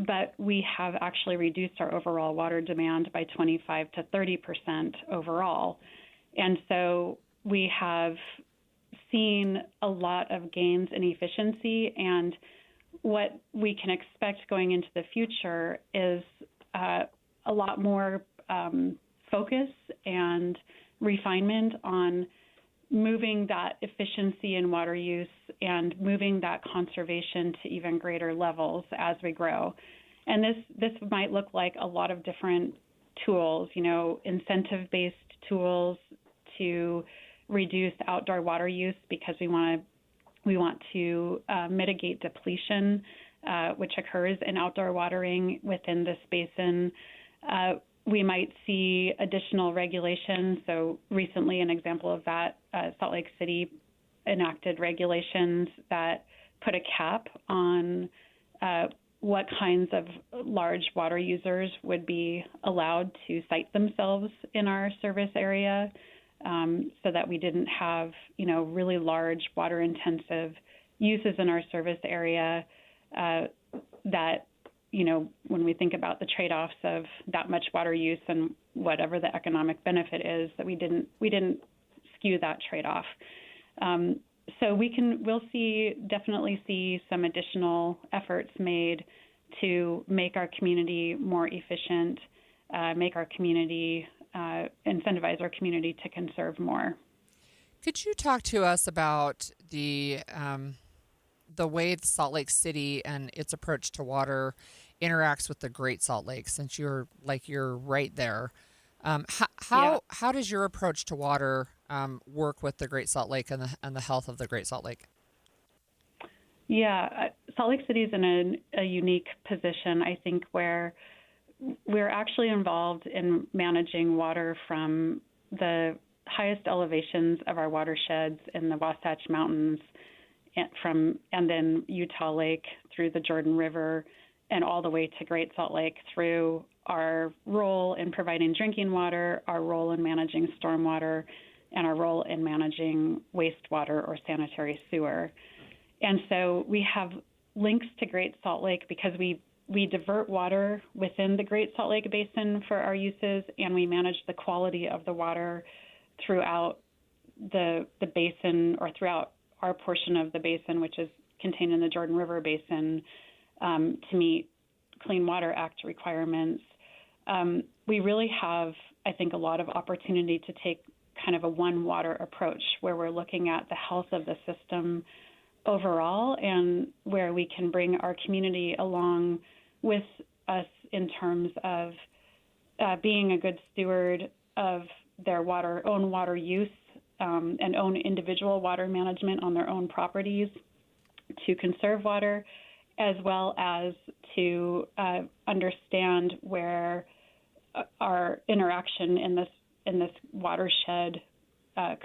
but we have actually reduced our overall water demand by 25 to 30% overall. And so we have seen a lot of gains in efficiency, and what we can expect going into the future is a lot more focus and refinement on moving that efficiency in water use and moving that conservation to even greater levels as we grow. And this might look like a lot of different tools, incentive-based tools to reduce outdoor water use because we want to mitigate depletion, which occurs in outdoor watering within this basin. We might see additional regulations. So recently, an example of that, Salt Lake City enacted regulations that put a cap on what kinds of large water users would be allowed to site themselves in our service area, so that we didn't have, really large water-intensive uses in our service area that, when we think about the trade-offs of that much water use and whatever the economic benefit is, that we didn't skew that trade-off. So we'll definitely see some additional efforts made to make our community more efficient, make our community incentivize our community to conserve more. Could you talk to us about the way Salt Lake City and its approach to water interacts with the Great Salt Lake, since you're right there? How does your approach to water work with the Great Salt Lake and the health of the Great Salt Lake? Yeah, Salt Lake City is in a unique position, I think, where we're actually involved in managing water from the highest elevations of our watersheds in the Wasatch Mountains, and then Utah Lake through the Jordan River and all the way to Great Salt Lake through our role in providing drinking water, our role in managing stormwater, and our role in managing wastewater or sanitary sewer. And so we have links to Great Salt Lake because we divert water within the Great Salt Lake Basin for our uses, and we manage the quality of the water throughout the basin, or throughout our portion of the basin, which is contained in the Jordan River Basin, to meet Clean Water Act requirements. We really have, I think, a lot of opportunity to take kind of a one water approach where we're looking at the health of the system overall and where we can bring our community along with us in terms of being a good steward of their own water use and own individual water management on their own properties to conserve water, as well as to understand where our interaction in this watershed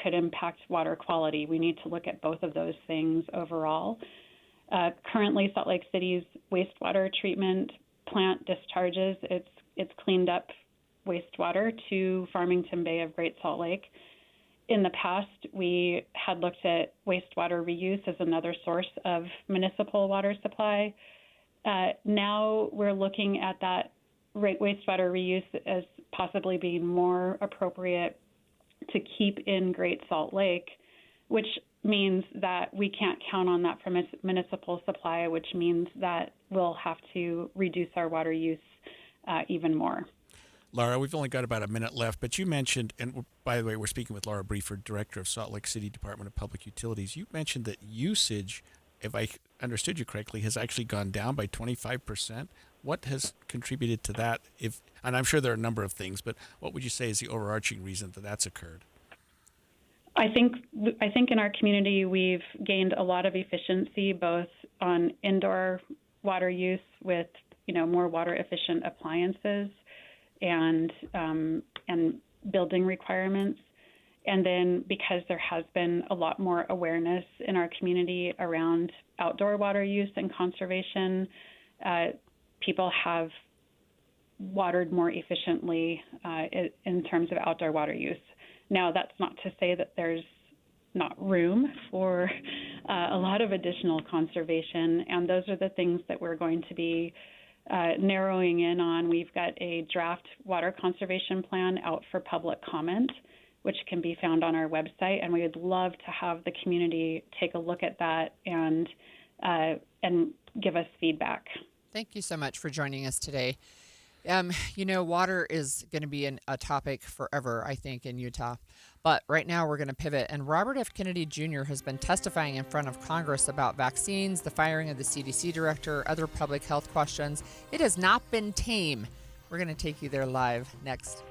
could impact water quality. We need to look at both of those things overall. Currently, Salt Lake City's wastewater treatment plant discharges its cleaned up wastewater to Farmington Bay of Great Salt Lake. In the past, we had looked at wastewater reuse as another source of municipal water supply. Now we're looking at that wastewater reuse as possibly being more appropriate to keep in Great Salt Lake, which means that we can't count on that from municipal supply, which means that we'll have to reduce our water use even more. Laura, we've only got about a minute left, but you mentioned, and by the way, we're speaking with Laura Brieford, Director of Salt Lake City Department of Public Utilities. You mentioned that usage, if I understood you correctly, has actually gone down by 25%. What has contributed to that? And I'm sure there are a number of things, but what would you say is the overarching reason that that's occurred? I think in our community we've gained a lot of efficiency, both on indoor water use with more water efficient appliances and building requirements. And then because there has been a lot more awareness in our community around outdoor water use and conservation, people have watered more efficiently in terms of outdoor water use. Now, that's not to say that there's not room for a lot of additional conservation, and those are the things that we're going to be narrowing in on. We've got a draft water conservation plan out for public comment, which can be found on our website, and we would love to have the community take a look at that and give us feedback. Thank you so much for joining us today. Water is going to be a topic forever, I think, in Utah. But right now we're going to pivot. And Robert F. Kennedy Jr. has been testifying in front of Congress about vaccines, the firing of the CDC director, other public health questions. It has not been tame. We're going to take you there live next.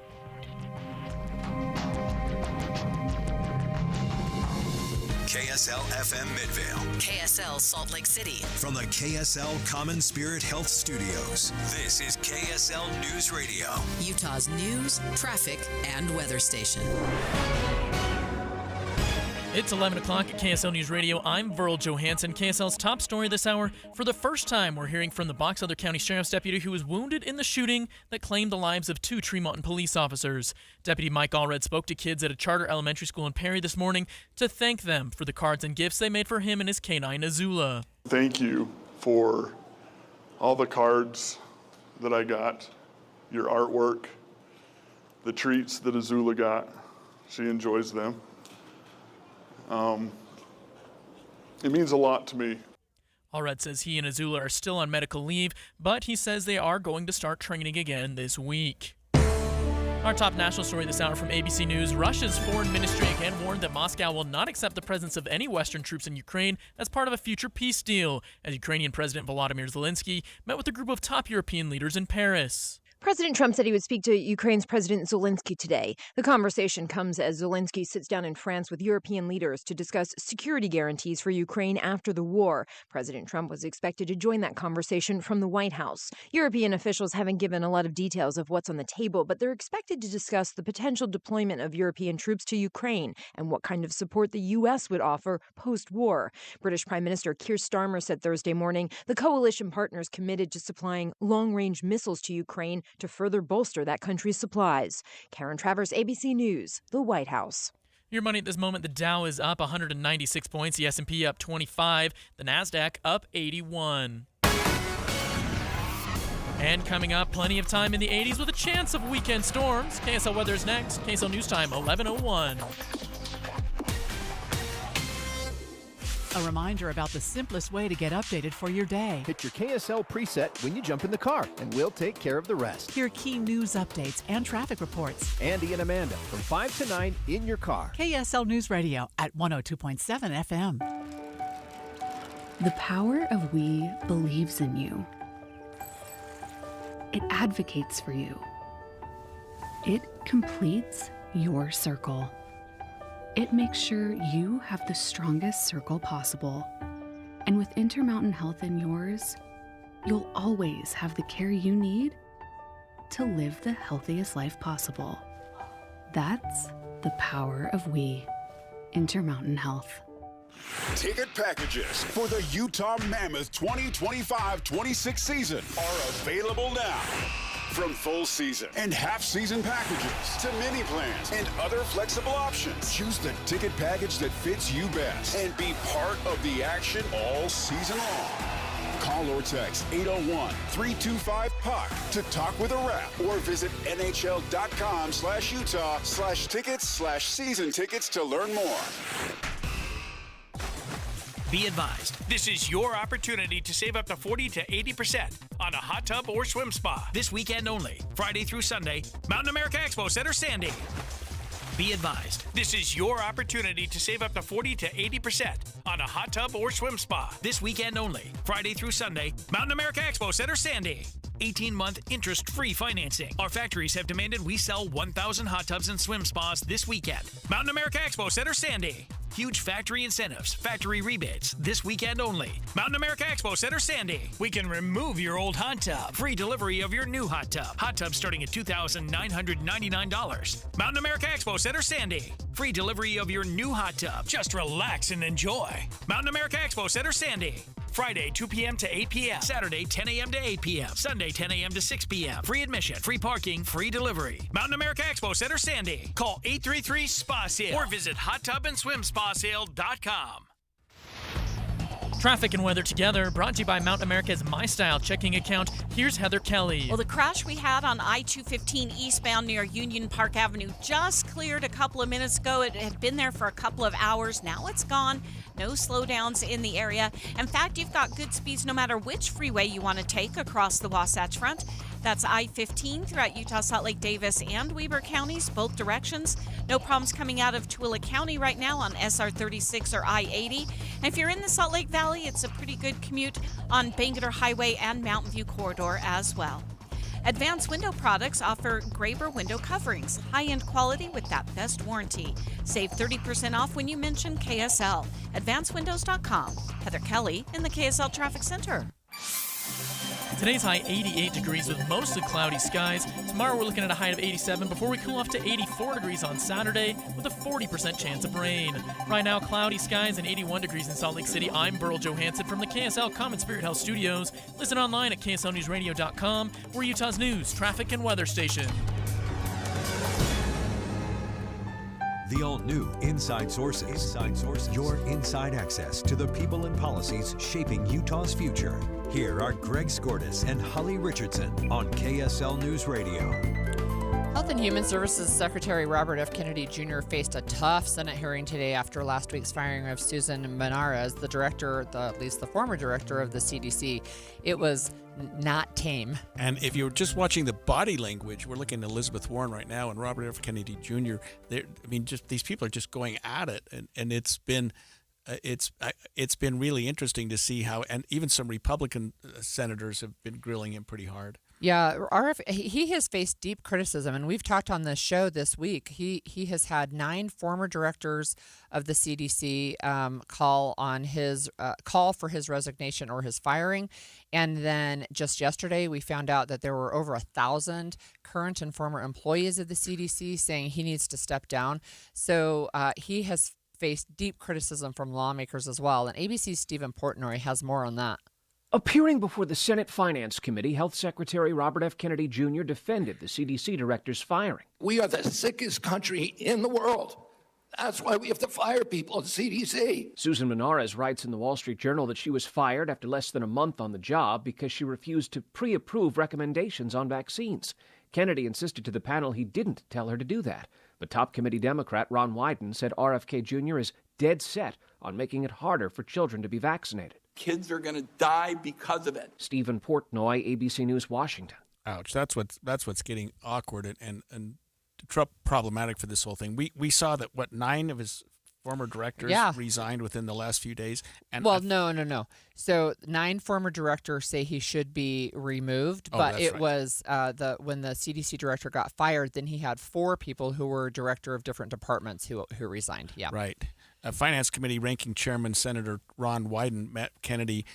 KSL FM Midvale. KSL Salt Lake City. From the KSL Common Spirit Health Studios, this is KSL News Radio. Utah's news, traffic, and weather station. It's 11 o'clock at KSL News Radio. I'm Verl Johansson. KSL's top story this hour. For the first time, we're hearing from the Box Elder County Sheriff's deputy who was wounded in the shooting that claimed the lives of 2 Tremonton police officers. Deputy Mike Allred spoke to kids at a charter elementary school in Perry this morning to thank them for the cards and gifts they made for him and his canine Azula. Thank you for all the cards that I got, your artwork, the treats that Azula got. She enjoys them. It means a lot to me. Allred says he and Azula are still on medical leave, but he says they are going to start training again this week. Our top national story this hour from ABC News. Russia's foreign ministry again warned that Moscow will not accept the presence of any Western troops in Ukraine as part of a future peace deal, as Ukrainian President Volodymyr Zelensky met with a group of top European leaders in Paris. President Trump said he would speak to Ukraine's President Zelensky today. The conversation comes as Zelensky sits down in France with European leaders to discuss security guarantees for Ukraine after the war. President Trump was expected to join that conversation from the White House. European officials haven't given a lot of details of what's on the table, but they're expected to discuss the potential deployment of European troops to Ukraine and what kind of support the U.S. would offer post-war. British Prime Minister Keir Starmer said Thursday morning the coalition partners committed to supplying long-range missiles to Ukraine to further bolster that country's supplies. Karen Travers, ABC News, the White House. Your money at this moment, the Dow is up 196 points, the S&P up 25, the NASDAQ up 81. And coming up, plenty of time in the 80s with a chance of weekend storms. KSL weather is next. KSL News Time, 11:01. A reminder about the simplest way to get updated for your day. Hit your KSL preset when you jump in the car, and we'll take care of the rest. Hear key news updates and traffic reports. Andy and Amanda from 5 to 9 in your car. KSL News Radio at 102.7 FM. The power of we believes in you. It advocates for you. It completes your circle. It makes sure you have the strongest circle possible. And with Intermountain Health in yours, you'll always have the care you need to live the healthiest life possible. That's the power of we. Intermountain Health. Ticket packages for the Utah Mammoth 2025-26 season are available now. From full season and half-season packages to mini plans and other flexible options, choose the ticket package that fits you best and be part of the action all season long. Call or text 801-325-PUCK to talk with a rep or visit nhl.com/Utah/tickets/season tickets to learn more. Be advised, this is your opportunity to save up to 40 to 80% on a hot tub or swim spa this weekend only, Friday through Sunday, Mountain America Expo Center, Sandy. Be advised, this is your opportunity to save up to 40 to 80% on a hot tub or swim spa this weekend only, Friday through Sunday, Mountain America Expo Center, Sandy. 18-month interest-free financing. Our factories have demanded we sell 1,000 hot tubs and swim spas this weekend. Mountain America Expo Center, Sandy. Huge factory incentives, factory rebates, this weekend only. Mountain America Expo Center, Sandy. We can remove your old hot tub. Free delivery of your new hot tub. Hot tub starting at $2,999. Mountain America Expo Center, Sandy. Free delivery of your new hot tub. Just relax and enjoy. Mountain America Expo Center, Sandy. Friday, 2 p.m. to 8 p.m. Saturday, 10 a.m. to 8 p.m. Sunday, 10 a.m. to 6 p.m. Free admission, free parking, free delivery. Mountain America Expo Center, Sandy. Call 833-SPA-SALE or visit hottubandSwimSpaSale.com. Traffic and weather together, brought to you by Mountain America's MyStyle checking account. Here's Heather Kelly. Well, the crash we had on I-215 eastbound near Union Park Avenue just cleared a couple of minutes ago. It had been there for a couple of hours. Now it's gone. No slowdowns in the area. In fact, you've got good speeds no matter which freeway you want to take across the Wasatch Front. That's I-15 throughout Utah, Salt Lake, Davis, and Weber counties, both directions. No problems coming out of Tooele County right now on SR-36 or I-80. And if you're in the Salt Lake Valley, it's a pretty good commute on Bangerter Highway and Mountain View Corridor as well. Advanced Window Products offer Graber window coverings, high-end quality with that best warranty. Save 30% off when you mention KSL. AdvancedWindows.com. Heather Kelly in the KSL Traffic Center. Today's high 88 degrees with mostly cloudy skies. Tomorrow we're looking at a high of 87 before we cool off to 84 degrees on Saturday with a 40% chance of rain. Right now, cloudy skies and 81 degrees in Salt Lake City. I'm Burl Johansson from the KSL Common Spirit Health Studios. Listen online at KSLNewsRadio.com. We're Utah's news, traffic, and weather station. The all-new Inside Sources. Your inside access to the people and policies shaping Utah's future. Here are Greg Skordas and Holly Richardson on KSL News Radio. Health and Human Services Secretary Robert F. Kennedy Jr. faced a tough Senate hearing today after last week's firing of Susan Menares, the director, at least the former director of the CDC. It was not tame. And if you're just watching the body language, we're looking at Elizabeth Warren right now and Robert F. Kennedy Jr. Just these people are just going at it, and it's been really interesting to see how, and even some Republican senators have been grilling him pretty hard. Yeah, he has faced deep criticism, and we've talked on this show this week. He has had 9 former directors of the CDC call for his resignation or his firing, and then just yesterday we found out that there were over 1,000 current and former employees of the CDC saying he needs to step down. So he has faced deep criticism from lawmakers as well, and ABC's Stephen Portnoy has more on that. Appearing before the Senate Finance Committee, Health Secretary Robert F. Kennedy Jr. defended the CDC director's firing. We are the sickest country in the world. That's why we have to fire people at the CDC. Susan Menares writes in the Wall Street Journal that she was fired after less than a month on the job because she refused to pre-approve recommendations on vaccines. Kennedy insisted to the panel he didn't tell her to do that. But top committee Democrat Ron Wyden said RFK Jr. is dead set on making it harder for children to be vaccinated. Kids are going to die because of it. Stephen Portnoy, ABC News, Washington. Ouch! That's what's getting awkward and problematic for this whole thing. We saw that 9 of his former directors resigned within the last few days. And no. So 9 former directors say he should be removed, but it was when the CDC director got fired, then he had 4 people who were director of different departments who resigned. Yeah, right. Finance Committee Ranking Chairman Senator Ron Wyden met Kennedy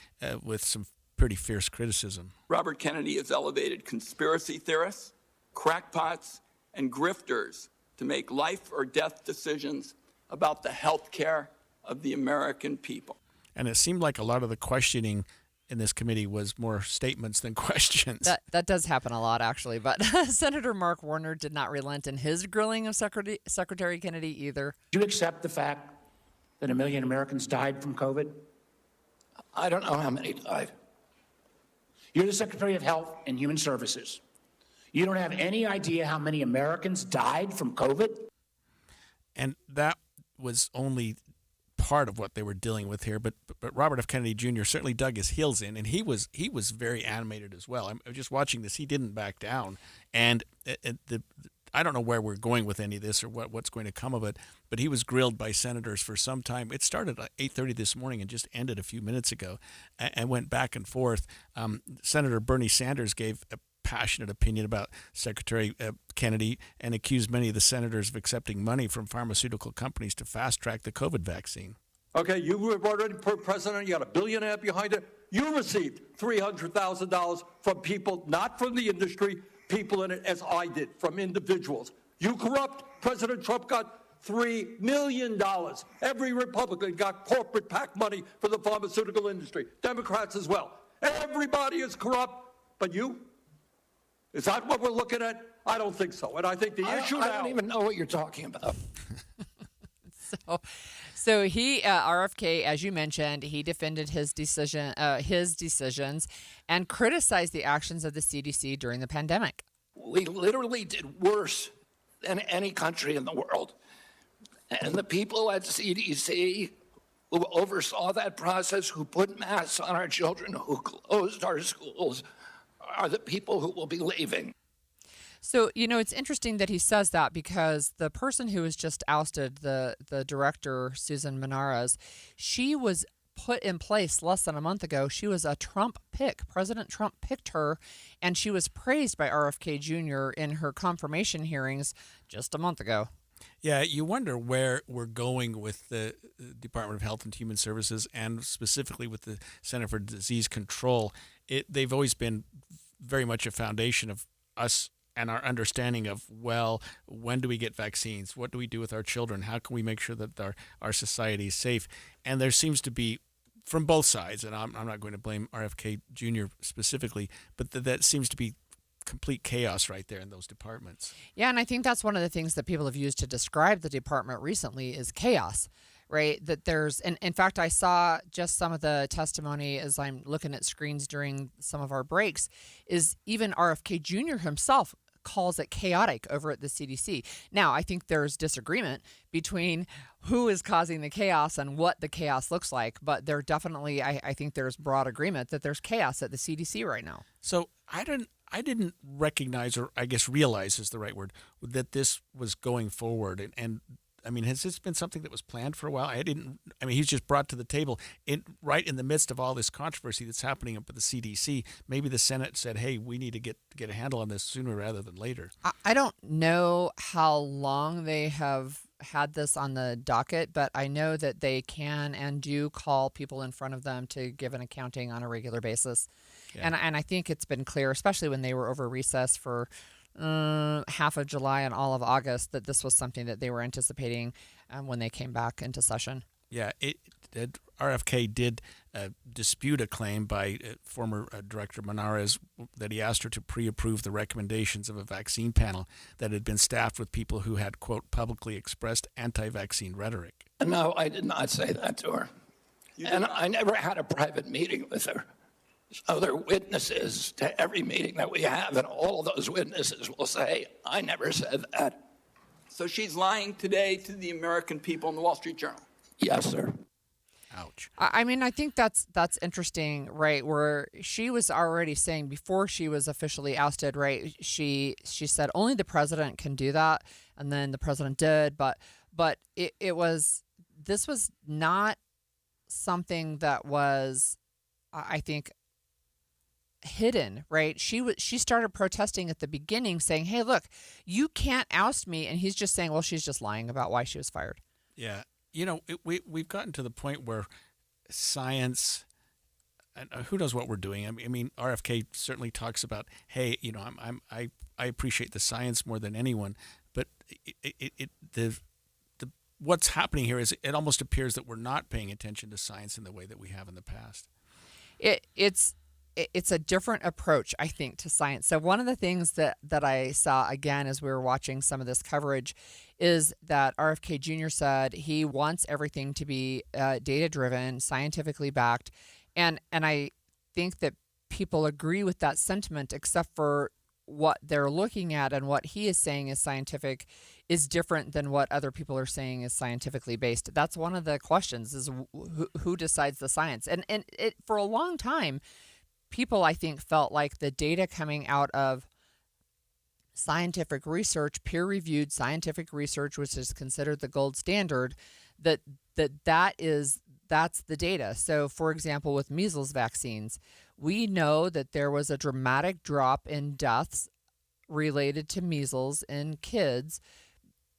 with some pretty fierce criticism. Robert Kennedy has elevated conspiracy theorists, crackpots, and grifters to make life or death decisions about the health care of the American people. And it seemed like a lot of the questioning in this committee was more statements than questions. That does happen a lot, actually. But Senator Mark Warner did not relent in his grilling of Secretary Kennedy either. Do you accept the fact that 1 million Americans died from COVID? I don't know how many died. You're the Secretary of Health and Human Services. You don't have any idea how many Americans died from COVID? And that was only part of what they were dealing with here. But Robert F. Kennedy Jr. certainly dug his heels in, and he was very animated as well. I'm just watching this. He didn't back down. And I don't know where we're going with any of this or what's going to come of it, but he was grilled by senators for some time. It started at 8:30 this morning and just ended a few minutes ago and went back and forth. Senator Bernie Sanders gave a passionate opinion about Secretary Kennedy and accused many of the senators of accepting money from pharmaceutical companies to fast-track the COVID vaccine. Okay, you were already president. You got a billionaire behind it. You received $300,000 from people, not from the industry, people in it, as I did, from individuals. You corrupt. President Trump got $3 million. Every Republican got corporate PAC money for the pharmaceutical industry. Democrats as well. Everybody is corrupt, but you? Is that what we're looking at? I don't think so. And I think the issue now... I don't even know what you're talking about. So he, RFK, as you mentioned, he defended his decisions and criticized the actions of the CDC during the pandemic. We literally did worse than any country in the world. And the people at CDC who oversaw that process, who put masks on our children, who closed our schools, are the people who will be leaving. So, it's interesting that he says that because the person who was just ousted, the director, Susan Menares, she was put in place less than a month ago. She was a Trump pick. President Trump picked her, and she was praised by RFK Jr. in her confirmation hearings just a month ago. Yeah, you wonder where we're going with the Department of Health and Human Services and specifically with the Center for Disease Control. They've always been very much a foundation of us and our understanding of, well, when do we get vaccines? What do we do with our children? How can we make sure that our society is safe? And there seems to be, from both sides, and I'm not going to blame RFK Jr. specifically, but that seems to be complete chaos right there in those departments. Yeah, and I think that's one of the things that people have used to describe the department recently is chaos, right? That there's, and in fact, I saw just some of the testimony as I'm looking at screens during some of our breaks, is even RFK Jr. himself calls it chaotic over at the CDC. Now, I think there's disagreement between who is causing the chaos and what the chaos looks like, but there definitely, I think there's broad agreement that there's chaos at the CDC right now. So I didn't recognize, or I guess realize is the right word, that this was going forward. And I mean, has this been something that was planned for a while? He's just brought to the table right in the midst of all this controversy that's happening up at the CDC. Maybe the Senate said, hey, we need to get a handle on this sooner rather than later. I don't know how long they have had this on the docket, but I know that they can and do call people in front of them to give an accounting on a regular basis. Yeah. And I think it's been clear, especially when they were over recess for half of July and all of August, that this was something that they were anticipating when they came back into session. Yeah, RFK did dispute a claim by former Director Menares that he asked her to pre-approve the recommendations of a vaccine panel that had been staffed with people who had, quote, publicly expressed anti-vaccine rhetoric. No, I did not say that to her. And I never had a private meeting with her. So there are witnesses to every meeting that we have, and all of those witnesses will say, I never said that. So she's lying today to the American people in the Wall Street Journal? Yes, sir. Ouch. I mean, I think that's interesting, right? Where she was already saying before she was officially ousted, right? She said only the president can do that, and then the president did, but this was not something that was, I think, hidden, right? She started protesting at the beginning, saying, "Hey, look, you can't oust me," and he's just saying, "Well, she's just lying about why she was fired." Yeah, we've gotten to the point where science, and who knows what we're doing. I mean, RFK certainly talks about, hey, I appreciate the science more than anyone, but the what's happening here is it almost appears that we're not paying attention to science in the way that we have in the past. It's a different approach, I think, to science. So one of the things that I saw, again, as we were watching some of this coverage, is that RFK Jr. said he wants everything to be data-driven, scientifically backed. And I think that people agree with that sentiment, except for what they're looking at and what he is saying is scientific is different than what other people are saying is scientifically based. That's one of the questions, is who decides the science. And it, for a long time, people, I think, felt like the data coming out of scientific research, peer-reviewed scientific research, which is considered the gold standard, that's the data. So, for example, with measles vaccines, we know that there was a dramatic drop in deaths related to measles in kids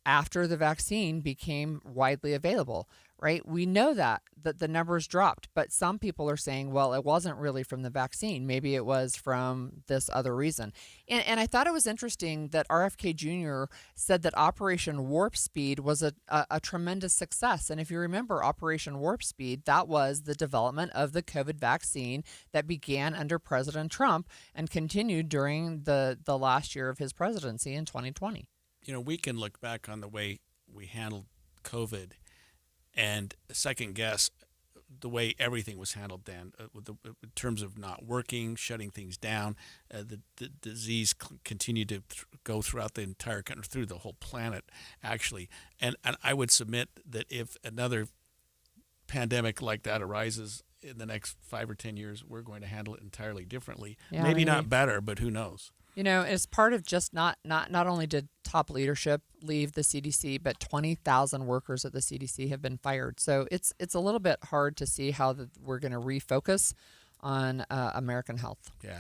after the vaccine became widely available, right? We know that the numbers dropped, but some people are saying, well, it wasn't really from the vaccine. Maybe it was from this other reason. And I thought it was interesting that RFK Jr. said that Operation Warp Speed was a tremendous success. And if you remember Operation Warp Speed, that was the development of the COVID vaccine that began under President Trump and continued during the last year of his presidency in 2020. You know, we can look back on the way we handled COVID and second guess the way everything was handled then, in terms of not working, shutting things down. The disease continued to go throughout the entire country, through the whole planet, actually. And I would submit that if another pandemic like that arises in the next 5 or 10 years, we're going to handle it entirely differently. Yeah, maybe not better, but who knows? You know, as part of just not only did top leadership leave the CDC, but 20,000 workers at the CDC have been fired. So it's a little bit hard to see how we're going to refocus on American health. Yeah.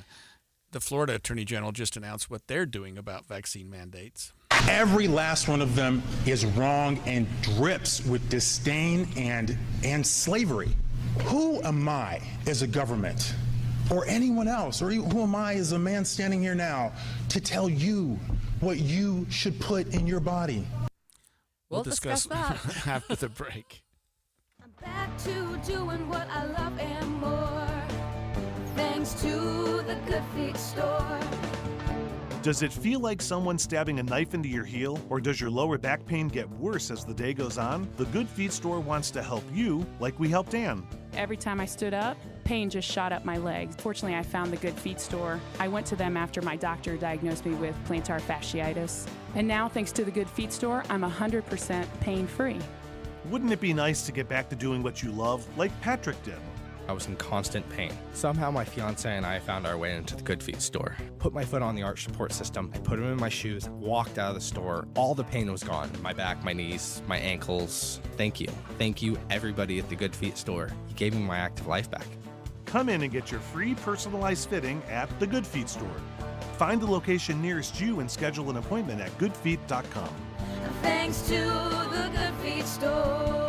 The Florida Attorney General just announced what they're doing about vaccine mandates. Every last one of them is wrong and drips with disdain and slavery. Who am I as a government, or anyone else, or who am I as a man standing here now to tell you what you should put in your body? We'll discuss that after the break. I'm back to doing what I love and more, thanks to the Good Feet store. Does it feel like someone stabbing a knife into your heel, or does your lower back pain get worse as the day goes on? The Good Feet store wants to help you like we helped Ann. Every time I stood up, pain just shot up my legs. Fortunately, I found the Good Feet store. I went to them after my doctor diagnosed me with plantar fasciitis. And now, thanks to the Good Feet store, I'm 100% pain-free. Wouldn't it be nice to get back to doing what you love, like Patrick did? I was in constant pain. Somehow my fiance and I found our way into the Good Feet store. Put my foot on the arch support system. I put them in my shoes, walked out of the store. All the pain was gone. My back, my knees, my ankles. Thank you. Thank you, everybody at the Good Feet store. You gave me my active life back. Come in and get your free personalized fitting at the Good Feet store. Find the location nearest you and schedule an appointment at goodfeet.com. Thanks to the Good Feet store.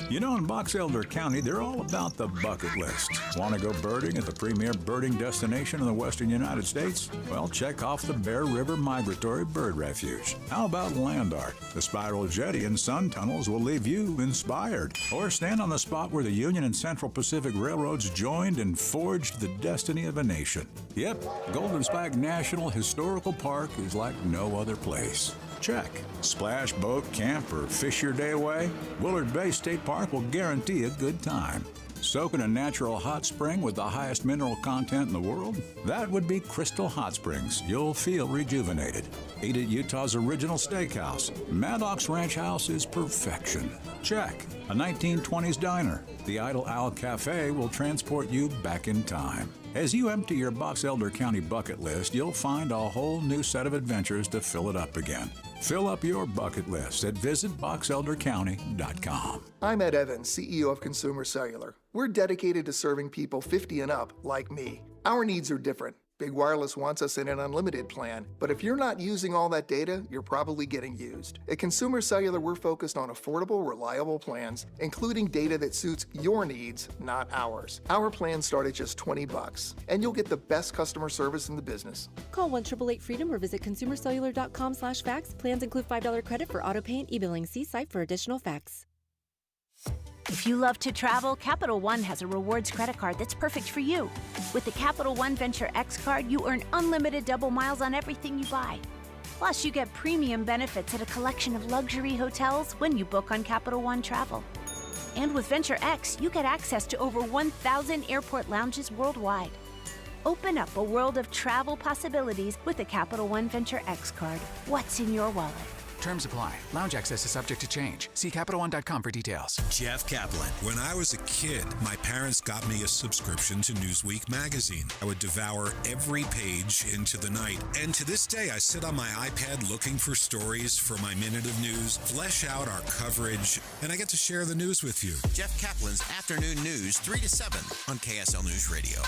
You know, in Box Elder County, they're all about the bucket list. Want to go birding at the premier birding destination in the western United States? Well, check off the Bear River Migratory Bird Refuge. How about land art? The spiral jetty and sun tunnels will leave you inspired. Or stand on the spot where the Union and Central Pacific Railroads joined and forged the destiny of a nation. Yep, Golden Spike National Historical Park is like no other place. Check. Splash, boat, camp, or fish your day away? Willard Bay State Park will guarantee a good time. Soak in a natural hot spring with the highest mineral content in the world? That would be Crystal Hot Springs. You'll feel rejuvenated. Eat at Utah's original steakhouse. Maddox Ranch House is perfection. Check. A 1920s diner. The Idle Owl Cafe will transport you back in time. As you empty your Box Elder County bucket list, you'll find a whole new set of adventures to fill it up again. Fill up your bucket list at visitboxeldercounty.com. I'm Ed Evans, CEO of Consumer Cellular. We're dedicated to serving people 50 and up like me. Our needs are different. Big Wireless wants us in an unlimited plan, but if you're not using all that data, you're probably getting used. At Consumer Cellular, we're focused on affordable, reliable plans, including data that suits your needs, not ours. Our plans start at just $20, and you'll get the best customer service in the business. Call 1-888-FREEDOM or visit consumercellular.com/facts. Plans include $5 credit for auto pay and e-billing. See site for additional facts. If you love to travel, Capital One has a rewards credit card that's perfect for you. With the Capital One Venture X card, you earn unlimited double miles on everything you buy. Plus, you get premium benefits at a collection of luxury hotels when you book on Capital One Travel. And with Venture X, you get access to over 1,000 airport lounges worldwide. Open up a world of travel possibilities with the Capital One Venture X card. What's in your wallet? Terms apply. Lounge access is subject to change. See CapitalOne.com for details. Jeff Kaplan. When I was a kid, my parents got me a subscription to Newsweek magazine. I would devour every page into the night. And to this day, I sit on my iPad looking for stories for my minute of news, flesh out our coverage, and I get to share the news with you. Jeff Kaplan's Afternoon News, 3 to 7 on KSL News Radio.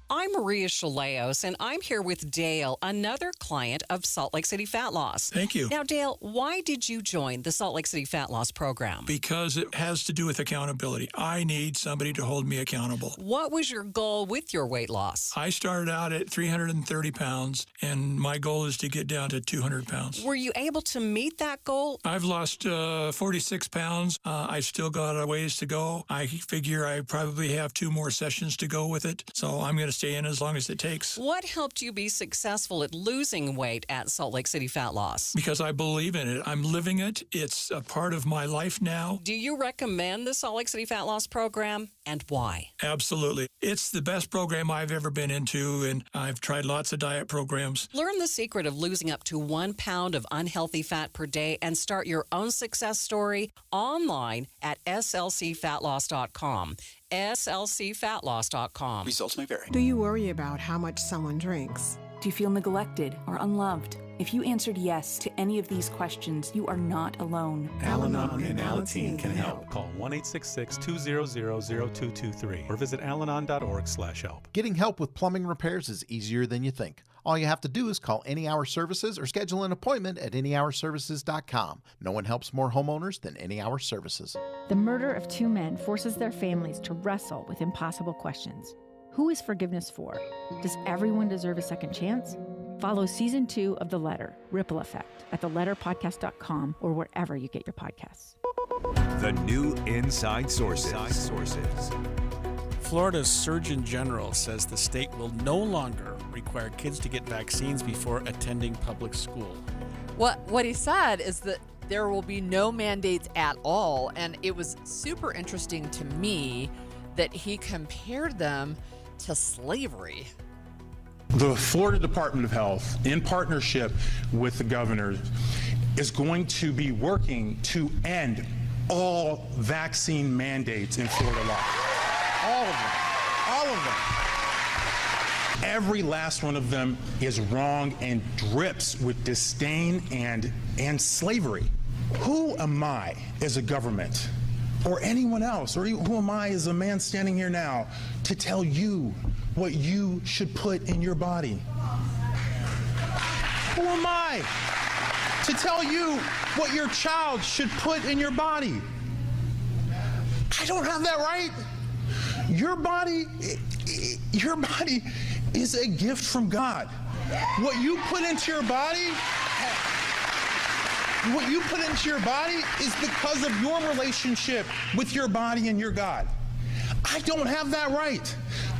I'm Maria Chaleos, and I'm here with Dale, another client of Salt Lake City Fat Loss. Thank you. Now, Dale, why did you join the Salt Lake City Fat Loss program? Because it has to do with accountability. I need somebody to hold me accountable. What was your goal with your weight loss? I started out at 330 pounds, and my goal is to get down to 200 pounds. Were you able to meet that goal? I've lost 46 pounds. I've still got a ways to go. I figure I probably have 2 more sessions to go with it, so I'm going to stay in as long as it takes. What helped you be successful at losing weight at Salt Lake City Fat Loss? Because I believe in it. I'm living it. It's a part of my life now. Do you recommend the Salt Lake City Fat Loss program, and why? Absolutely. It's the best program I've ever been into, and I've tried lots of diet programs. Learn the secret of losing up to 1 pound of unhealthy fat per day and start your own success story online at slcfatloss.com. slcfatloss.com. Results may vary. Do you worry about how much someone drinks? Do you feel neglected or unloved? If you answered yes to any of these questions, you are not alone. Al-Anon and Alateen can help. Call 1-866-200-0223 or visit alanon.org/help. Getting help with plumbing repairs is easier than you think. All you have to do is call Any Hour Services or schedule an appointment at anyhourservices.com. No one helps more homeowners than Any Hour Services. The murder of 2 men forces their families to wrestle with impossible questions. Who is forgiveness for? Does everyone deserve a second chance? Follow Season 2 of The Letter, Ripple Effect, at theletterpodcast.com or wherever you get your podcasts. The new Inside Sources. Florida's Surgeon General says the state will no longer require kids to get vaccines before attending public school. What he said is that there will be no mandates at all, and it was super interesting to me that he compared them to slavery. The Florida Department of Health, in partnership with the governor, is going to be working to end all vaccine mandates in Florida law. All of them. All of them. Every last one of them is wrong and drips with disdain and slavery. Who am I as a government, or anyone else, or who am I as a man standing here now, to tell you what you should put in your body? Who am I to tell you what your child should put in your body? I don't have that right. Your body is a gift from God. What you put into your body is because of your relationship with your body and your God. I don't have that right.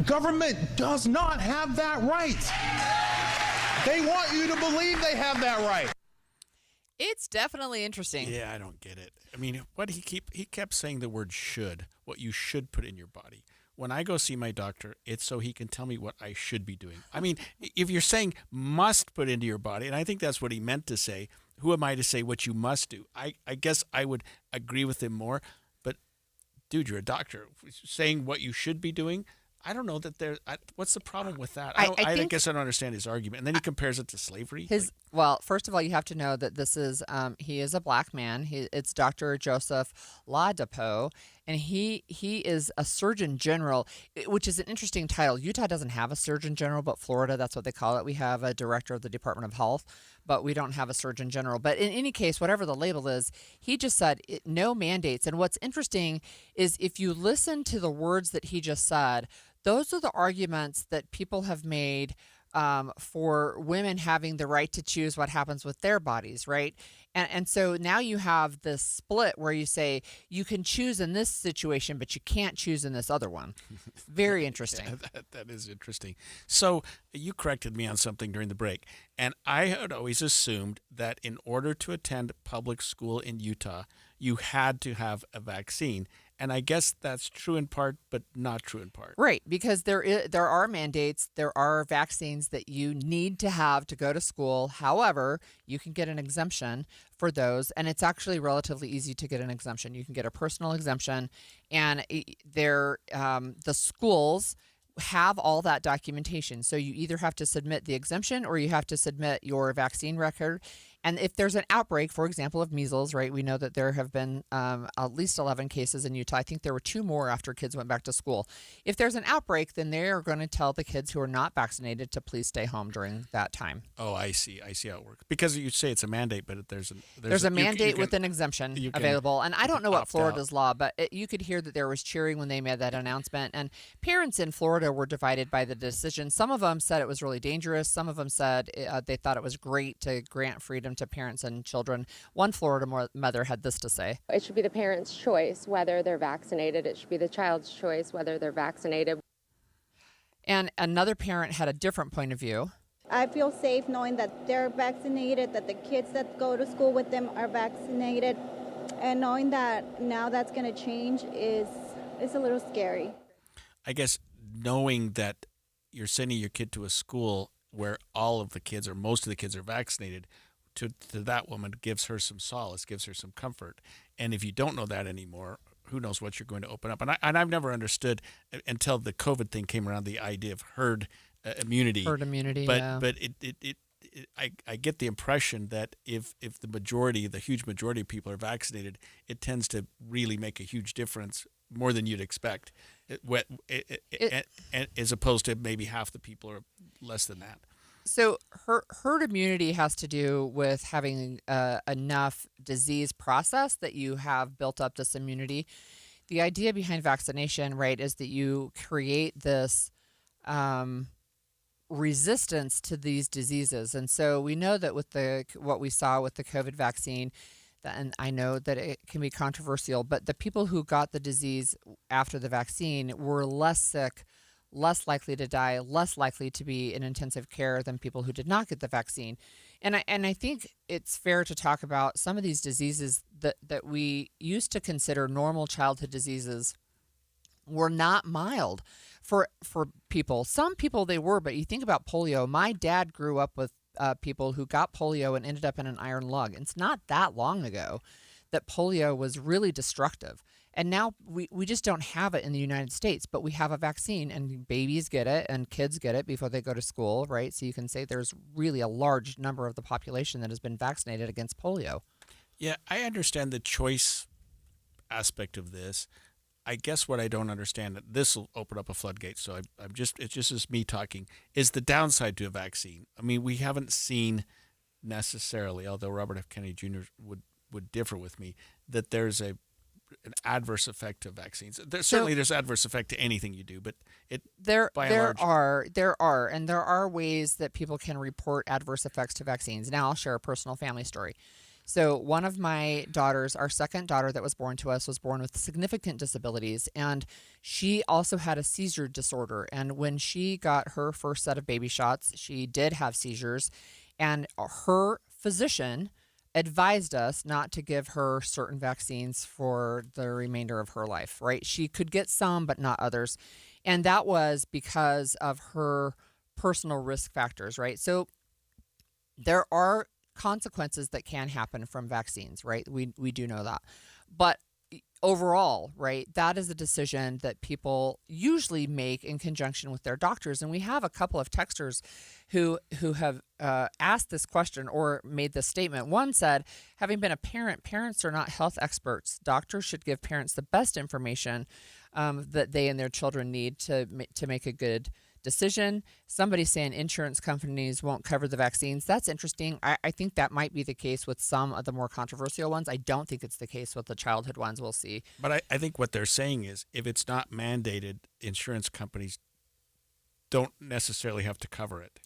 Government does not have that right. They want you to believe they have that right. It's definitely interesting. Yeah, I don't get it. I mean, he kept saying the word should, what you should put in your body. When I go see my doctor, it's so he can tell me what I should be doing. I mean, if you're saying must put into your body, and I think that's what he meant to say, who am I to say what you must do? I guess I would agree with him more. But, dude, you're a doctor. Saying what you should be doing, I don't know that what's the problem with that? I guess I don't understand his argument. And then he compares it to slavery. Well, first of all, you have to know that this is he is a black man. It's Dr. Joseph Ladapo, and he is a surgeon general, which is an interesting title. Utah doesn't have a surgeon general, but Florida, that's what they call it. We have a director of the Department of Health, but we don't have a surgeon general. But in any case, whatever the label is, he just said no mandates. And what's interesting is if you listen to the words that he just said, those are the arguments that people have made for women having the right to choose what happens with their bodies, right? And so now you have this split where you say you can choose in this situation, but you can't choose in this other one. Very interesting. Yeah, that is interesting. So you corrected me on something during the break, and I had always assumed that in order to attend public school in Utah, you had to have a vaccine. And I guess that's true in part, but not true in part. Right, because there are mandates, there are vaccines that you need to have to go to school. However, you can get an exemption for those, and it's actually relatively easy to get an exemption. You can get a personal exemption, and the schools have all that documentation. So you either have to submit the exemption or you have to submit your vaccine record. And if there's an outbreak, for example, of measles, right, we know that there have been at least 11 cases in Utah. I think there were 2 more after kids went back to school. If there's an outbreak, then they are going to tell the kids who are not vaccinated to please stay home during that time. Oh, I see how it works. Because you say it's a mandate, but there's a mandate with an exemption available. And I don't know what Florida's law, but you could hear that there was cheering when they made that announcement. And parents in Florida were divided by the decision. Some of them said it was really dangerous. Some of them said they thought it was great to grant freedom to parents and children. One Florida mother had this to say. It should be the parent's choice whether they're vaccinated. It should be the child's choice whether they're vaccinated. And another parent had a different point of view. I feel safe knowing that they're vaccinated, that the kids that go to school with them are vaccinated, and knowing that now that's going to change is a little scary. I guess knowing that you're sending your kid to a school where all of the kids or most of the kids are vaccinated, to that woman gives her some solace, gives her some comfort. And if you don't know that anymore, who knows what you're going to open up. And I've never understood until the COVID thing came around the idea of herd immunity. Herd immunity, but yeah. But I get the impression that if the huge majority of people are vaccinated, it tends to really make a huge difference, more than you'd expect, as opposed to maybe half the people or less than that. So herd immunity has to do with having enough disease process that you have built up this immunity. The idea behind vaccination, right, is that you create this resistance to these diseases. And so we know that with what we saw with the COVID vaccine, and I know that it can be controversial, but the people who got the disease after the vaccine were less sick, less likely to die, less likely to be in intensive care than people who did not get the vaccine. And I think it's fair to talk about some of these diseases that we used to consider normal childhood diseases were not mild for people. Some people they were, but you think about polio. My dad grew up with people who got polio and ended up in an iron lung. It's not that long ago that polio was really destructive. And now we just don't have it in the United States, but we have a vaccine and babies get it and kids get it before they go to school, right? So you can say there's really a large number of the population that has been vaccinated against polio. Yeah, I understand the choice aspect of this. I guess what I don't understand, this will open up a floodgate, so it's just as me talking, is the downside to a vaccine. I mean, we haven't seen necessarily, although Robert F. Kennedy Jr. would differ with me, that there's an adverse effect to vaccines. There's adverse effect to anything you do, but there are ways that people can report adverse effects to vaccines. Now I'll share a personal family story. So one of my daughters, our second daughter that was born to us, was born with significant disabilities, and she also had a seizure disorder. And when she got her first set of baby shots, she did have seizures, and her physician advised us not to give her certain vaccines for the remainder of her life, right? She could get some, but not others. And that was because of her personal risk factors, right? So there are consequences that can happen from vaccines, right? We do know that. But overall, right, that is a decision that people usually make in conjunction with their doctors. And we have a couple of texters who have asked this question or made this statement. One said, having been a parent, parents are not health experts. Doctors should give parents the best information that they and their children need to make a good decision. Somebody saying insurance companies won't cover the vaccines. That's interesting. I think that might be the case with some of the more controversial ones. I don't think it's the case with the childhood ones. We'll see. But I think what they're saying is if it's not mandated, insurance companies don't necessarily have to cover it.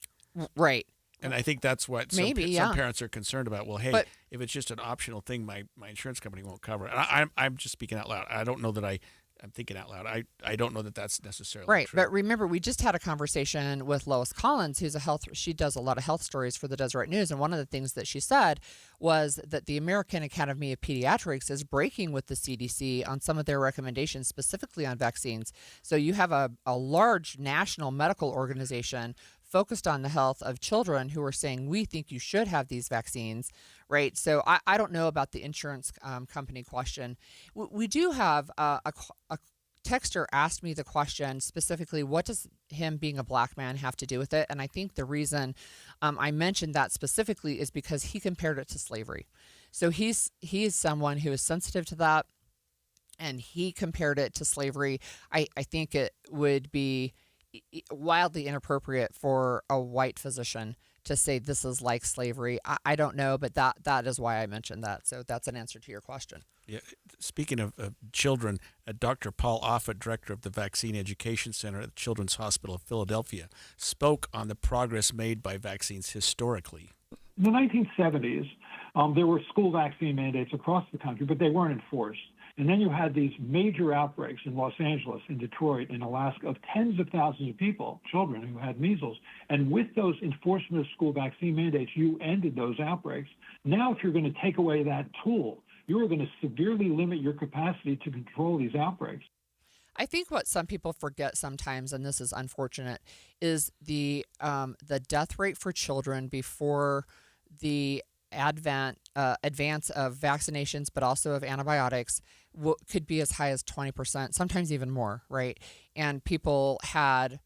Right. And I think that's what some parents are concerned about. Well, hey, if it's just an optional thing, my insurance company won't cover it. And I'm just speaking out loud. I don't know that I'm thinking out loud. I don't know that that's necessarily right. true. But remember, we just had a conversation with Lois Collins, who's she does a lot of health stories for the Deseret News. And one of the things that she said was that the American Academy of Pediatrics is breaking with the CDC on some of their recommendations, specifically on vaccines. So you have a large national medical organization focused on the health of children who are saying, we think you should have these vaccines, right? So I don't know about the insurance company question. We do have a texter asked me the question specifically, what does him being a black man have to do with it? And I think the reason I mentioned that specifically is because he compared it to slavery. So he is someone who is sensitive to that, and he compared it to slavery. I think it would be wildly inappropriate for a white physician to say this is like slavery. I don't know, but that is why I mentioned that. So that's an answer to your question. Yeah. Speaking of children, Dr. Paul Offit, director of the Vaccine Education Center at the Children's Hospital of Philadelphia, spoke on the progress made by vaccines historically. In the 1970s, there were school vaccine mandates across the country, but they weren't enforced. And then you had these major outbreaks in Los Angeles, in Detroit, in Alaska, of tens of thousands of people, children who had measles. And with those enforcement of school vaccine mandates, you ended those outbreaks. Now, if you're going to take away that tool, you are going to severely limit your capacity to control these outbreaks. I think what some people forget sometimes, and this is unfortunate, is the death rate for children before the advance of vaccinations, but also of antibiotics, could be as high as 20%, sometimes even more, right? And people had,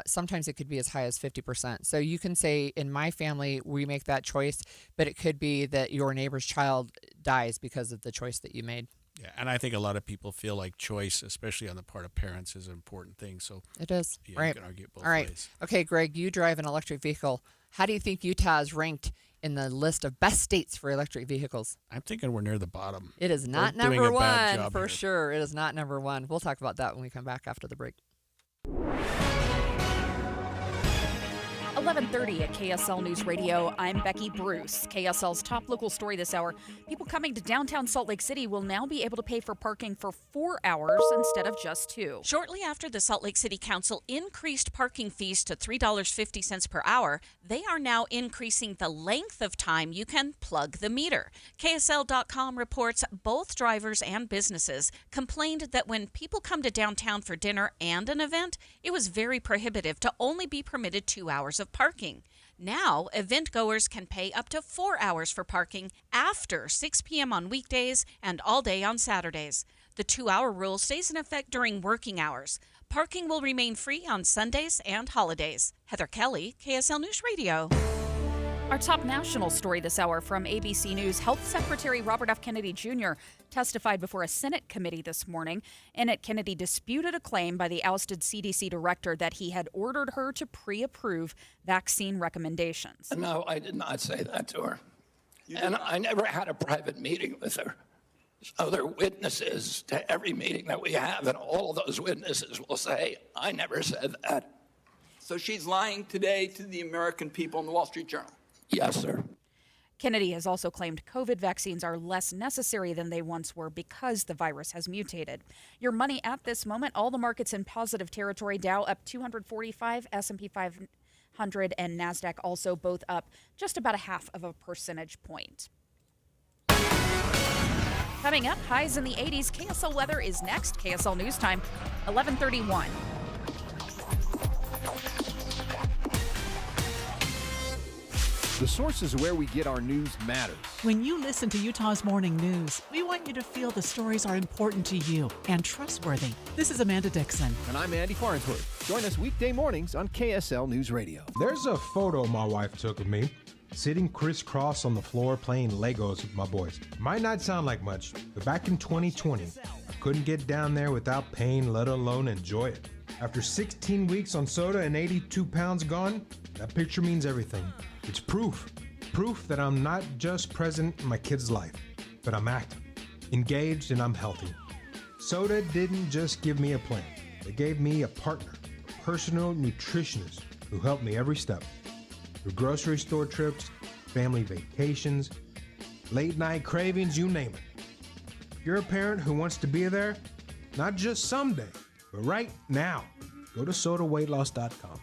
sometimes it could be as high as 50%. So you can say, in my family, we make that choice, but it could be that your neighbor's child dies because of the choice that you made. Yeah, and I think a lot of people feel like choice, especially on the part of parents, is an important thing. So it is, yeah, right? You can argue it both All right. ways. Okay, Greg, you drive an electric vehicle. How do you think Utah is ranked in the list of best states for electric vehicles? I'm thinking we're near the bottom. It is not We're doing number a bad one job for here. sure. It is not number one. We'll talk about that when we come back after the break. 11:30 at KSL News Radio. I'm Becky Bruce. KSL's top local story this hour. People coming to downtown Salt Lake City will now be able to pay for parking for 4 hours instead of just 2. Shortly after the Salt Lake City Council increased parking fees to $3.50 per hour, they are now increasing the length of time you can plug the meter. KSL.com reports both drivers and businesses complained that when people come to downtown for dinner and an event, it was very prohibitive to only be permitted 2 hours of parking. Now, event goers can pay up to 4 hours for parking after 6 p.m. on weekdays and all day on Saturdays. The 2-hour rule stays in effect during working hours. Parking will remain free on Sundays and holidays. Heather Kelly, KSL News Radio. Our top national story this hour from ABC News. Health Secretary Robert F. Kennedy Jr. testified before a Senate committee this morning. In it, Kennedy disputed a claim by the ousted CDC director that he had ordered her to pre-approve vaccine recommendations. No, I did not say that to her. And I never had a private meeting with her. So there are witnesses to every meeting that we have, and all of those witnesses will say, I never said that. So she's lying today to the American people in the Wall Street Journal? Yes, sir. Kennedy has also claimed COVID vaccines are less necessary than they once were because the virus has mutated. Your money at this moment, all the markets in positive territory. Dow up 245, S&P 500 and NASDAQ also both up just about 0.5 percentage point. Coming up, highs in the 80s. KSL weather is next. KSL News Time, 11:31. The sources where we get our news matters. When you listen to Utah's Morning News, we want want you to feel the stories are important to you and trustworthy. This is Amanda Dixon. And I'm Andy Farnsworth. Join us weekday mornings on KSL News Radio. There's a photo my wife took of me, sitting crisscross on the floor playing Legos with my boys. Might not sound like much, but back in 2020, I couldn't get down there without pain, let alone enjoy it. After 16 weeks on soda and 82 pounds gone, that picture means everything. It's proof that I'm not just present in my kid's life, but I'm active, engaged, and I'm healthy. Soda didn't just give me a plan. It gave me a partner, a personal nutritionist who helped me every step. Through grocery store trips, family vacations, late night cravings, you name it. If you're a parent who wants to be there, not just someday, but right now, go to sodaweightloss.com.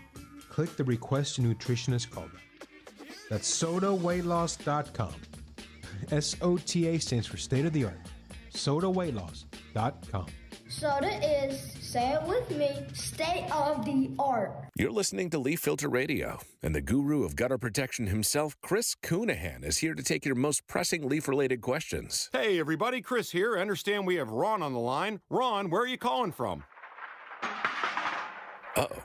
Click the Request a Nutritionist callback. That's sodaweightloss.com. SOTA stands for state of the art. sodaweightloss.com. Soda is, say it with me, state of the art. You're listening to Leaf Filter Radio, and the guru of gutter protection himself, Chris Coonahan, is here to take your most pressing leaf-related questions. Hey, everybody, Chris here. I understand we have Ron on the line. Ron, where are you calling from? Uh-oh.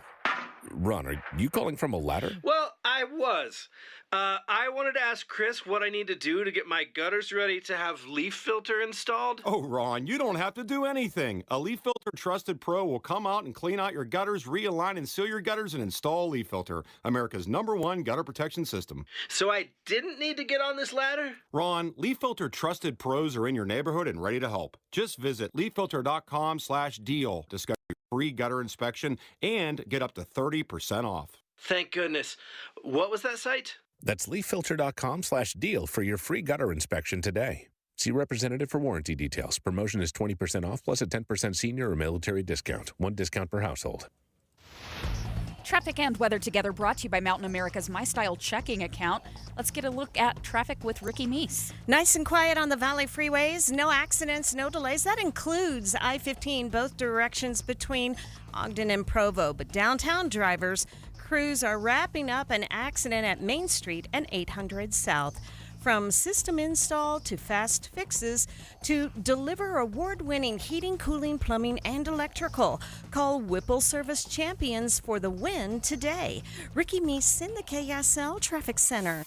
Ron, are you calling from a ladder? Well, I was. I wanted to ask Chris what I need to do to get my gutters ready to have Leaf Filter installed. Oh, Ron, you don't have to do anything. A Leaf Filter Trusted Pro will come out and clean out your gutters, realign and seal your gutters, and install Leaf Filter, America's #1 gutter protection system. So I didn't need to get on this ladder? Ron, Leaf Filter Trusted Pros are in your neighborhood and ready to help. Just visit leaffilter.com/deal. Discover your free gutter inspection and get up to 30% off. Thank goodness. What was that site? That's leaffilter.com/deal for your free gutter inspection today. See representative for warranty details. Promotion is 20% off plus a 10% senior or military discount. One discount per household. Traffic and weather together brought to you by Mountain America's MyStyle checking account. Let's get a look at traffic with Ricky Meese. Nice and quiet on the Valley freeways. No accidents, no delays. That includes I-15, both directions between Ogden and Provo. But downtown drivers, crews are wrapping up an accident at Main Street and 800 South. From system install to fast fixes to deliver award-winning heating, cooling, plumbing, and electrical. Call Whipple Service Champions for the win today. Ricky Meese in the KSL Traffic Center.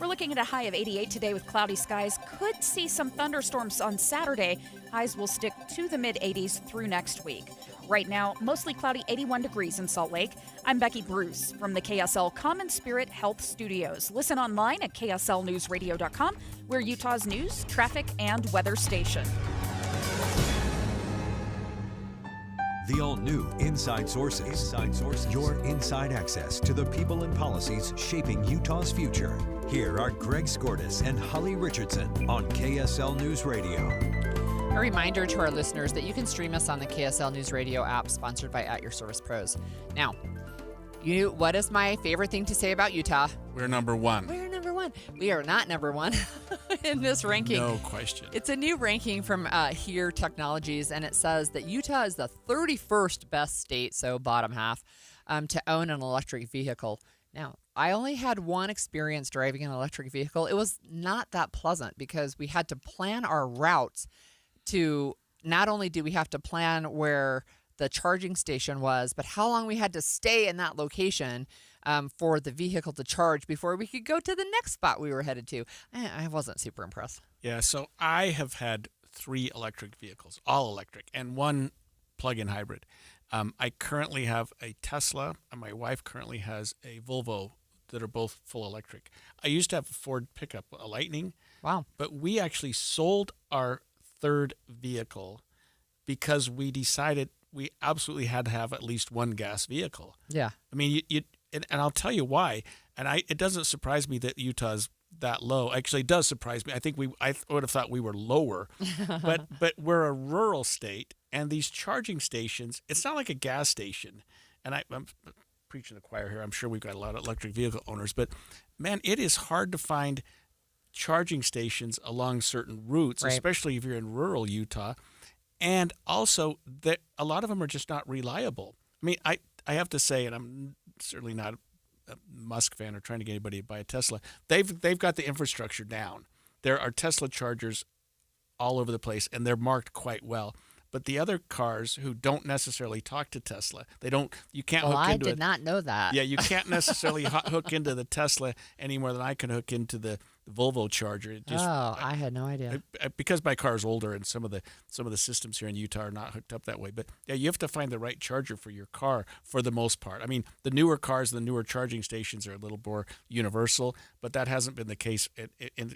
We're looking at a high of 88 today with cloudy skies. Could see some thunderstorms on Saturday. Highs will stick to the mid-80s through next week. Right now, mostly cloudy, 81 degrees in Salt Lake. I'm Becky Bruce from the KSL Common Spirit Health Studios. Listen online at kslnewsradio.com. We're Utah's news, traffic, and weather station. The all-new Inside Sources. Your inside access to the people and policies shaping Utah's future. Here are Greg Skordas and Holly Richardson on KSL News Radio. A reminder to our listeners that you can stream us on the KSL News Radio app, sponsored by At Your Service Pros. Now, what is my favorite thing to say about Utah? We're number one. We're number one. We are not number one in this ranking. No question. It's a new ranking from Here Technologies, and it says that Utah is the 31st best state, so bottom half, to own an electric vehicle. Now, I only had one experience driving an electric vehicle. It was not that pleasant because we had to plan our routes to not only do we have to plan where the charging station was, but how long we had to stay in that location for the vehicle to charge before we could go to the next spot we were headed to. I wasn't super impressed. Yeah, so I have had 3 electric vehicles, all electric, and 1 plug-in hybrid. I currently have a Tesla, and my wife currently has a Volvo that are both full electric. I used to have a Ford pickup, a Lightning. Wow. But we actually sold our 3rd vehicle because we decided we absolutely had to have at least 1 gas vehicle. Yeah. I mean, and I'll tell you why. And it doesn't surprise me that Utah's that low. Actually, it does surprise me. I think I would have thought we were lower, but we're a rural state, and these charging stations, it's not like a gas station. And I'm preaching to the choir here. I'm sure we've got a lot of electric vehicle owners, but man, it is hard to find charging stations along certain routes, right, especially if you're in rural Utah. And also, that a lot of them are just not reliable. I mean, I have to say, and I'm certainly not a Musk fan or trying to get anybody to buy a Tesla. They've got the infrastructure down. There are Tesla chargers all over the place, and they're marked quite well. But the other cars who don't necessarily talk to Tesla, you can't well, hook I into it. did not know that. Yeah, you can't necessarily hook into the Tesla any more than I can hook into the Volvo charger. It just, I had no idea. Because my car is older and some of the systems here in Utah are not hooked up that way. But yeah, you have to find the right charger for your car for the most part. I mean, the newer cars, the newer charging stations are a little more universal, but that hasn't been the case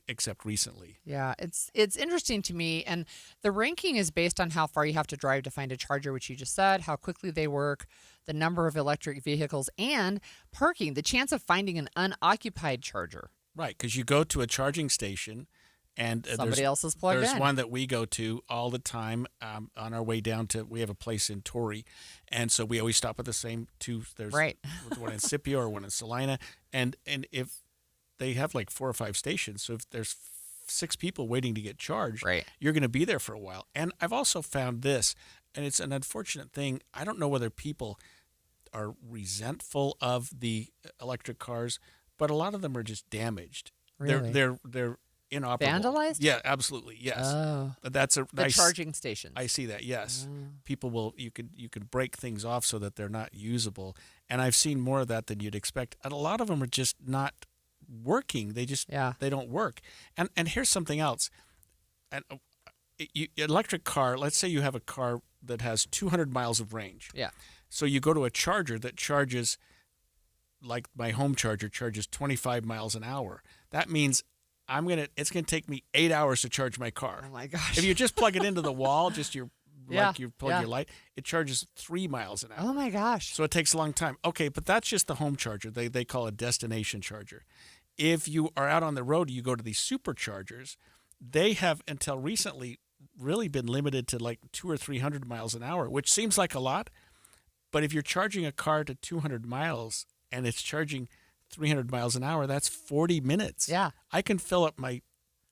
except recently. Yeah, it's interesting to me, and the ranking is based on how far you have to drive to find a charger, which you just said, how quickly they work, the number of electric vehicles, and parking, the chance of finding an unoccupied charger. Right, because you go to a charging station, and somebody else is plugged in. There's one that we go to all the time on our way down to. We have a place in Torrey, and so we always stop at the same two. There's one in Scipio or one in Salina, and if they have like 4 or 5 stations, so if there's 6 people waiting to get charged, you're going to be there for a while. And I've also found this, and it's an unfortunate thing. I don't know whether people are resentful of the electric cars, but a lot of them are just damaged. Really? They're inoperable. Vandalized? Yeah, absolutely. Yes. Oh. That's a the charging stations. I see that. Yes. People will you can break things off so that they're not usable. And I've seen more of that than you'd expect. And a lot of them are just not working. They just they don't work. And here's something else. An electric car, let's say you have a car that has 200 miles of range. Yeah. So you go to a charger that charges, like my home charger charges 25 miles an hour. That means it's gonna take me 8 hours to charge my car. Oh my gosh! If you just plug it into the wall, just you plug your light, it charges 3 miles an hour. Oh my gosh! So it takes a long time. Okay, but that's just the home charger. They call it a destination charger. If you are out on the road, you go to these superchargers. They have until recently really been limited to like 200 or 300 miles an hour, which seems like a lot. But if you're charging a car to 200 miles and it's charging 300 miles an hour, that's 40 minutes. Yeah. I can fill up my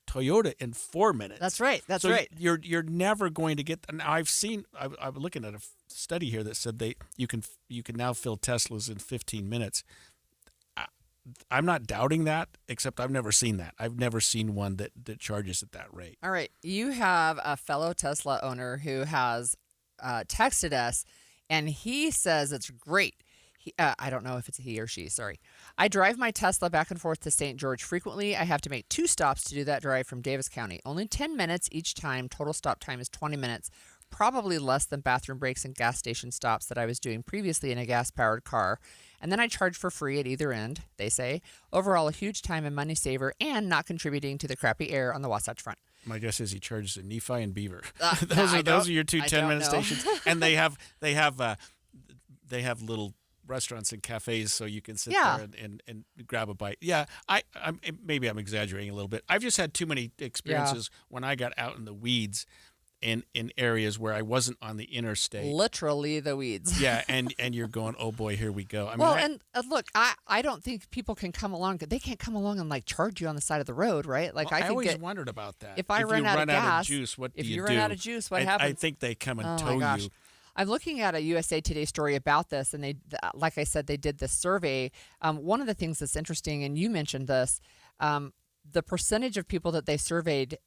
Toyota in 4 minutes. That's right. That's so right. You're never going to get. Now I'm looking at a study here that said you can now fill Teslas in 15 minutes. I'm not doubting that, except I've never seen that. I've never seen one that charges at that rate. All right. You have a fellow Tesla owner who has texted us, and he says it's great. I don't know if it's he or she, sorry. I drive my Tesla back and forth to St. George frequently. I have to make 2 stops to do that drive from Davis County. Only 10 minutes each time. Total stop time is 20 minutes. Probably less than bathroom breaks and gas station stops that I was doing previously in a gas-powered car. And then I charge for free at either end, they say. Overall, a huge time and money saver and not contributing to the crappy air on the Wasatch Front. My guess is he charges in Nephi and Beaver. Those are your two 10-minute stations. And they have little restaurants and cafes so you can sit there and grab a bite. Yeah, maybe I'm exaggerating a little bit. I've just had too many experiences when I got out in the weeds in areas where I wasn't on the interstate. Literally the weeds. Yeah, and you're going, oh boy, here we go. Look, I don't think people can come along. They can't come along and like charge you on the side of the road, right? Like I always wondered about that. If I run out of gas, juice, what do you do? If you run out of juice, what happens? I think they come and tow you. I'm looking at a USA Today story about this, and they, like I said, they did this survey. One of the things that's interesting, and you mentioned this, the percentage of people that they surveyed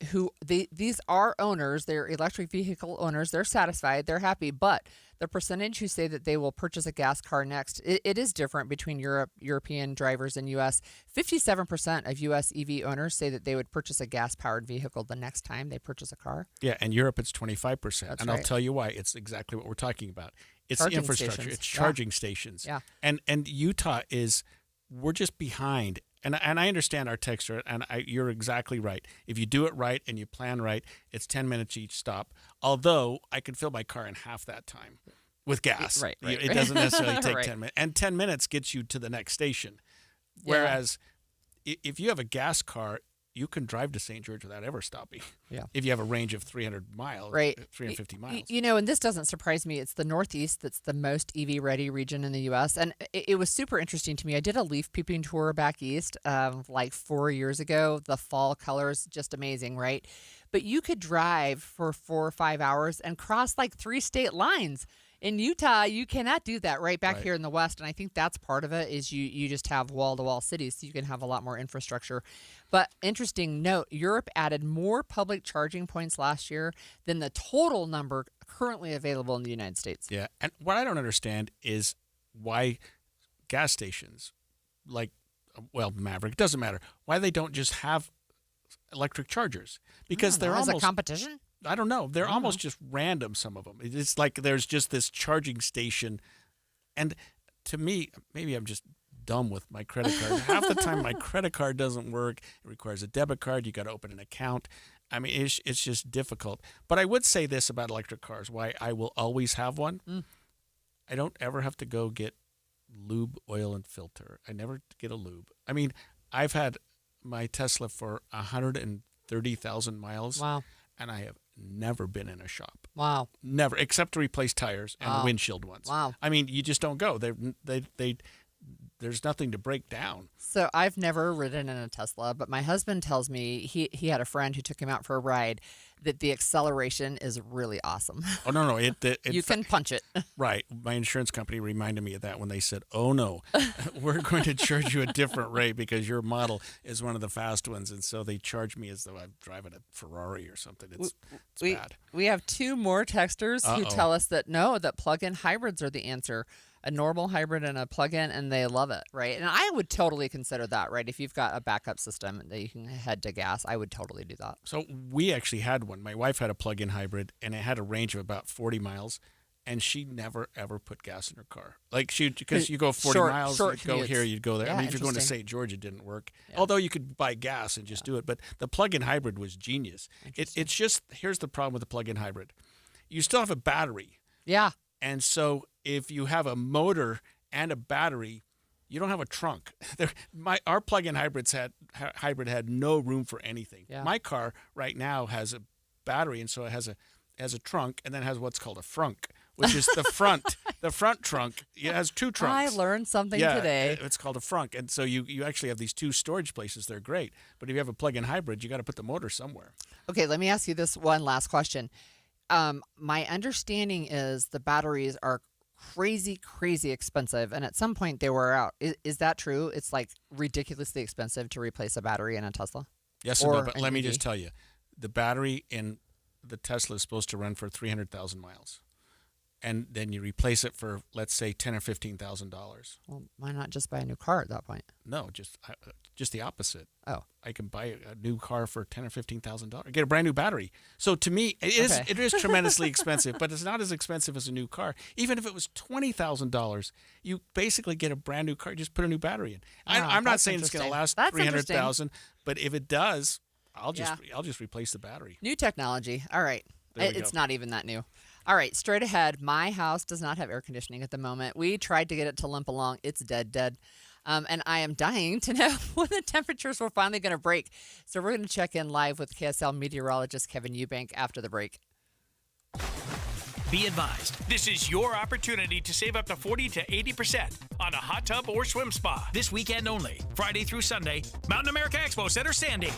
these are owners, they're electric vehicle owners, they're satisfied, they're happy, but the percentage who say that they will purchase a gas car next, it is different between European drivers and U.S. 57% of U.S. EV owners say that they would purchase a gas-powered vehicle the next time they purchase a car. Yeah, and Europe it's 25%. That's and right. I'll tell you why. It's exactly what we're talking about. It's charging infrastructure. Stations. It's charging stations. Yeah. And Utah we're just behind. And I understand our texter, and you're exactly right. If you do it right and you plan right, it's 10 minutes each stop. Although I can fill my car in half that time with gas. Right. It doesn't necessarily take 10 minutes. And 10 minutes gets you to the next station. Whereas if you have a gas car, you can drive to St. George without ever stopping. Yeah. If you have a range of 300 miles, right. 350 miles. And this doesn't surprise me. It's the Northeast that's the most EV-ready region in the U.S. And it was super interesting to me. I did a leaf peeping tour back east like 4 years ago. The fall colors, just amazing, right? but you could drive for 4 or 5 hours and cross like 3 state lines. In Utah, you cannot do that right here in the West, and I think that's part of it is you just have wall-to-wall cities, so you can have a lot more infrastructure. But interesting note, Europe added more public charging points last year than the total number currently available in the United States. Yeah, and what I don't understand is why gas stations like, Maverick, it doesn't matter, why they don't just have electric chargers. Because they're almost... As a competition? I don't know. They're almost just random, some of them. It's like there's just this charging station. And to me, maybe I'm just dumb with my credit card. Half the time my credit card doesn't work. It requires a debit card. You got to open an account. I mean, it's just difficult. But I would say this about electric cars, why I will always have one. I don't ever have to go get lube, oil, and filter. I never get a lube. I mean, I've had my Tesla for 130,000 miles. Wow. And I have never been in a shop. Wow. Never, except to replace tires and the windshield ones. Wow. I mean, you just don't go. There's nothing to break down. So I've never ridden in a Tesla, but my husband tells me he had a friend who took him out for a ride that the acceleration is really awesome. Oh, no. You can punch it. Right. My insurance company reminded me of that when they said, oh, no, we're going to charge you a different rate because your model is one of the fast ones. And so they charge me as though I'm driving a Ferrari or something. It's bad. We have 2 more texters who tell us that that plug-in hybrids are the answer. A normal hybrid and a plug-in, and they love it, right? And I would totally consider that, right? If you've got a backup system that you can head to gas, I would totally do that. So we actually had one. My wife had a plug-in hybrid, and it had a range of about 40 miles, and she never, ever put gas in her car. Because you go 40 miles, you'd go here, you'd go there. Yeah, I mean, if you're going to St. George, it didn't work. Yeah. Although you could buy gas and just do it. But the plug-in hybrid was genius. It's just, here's the problem with the plug-in hybrid. You still have a battery. Yeah. And so if you have a motor and a battery, you don't have a trunk. Our plug-in hybrid had no room for anything. Yeah. My car right now has a battery, and so it has a trunk, and then has what's called a frunk, which is the front trunk. It has 2 trunks. I learned something today. It's called a frunk, and so you actually have these 2 storage places. They're great, but if you have a plug-in hybrid, you got to put the motor somewhere. Okay, let me ask you this one last question. My understanding is the batteries are crazy expensive, and at some point they wear out. Is that true? It's like ridiculously expensive to replace a battery in a Tesla? Yes, or no, but let me just tell you, the battery in the Tesla is supposed to run for 300,000 miles. And then you replace it for, let's say, $10,000 or $15,000. Well, why not just buy a new car at that point? No, just the opposite. Oh, I can buy a new car for $10,000 or $15,000. Get a brand new battery. So to me, it is tremendously expensive, but it's not as expensive as a new car. Even if it was $20,000, you basically get a brand new car. Just put a new battery in. I'm not saying it's going to last $300,000, but if it does, I'll just replace the battery. New technology. All right. It's not even that new. All right, straight ahead. My house does not have air conditioning at the moment. We tried to get it to limp along. It's dead. And I am dying to know when the temperatures were finally going to break. So we're going to check in live with KSL meteorologist Kevin Eubank after the break. Be advised, this is your opportunity to save up to 40 to 80% on a hot tub or swim spa this weekend only, Friday through Sunday, Mountain America Expo Center, Sandy.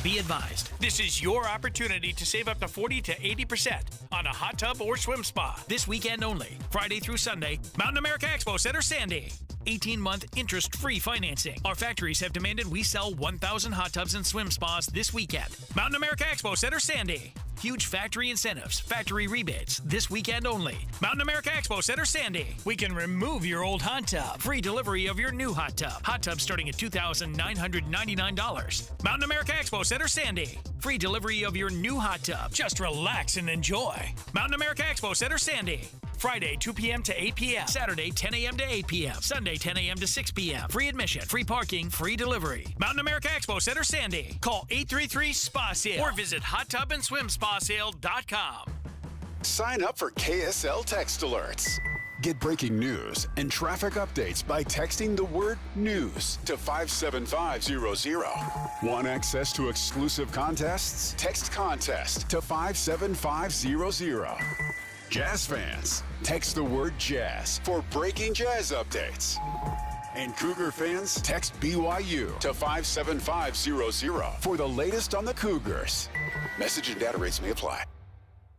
Be advised, this is your opportunity to save up to 40 to 80% on a hot tub or swim spa this weekend only, Friday through Sunday, Mountain America Expo Center, Sandy. 18-month interest-free financing. Our factories have demanded we sell 1,000 hot tubs and swim spas this weekend. Mountain America Expo Center, Sandy. Huge factory incentives, factory rebates, this weekend only. Mountain America Expo Center, Sandy. We can remove your old hot tub. Free delivery of your new hot tub. Hot tub starting at $2,999. Mountain America Expo Center, Sandy. Free delivery of your new hot tub. Just relax and enjoy. Mountain America Expo Center, Sandy. Friday, 2 p.m. to 8 p.m. Saturday, 10 a.m. to 8 p.m. Sunday, 10 a.m. to 6 p.m. Free admission, free parking, free delivery. Mountain America Expo Center, Sandy. Call 833-SPA-SALE or visit hottubandSwimSpaSale.com. Sign up for KSL Text Alerts. Get breaking news and traffic updates by texting the word news to 57500. Want access to exclusive contests? Text contest to 57500. Jazz fans, text the word jazz for breaking jazz updates. And Cougar fans, text BYU to 57500 for the latest on the Cougars. Message and data rates may apply.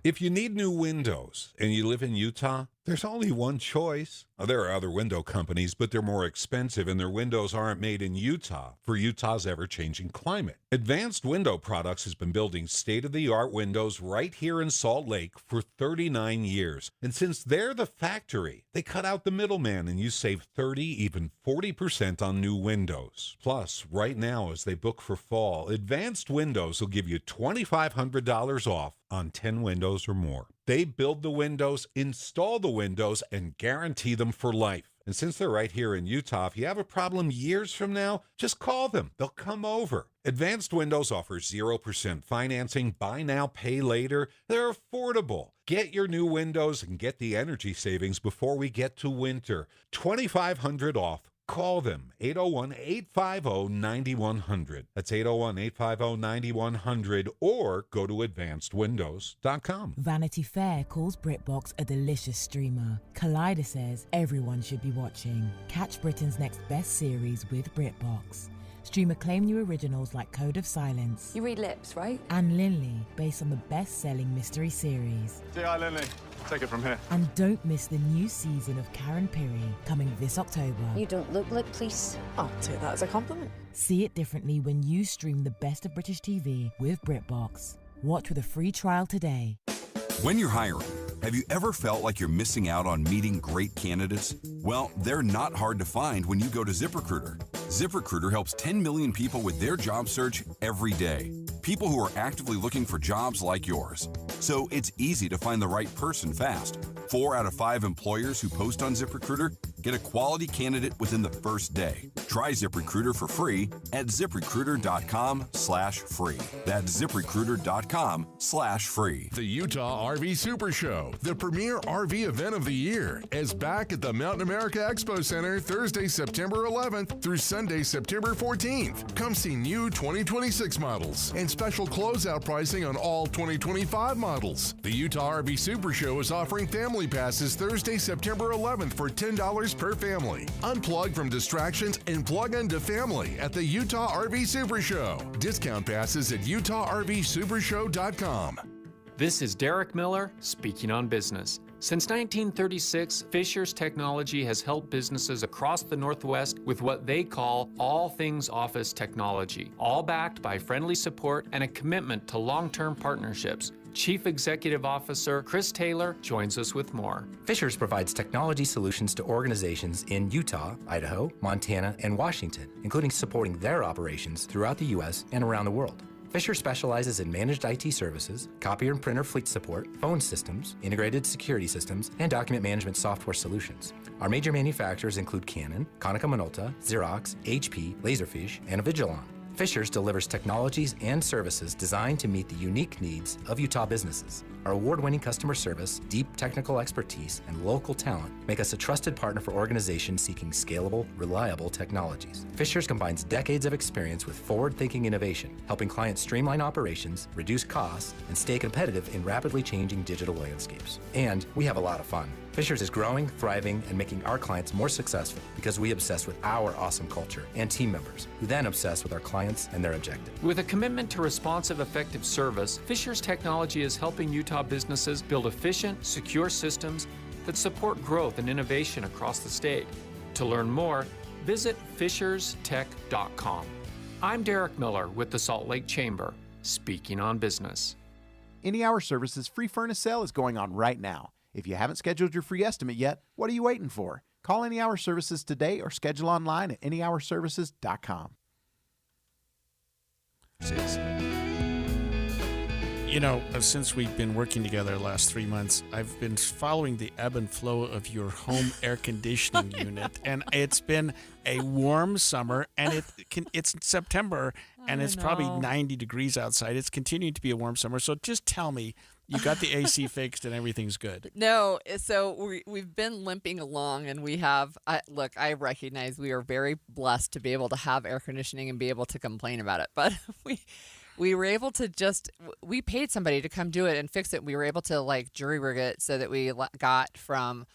If you need new windows and you live in Utah, there's only one choice. There are other window companies, but they're more expensive and their windows aren't made in Utah for Utah's ever-changing climate. Advanced Window Products has been building state-of-the-art windows right here in Salt Lake for 39 years. And since they're the factory, they cut out the middleman and you save 30, even 40% on new windows. Plus, right now as they book for fall, Advanced Windows will give you $2,500 off on 10 windows or more. They build the windows, install the windows, and guarantee them for life. And since they're right here in Utah, if you have a problem years from now, just call them. They'll come over. Advanced Windows offers 0% financing, buy now, pay later. They're affordable. Get your new windows and get the energy savings before we get to winter. $2,500 off. Call them, 801-850-9100. That's 801-850-9100, or go to advancedwindows.com. Vanity Fair calls BritBox a delicious streamer. Collider says everyone should be watching. Catch Britain's next best series with BritBox. Stream acclaimed new originals like Code of Silence. You read lips, right? And Linley, based on the best-selling mystery series. Say hi, Linley. Take it from here. And don't miss the new season of Karen Piri, coming this October. You don't look like police. I'll take that as a compliment. See it differently when you stream the best of British TV with BritBox. Watch with a free trial today. When you're hiring, have you ever felt like you're missing out on meeting great candidates? Well, they're not hard to find when you go to ZipRecruiter. ZipRecruiter helps 10 million people with their job search every day. People who are actively looking for jobs like yours. So it's easy to find the right person fast. 4 out of 5 employers who post on ZipRecruiter get a quality candidate within the first day. Try ZipRecruiter for free at ZipRecruiter.com/free. That's ZipRecruiter.com/free. The Utah RV Super Show, the premier RV event of the year, is back at the Mountain America Expo Center Thursday, September 11th through Sunday, September 14th. Come see new 2026 models and special closeout pricing on all 2025 models. The Utah RV Super Show is offering family passes Thursday, September 11th for $10 per family. Unplug from distractions and plug into family at the Utah RV Super Show. Discount passes at UtahRVSupershow.com. This is Derek Miller speaking on business. Since 1936, Fisher's Technology has helped businesses across the Northwest with what they call all things office technology, all backed by friendly support and a commitment to long-term partnerships. Chief Executive Officer Chris Taylor joins us with more. Fishers provides technology solutions to organizations in Utah, Idaho, Montana, and Washington, including supporting their operations throughout the U.S. and around the world. Fisher specializes in managed IT services, copier and printer fleet support, phone systems, integrated security systems, and document management software solutions. Our major manufacturers include Canon, Konica Minolta, Xerox, HP, Laserfish, and Avigilon. Fishers delivers technologies and services designed to meet the unique needs of Utah businesses. Our award-winning customer service, deep technical expertise, and local talent make us a trusted partner for organizations seeking scalable, reliable technologies. Fishers combines decades of experience with forward-thinking innovation, helping clients streamline operations, reduce costs, and stay competitive in rapidly changing digital landscapes. And we have a lot of fun. Fishers is growing, thriving, and making our clients more successful because we obsess with our awesome culture and team members, who then obsess with our clients and their objectives. With a commitment to responsive, effective service, Fisher's Technology is helping Utah businesses build efficient, secure systems that support growth and innovation across the state. To learn more, visit fisherstech.com. I'm Derek Miller with the Salt Lake Chamber, speaking on business. Any Hour Services free furnace sale is going on right now. If you haven't scheduled your free estimate yet, what are you waiting for? Call Any Hour Services today or schedule online at anyhourservices.com. You know, since we've been working together the last 3 months, I've been following the ebb and flow of your home air conditioning unit, and it's been a warm summer, and it's September, and it's probably 90 degrees outside. It's continuing to be a warm summer, so just tell me, you got the AC fixed and everything's good. No, so we've been limping along, and we have, look, I recognize we are very blessed to be able to have air conditioning and be able to complain about it, but we were able to we paid somebody to come do it and fix it. We were able to jury rig it so that we got from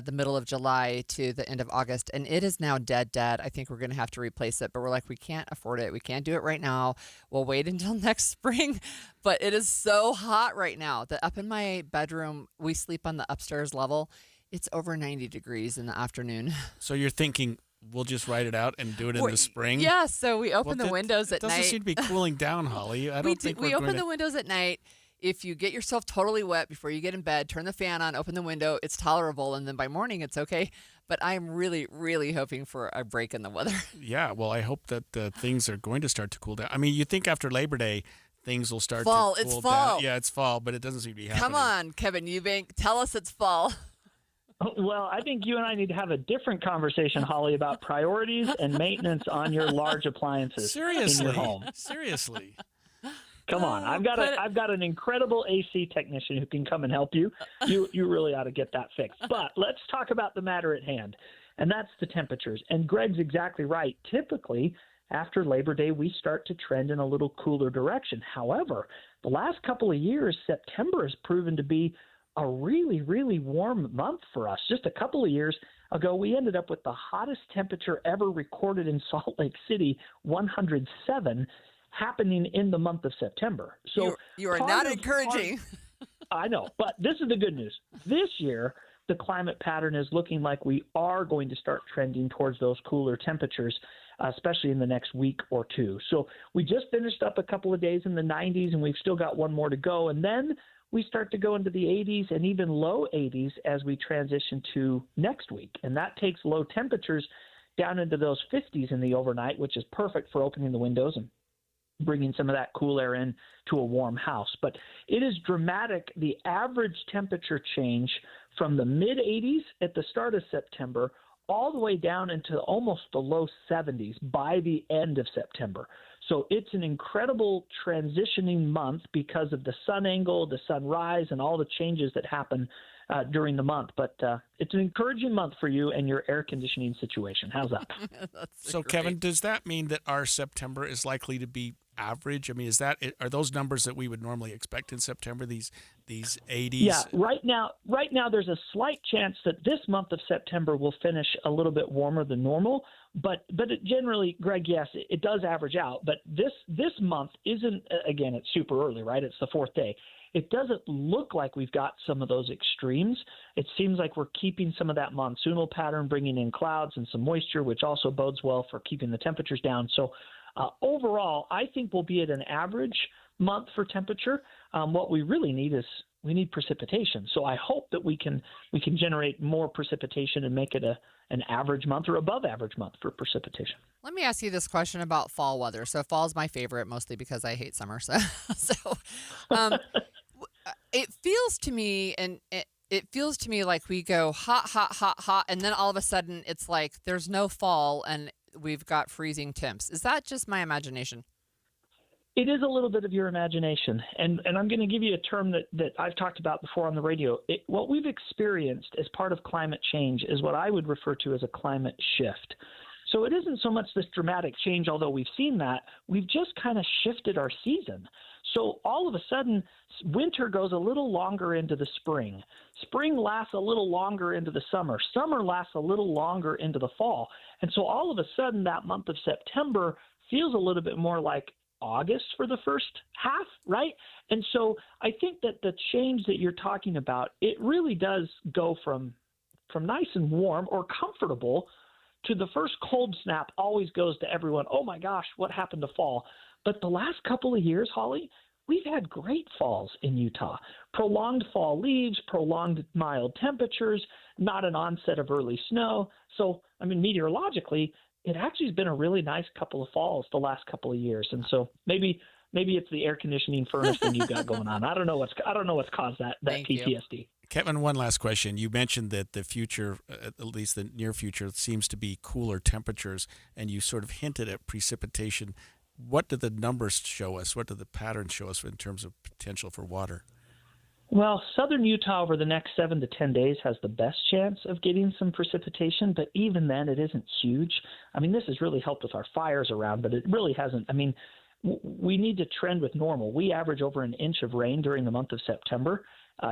the middle of July to the end of August, and it is now dead. I think we're going to have to replace it, but we're like, we can't afford it. We can't do it right now. We'll wait until next spring. But it is so hot right now that up in my bedroom, we sleep on the upstairs level. It's over 90 degrees in the afternoon. So you're thinking we'll just write it out and do it in the spring? Yeah, so we open the windows at night. It doesn't seem to be cooling down, Holly. I don't think we open the windows at night. If you get yourself totally wet before you get in bed, turn the fan on, open the window, it's tolerable, and then by morning it's okay. But I'm really, really hoping for a break in the weather. Yeah, well, I hope that things are going to start to cool down. I mean, you think after Labor Day, things will start to cool down. It's fall. Yeah, it's fall, but it doesn't seem to be happening. Come on, Kevin Eubank, tell us it's fall. Well, I think you and I need to have a different conversation, Holly, about priorities and maintenance on your large appliances in your home. Seriously. Come on, I've got an incredible AC technician who can come and help you. You really ought to get that fixed. But let's talk about the matter at hand, and that's the temperatures. And Greg's exactly right. Typically, after Labor Day, we start to trend in a little cooler direction. However, the last couple of years, September has proven to be a really, really warm month for us. Just a couple of years ago, we ended up with the hottest temperature ever recorded in Salt Lake City, 107, happening in the month of September. So you are not encouraging. I know, but this is the good news. This year, the climate pattern is looking like we are going to start trending towards those cooler temperatures, especially in the next week or two. So we just finished up a couple of days in the 90s, and we've still got one more to go. And then we start to go into the 80s and even low 80s as we transition to next week. And that takes low temperatures down into those 50s in the overnight, which is perfect for opening the windows and bringing some of that cool air in to a warm house. But it is dramatic, the average temperature change from the mid-80s at the start of September all the way down into almost the low 70s by the end of September. So it's an incredible transitioning month because of the sun angle, the sunrise, and all the changes that happen during the month. But it's an encouraging month for you and your air conditioning situation. How's that? So, great. Kevin, does that mean that our September is likely to be average? I mean, are those numbers that we would normally expect in September, these 80s? Yeah, right now there's a slight chance that this month of September will finish a little bit warmer than normal. But it generally, Greg, yes, it does average out. But this month isn't, again, it's super early, right? It's the fourth day. It doesn't look like we've got some of those extremes. It seems like we're keeping some of that monsoonal pattern, bringing in clouds and some moisture, which also bodes well for keeping the temperatures down. So overall, I think we'll be at an average month for temperature. What we really need is we need precipitation. So I hope that we can generate more precipitation and make it an average month or above average month for precipitation. Let me ask you this question about fall weather. So fall's my favorite, mostly because I hate summer. So it feels to me, like we go hot, hot, hot, hot, and then all of a sudden it's like there's no fall and we've got freezing temps. Is that just my imagination? It is a little bit of your imagination. And I'm going to give you a term that I've talked about before on the radio. What we've experienced as part of climate change is what I would refer to as a climate shift. So it isn't so much this dramatic change, although we've seen that. We've just kind of shifted our season. So all of a sudden, winter goes a little longer into the spring. Spring lasts a little longer into the summer. Summer lasts a little longer into the fall. And so all of a sudden, that month of September feels a little bit more like August for the first half, right? And so I think that the change that you're talking about, it really does go from nice and warm or comfortable to the first cold snap always goes to everyone, oh my gosh, what happened to fall? But the last couple of years, Holly, we've had great falls in Utah. Prolonged fall leaves, prolonged mild temperatures, not an onset of early snow. So, I mean, meteorologically, it actually has been a really nice couple of falls the last couple of years. And so maybe it's the air conditioning furnace thing you've got going on. I don't know what's caused that PTSD. Kevin, one last question. You mentioned that the future, at least the near future, seems to be cooler temperatures, and you sort of hinted at precipitation. What do the numbers show us? What do the patterns show us in terms of potential for water? Well, southern Utah over the next 7 to 10 days has the best chance of getting some precipitation, but even then it isn't huge. I mean, this has really helped with our fires around, but it really hasn't. I mean, we need to trend with normal. We average over an inch of rain during the month of September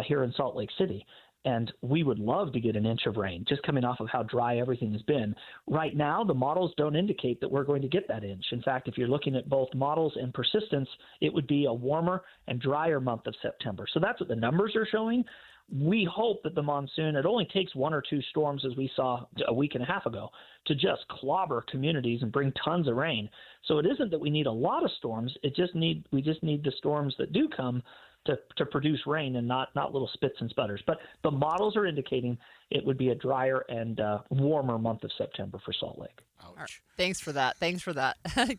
here in Salt Lake City. And we would love to get an inch of rain, just coming off of how dry everything has been. Right now, the models don't indicate that we're going to get that inch. In fact, if you're looking at both models and persistence, it would be a warmer and drier month of September. So that's what the numbers are showing. We hope that the monsoon, it only takes one or two storms, as we saw a week and a half ago, to just clobber communities and bring tons of rain. So it isn't that we need a lot of storms. We just need the storms that do come to produce rain and not little spits and sputters. But the models are indicating it would be a drier and warmer month of September for Salt Lake. Ouch. Thanks for that,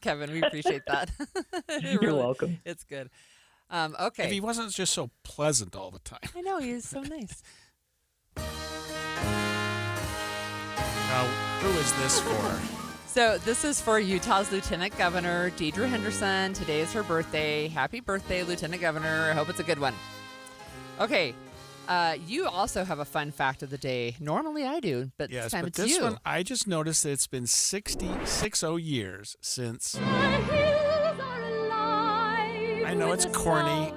Kevin. We appreciate that. You're welcome. It's good. Okay. If he wasn't just so pleasant all the time. I know, he's so nice. Now, who is this for? So this is for Utah's Lieutenant Governor, Deidre Henderson. Today is her birthday. Happy birthday, Lieutenant Governor. I hope it's a good one. Okay. You also have a fun fact of the day. Normally I do, but this time it's you. This one, I just noticed that it's been 60 years since... I know it's corny.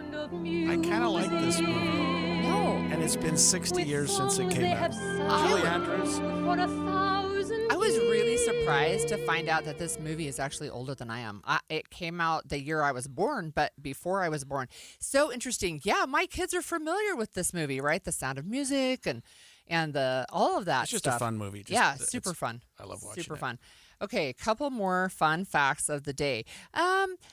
I kind of like this movie. No. And it's been 60 years since it came out. Julie Andrews. I was really surprised to find out that this movie is actually older than I am. It came out the year I was born, but before I was born. So interesting. Yeah, my kids are familiar with this movie, right? The Sound of Music and all of that It's just stuff. a fun movie. Super fun. I love watching Super it. fun. Okay, a couple more fun facts of the day.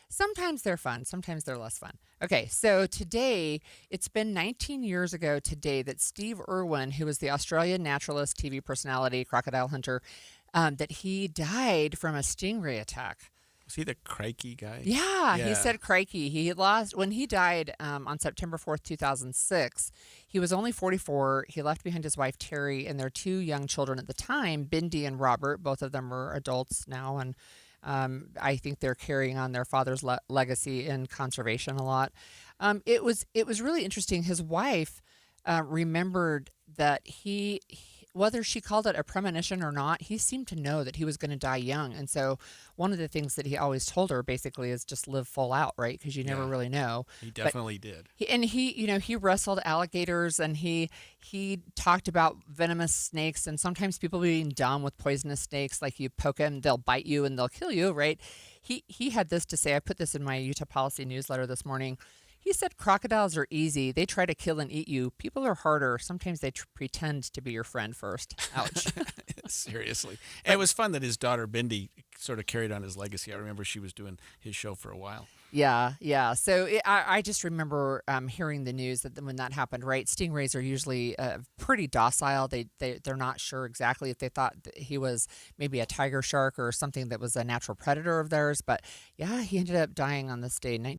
Sometimes they're fun, sometimes they're less fun. Okay, so today, it's been 19 years ago today that Steve Irwin, who was the Australian naturalist, TV personality, crocodile hunter, that he died from a stingray attack. Was he the crikey guy? Yeah, he said crikey. He lost when he died on September 4th, 2006. He was only 44. He left behind his wife, Terry, and their two young children at the time, Bindi and Robert. Both of them are adults now, and I think they're carrying on their father's legacy in conservation a lot. It was really interesting. His wife remembered that he whether she called it a premonition or not, he seemed to know that he was going to die young. And so one of the things that he always told her basically is just live full out, right? Because you never really know. He definitely did. He wrestled alligators, and he talked about venomous snakes, and sometimes people being dumb with poisonous snakes, like you poke them, they'll bite you and they'll kill you, right? He had this to say. I put this in my Utah Policy newsletter this morning. He said, crocodiles are easy. They try to kill and eat you. People are harder. Sometimes they pretend to be your friend first. Ouch. Seriously. And it was fun that his daughter, Bindi, sort of carried on his legacy. I remember she was doing his show for a while. Yeah. So I just remember hearing the news that when that happened, right? Stingrays are usually pretty docile. They're not sure exactly if they thought that he was maybe a tiger shark or something that was a natural predator of theirs. But yeah, he ended up dying on this day,